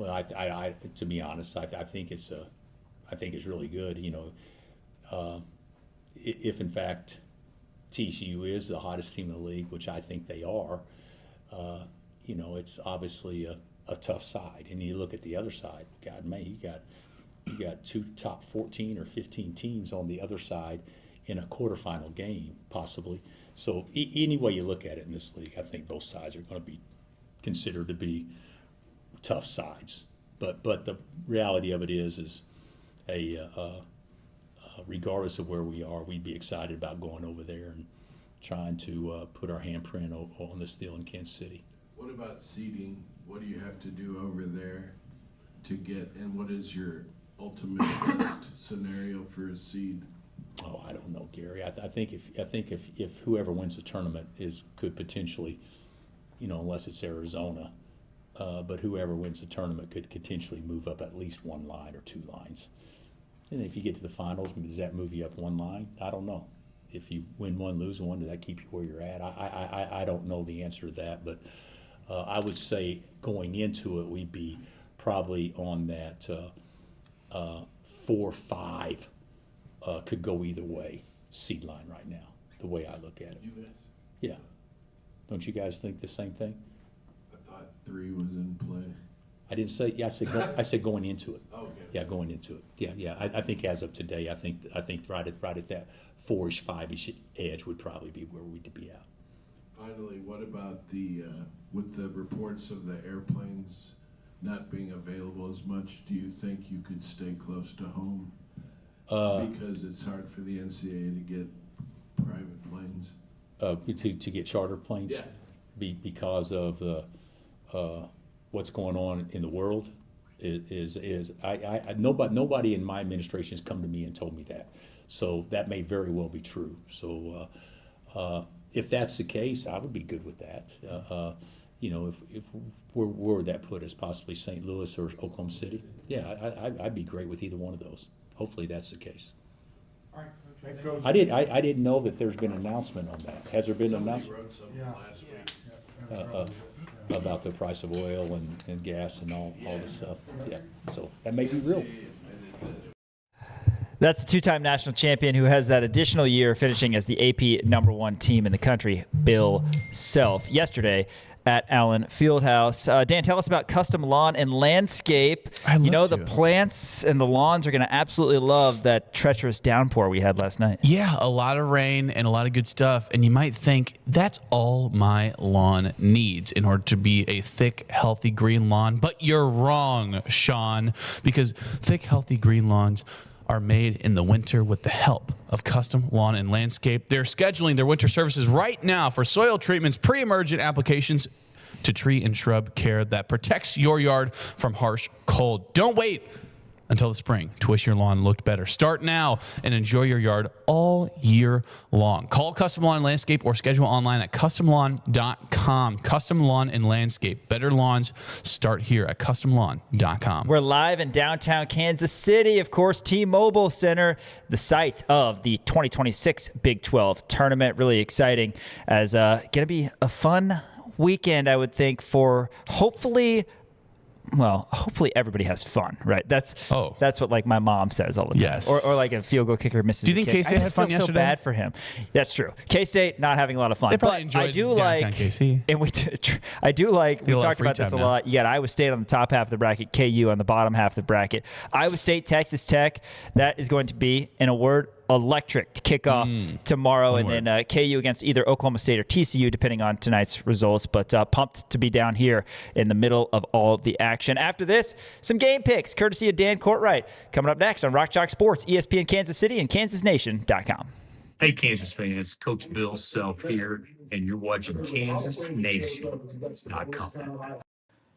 I to be honest, I think it's really good. If in fact TCU is the hottest team in the league, which I think they are, it's obviously a tough side. And you look at the other side, God, man, you got 2 top 14 or 15 teams on the other side in a quarterfinal game, possibly. So any way you look at it in this league, I think both sides are going to be considered to be tough sides. But the reality of it is regardless of where we are, we'd be excited about going over there and trying to put our handprint on this deal in Kansas City. What about seeding? What do you have to do over there to get, and what is your ultimate best scenario for a seed? Oh, I don't know, Gary. I think if whoever wins the tournament could potentially, unless it's Arizona, but whoever wins the tournament could potentially move up at least 1 line or 2 lines. And if you get to the finals, does that move you up 1 line? I don't know. If you win 1, lose 1, does that keep you where you're at? I don't know the answer to that, but I would say going into it, we'd be probably on that 4-5 could go either way seed line right now, the way I look at it. You guys? Yeah. Don't you guys think the same thing? I thought 3 was in play. I didn't say, yeah, I said going into it. Okay. Yeah, going into it. Yeah. I think as of today, I think right at that 4-ish, 5-ish edge would probably be where we'd be at. Finally, what about with the reports of the airplanes not being available as much, do you think you could stay close to home? Because it's hard for the NCAA to get private planes. To get charter planes? Yeah. Because of what's going on in the world nobody in my administration has come to me and told me that. So that may very well be true. So if that's the case, I would be good with that. If where would that put us? Possibly St. Louis or Oklahoma City? Yeah, I'd be great with either one of those. Hopefully that's the case. All right, Coach. I didn't know that there's been an announcement on that. Has there been an announcement? Wrote something last week. About the price of oil and gas and all this stuff. Yeah, so that may be real. That's the two-time national champion who has that additional year finishing as the AP #1 team in the country, Bill Self, yesterday at Allen Fieldhouse. Dan, tell us about Custom Lawn and Landscape. The plants and the lawns are going to absolutely love that treacherous downpour we had last night. Yeah, a lot of rain and a lot of good stuff. And you might think, that's all my lawn needs in order to be a thick, healthy green lawn. But you're wrong, Sean, because thick, healthy green lawns are made in the winter with the help of Custom Lawn and Landscape. They're scheduling their winter services right now for soil treatments, pre-emergent applications to tree and shrub care that protects your yard from harsh cold. Don't wait until the spring to wish your lawn looked better. Start now and enjoy your yard all year long. Call Custom Lawn and Landscape or schedule online at customlawn.com. Custom Lawn and Landscape. Better lawns start here at customlawn.com. We're live in downtown Kansas City. Of course, T-Mobile Center, the site of the 2026 Big 12 tournament. Really exciting as going to be a fun weekend, I would think, for hopefully everybody has fun, right? That's what like my mom says all the time. Yes. Or like a field goal kicker misses. Do you think K-State had fun yesterday? So bad for him. That's true. K-State not having a lot of fun. They probably enjoyed downtown KC. And we talked about this a lot. You got Iowa State on the top half of the bracket, KU on the bottom half of the bracket. Iowa State, Texas Tech. That is going to be, in a word, electric to kick off tomorrow, and then KU against either Oklahoma State or TCU, depending on tonight's results. But pumped to be down here in the middle of all the action. After this, some game picks, courtesy of Dan Courtwright, coming up next on Rock Chalk Sports, ESPN Kansas City and KansasNation.com. Hey, Kansas fans, Coach Bill Self here, and you're watching KansasNation.com.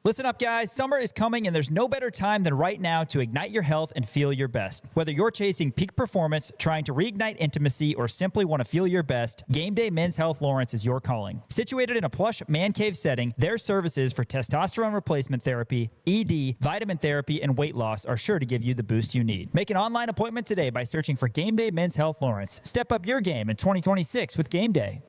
Listen up, guys. Summer is coming, and there's no better time than right now to ignite your health and feel your best. Whether you're chasing peak performance, trying to reignite intimacy, or simply want to feel your best, Game Day Men's Health Lawrence is your calling. Situated in a plush man cave setting, their services for testosterone replacement therapy, ED, vitamin therapy, and weight loss are sure to give you the boost you need. Make an online appointment today by searching for Game Day Men's Health Lawrence. Step up your game in 2026 with Game Day.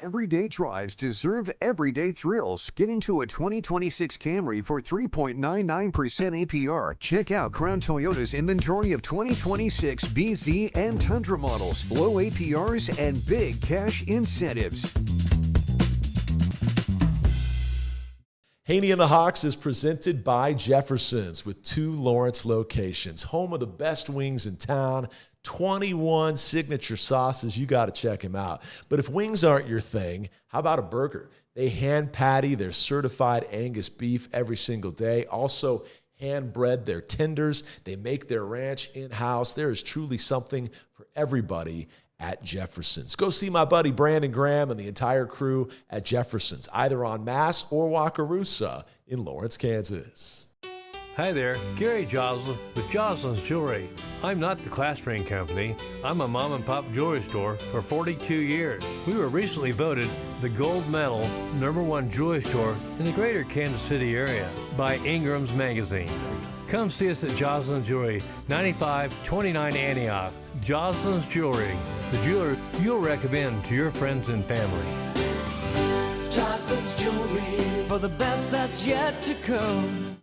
Everyday drives deserve everyday thrills. Get into a 2026 Camry for 3.99% APR. Check out Crown Toyota's inventory of 2026 BZ and Tundra models, low APRs, and big cash incentives. Haney and the Hawks is presented by Jefferson's with 2 Lawrence locations, home of the best wings in town. 21 signature sauces. You got to check them out. But if wings aren't your thing, how about a burger? They hand patty their certified Angus beef every single day. Also hand bread their tenders. They make their ranch in-house. There is truly something for everybody at Jefferson's. Go see my buddy Brandon Graham and the entire crew at Jefferson's, either on Mass or Wakarusa in Lawrence, Kansas. Hi there, Gary Joslin with Joslin's Jewelry. I'm not the class ring company. I'm a mom and pop jewelry store for 42 years. We were recently voted the gold medal #1 jewelry store in the greater Kansas City area by Ingram's Magazine. Come see us at Joslin's Jewelry, 9529 Antioch. Joslin's Jewelry, the jeweler you'll recommend to your friends and family. Joslin's Jewelry for the best that's yet to come.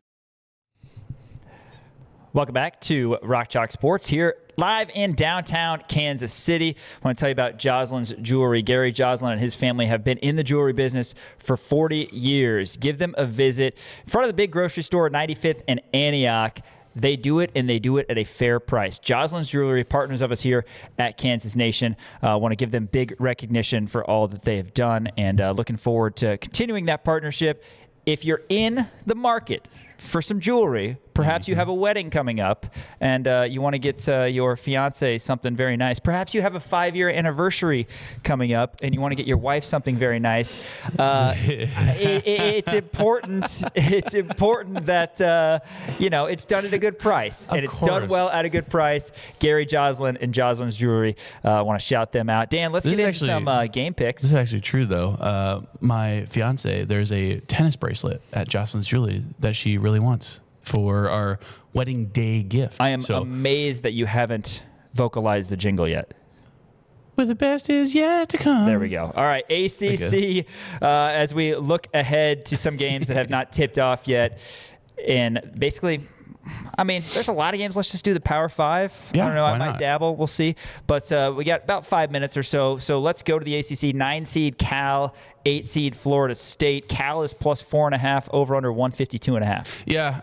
Welcome back to Rock Chalk Sports here live in downtown Kansas City. I want to tell you about Joslin's Jewelry. Gary Joslin and his family have been in the jewelry business for 40 years. Give them a visit in front of the big grocery store at 95th and Antioch. They do it, and they do it at a fair price. Joslin's Jewelry, partners of us here at Kansas Nation, want to give them big recognition for all that they have done, and looking forward to continuing that partnership. If you're in the market for some jewelry, Perhaps you have a wedding coming up, and you want to get your fiance something very nice. Perhaps you have a 5-year anniversary coming up, and you want to get your wife something very nice. It's important. It's important that it's done at a good price, and it's done well at a good price. Gary Joslin and Joslin's Jewelry. I want to shout them out. Dan, let's get into some game picks. This is actually true, though. My fiance, there's a tennis bracelet at Joslin's Jewelry that she really wants for our wedding day gift. I am amazed that you haven't vocalized the jingle yet. Where the best is yet to come. There we go. All right, ACC, as we look ahead to some games that have not tipped off yet. And basically, there's a lot of games. Let's just do the Power 5. Yeah, I don't know. I might not? dabble. We'll see. But we got about 5 minutes or so. So let's go to the ACC. 9 seed Cal, 8 seed Florida State. Cal is plus 4.5, over under 152.5. Yeah,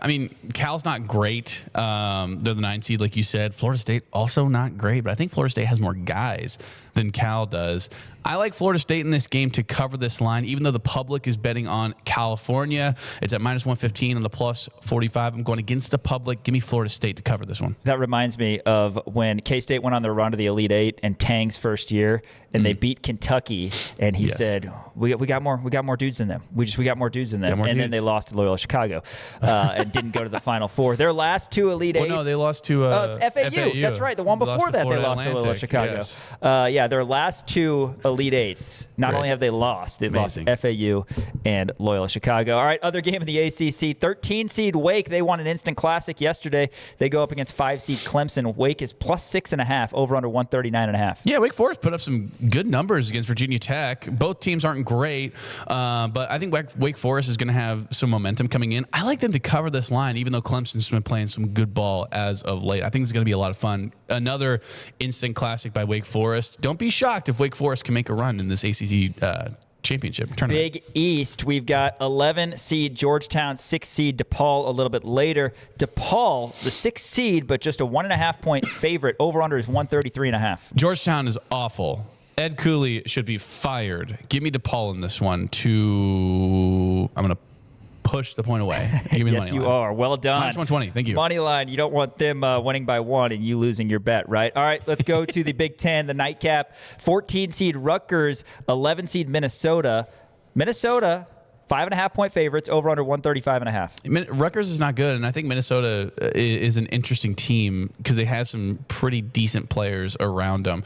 Cal's not great. They're the 9 seed, like you said. Florida State also not great, but I think Florida State has more guys than Cal does. I like Florida State in this game to cover this line, even though the public is betting on California. It's at minus 115 on the plus 45. I'm going against the public. Give me Florida State to cover this one. That reminds me of when K-State went on their run to the Elite Eight and Tang's first year, and they beat Kentucky, and he said, we got more dudes than them. We got more dudes than them. And then they lost to Loyola Chicago and didn't go to the Final Four. Their last 2 Elite Eights. No, they lost to FAU. That's right. The one before that, they lost to Loyola Chicago. Yes. Their last 2 Elite Eights. Not only have they lost, they've lost FAU and Loyola Chicago. All right, other game of the ACC. 13 seed Wake. They won an instant classic yesterday. They go up against 5 seed Clemson. Wake is plus 6.5, over under 139.5. Yeah, Wake Forest put up some good numbers against Virginia Tech. Both teams aren't great, but I think Wake Forest is going to have some momentum coming in. I like them to cover this line, even though Clemson's been playing some good ball as of late. I think it's going to be a lot of fun. Another instant classic by Wake Forest. Don't be shocked if Wake Forest can make a run in this ACC championship tournament. Big East, we've got 11 seed Georgetown, 6 seed DePaul a little bit later. DePaul, the 6th seed, but just a 1.5 point favorite. Over under is 133.5. Georgetown is awful. Ed Cooley should be fired. Give me DePaul in this one. I'm going to push the point away. Give me the yes, money you line. are. Well done. Minus 120. Thank you. Money line. You don't want them winning by 1 and you losing your bet, right? All right, let's go to the Big Ten, the nightcap. 14 seed Rutgers, 11 seed Minnesota. Minnesota, 5.5 point favorites, over under 135.5. Rutgers is not good, and I think Minnesota is an interesting team because they have some pretty decent players around them.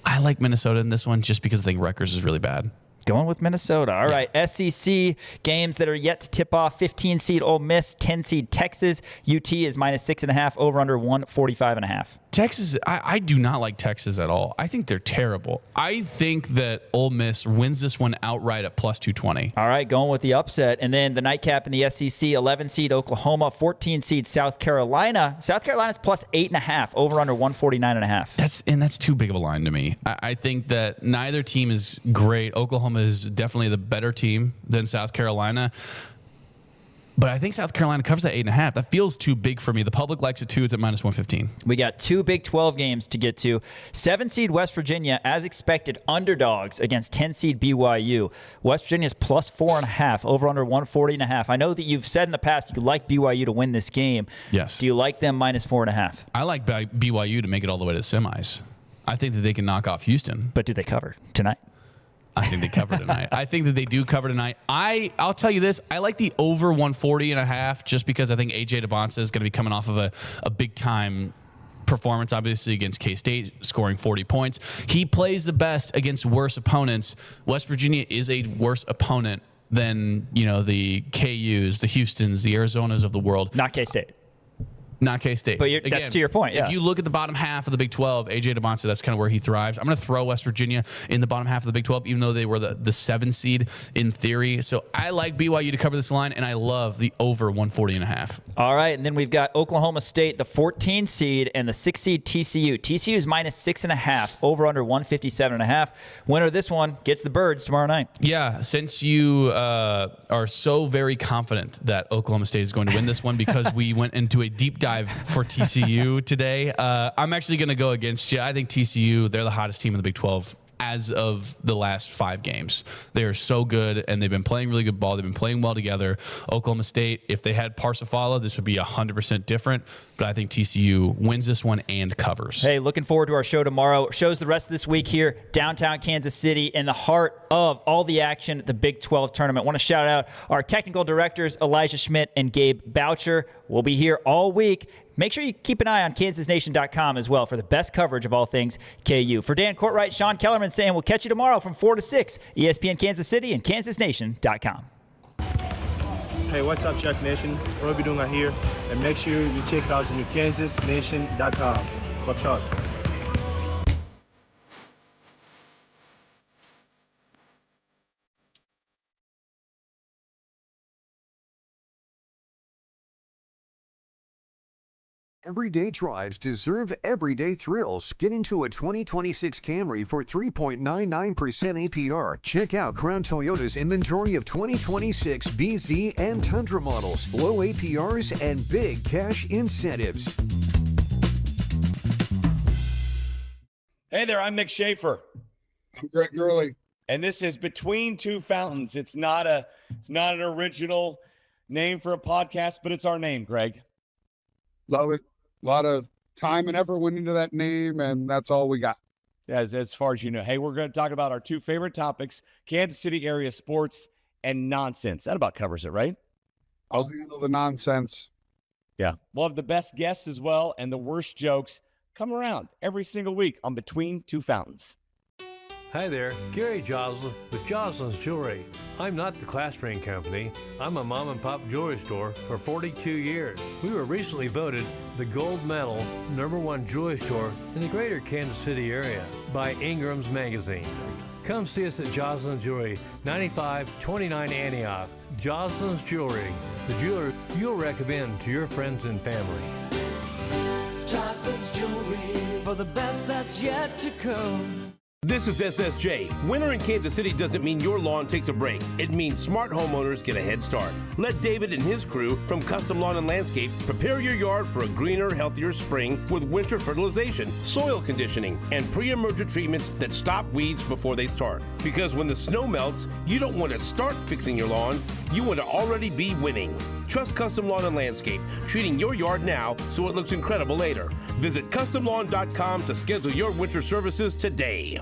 I like Minnesota in this one just because I think Rutgers is really bad. Going with Minnesota. All right, SEC games that are yet to tip off. 15 seed Ole Miss, 10 seed Texas. UT is minus 6.5, over under 145.5. Texas, I do not like Texas at all. I think they're terrible. I think that Ole Miss wins this one outright at plus 220. All right, going with the upset. And then the nightcap in the SEC, 11 seed Oklahoma, 14 seed South Carolina. South Carolina's plus 8.5, over under 149.5. That's too big of a line to me. I think that neither team is great. Oklahoma is definitely the better team than South Carolina. But I think South Carolina covers that 8.5. That feels too big for me. The public likes it too. It's at minus 115. We got 2 Big 12 games to get to. 7 seed West Virginia, as expected, underdogs against 10 seed BYU. West Virginia's plus 4.5, over under 140.5. I know that you've said in the past you like BYU to win this game. Yes. Do you like them minus 4.5? I like BYU to make it all the way to the semis. I think that they can knock off Houston. But do they cover tonight? I think they cover tonight. I think that they do cover tonight. I'll tell you this. I like the over 140.5 just because I think A.J. DeBonsa is going to be coming off of a big-time performance, obviously, against K-State, scoring 40 points. He plays the best against worse opponents. West Virginia is a worse opponent than, the KUs, the Houstons, the Arizonas of the world. Not K-State. Not K-State. But that's to your point, yeah. If you look at the bottom half of the Big 12, A.J. DeBonsa, that's kind of where he thrives. I'm going to throw West Virginia in the bottom half of the Big 12, even though they were the 7 seed in theory. So I like BYU to cover this line, and I love the over 140.5. All right, and then we've got Oklahoma State, the 14 seed, and the 6 seed TCU. TCU is minus 6.5, over under 157.5. Winner of this one gets the Birds tomorrow night. Yeah, since you are so very confident that Oklahoma State is going to win this one because we went into a deep dive for TCU today, I'm actually going to go against you. I think TCU, they're the hottest team in the Big 12 as of the last 5 games. They are so good, and they've been playing really good ball. They've been playing well together. Oklahoma State, if they had Parsifala, this would be 100% different, but I think TCU wins this one and covers. Hey, looking forward to our show tomorrow. Shows the rest of this week here, downtown Kansas City, in the heart of all the action at the Big 12 tournament. Want to shout out our technical directors, Elijah Schmidt and Gabe Boucher. We'll be here all week. Make sure you keep an eye on kansasnation.com as well for the best coverage of all things KU. For Dan Courtwright, Sean Kellerman saying we'll catch you tomorrow from 4 to 6, ESPN Kansas City and kansasnation.com. Hey, what's up, Chuck Nation? Bidunga here, and make sure you check out the new kansasnation.com. Go Chuck. Everyday drives deserve everyday thrills. Get into a 2026 Camry for 3.99% APR. Check out Crown Toyota's inventory of 2026 BZ and Tundra models, low APRs, and big cash incentives. Hey there, I'm Nick Schaefer. I'm Greg Gurley. And this is Between Two Fountains. It's not an original name for a podcast, but it's our name, Greg. Love it. A lot of time and effort went into that name, and that's all we got. As far as you know. Hey, we're going to talk about our 2 favorite topics, Kansas City area sports and nonsense. That about covers it, right? I'll handle the nonsense. Yeah. We'll have the best guests as well, and the worst jokes come around every single week on Between Two Fountains. Hi there, Gary Joslin with Joslin's Jewelry. I'm not the class ring company. I'm a mom and pop jewelry store for 42 years. We were recently voted the gold medal #1 jewelry store in the greater Kansas City area by Ingram's Magazine. Come see us at Joslin's Jewelry, 9529 Antioch. Joslin's Jewelry, the jeweler you'll recommend to your friends and family. Joslin's Jewelry for the best that's yet to come. This is SSJ. Winter in Kansas City doesn't mean your lawn takes a break. It means smart homeowners get a head start. Let David and his crew from Custom Lawn and Landscape prepare your yard for a greener, healthier spring with winter fertilization, soil conditioning, and pre-emergent treatments that stop weeds before they start. Because when the snow melts, you don't want to start fixing your lawn. You want to already be winning. Trust Custom Lawn and Landscape, treating your yard now so it looks incredible later. Visit CustomLawn.com to schedule your winter services today.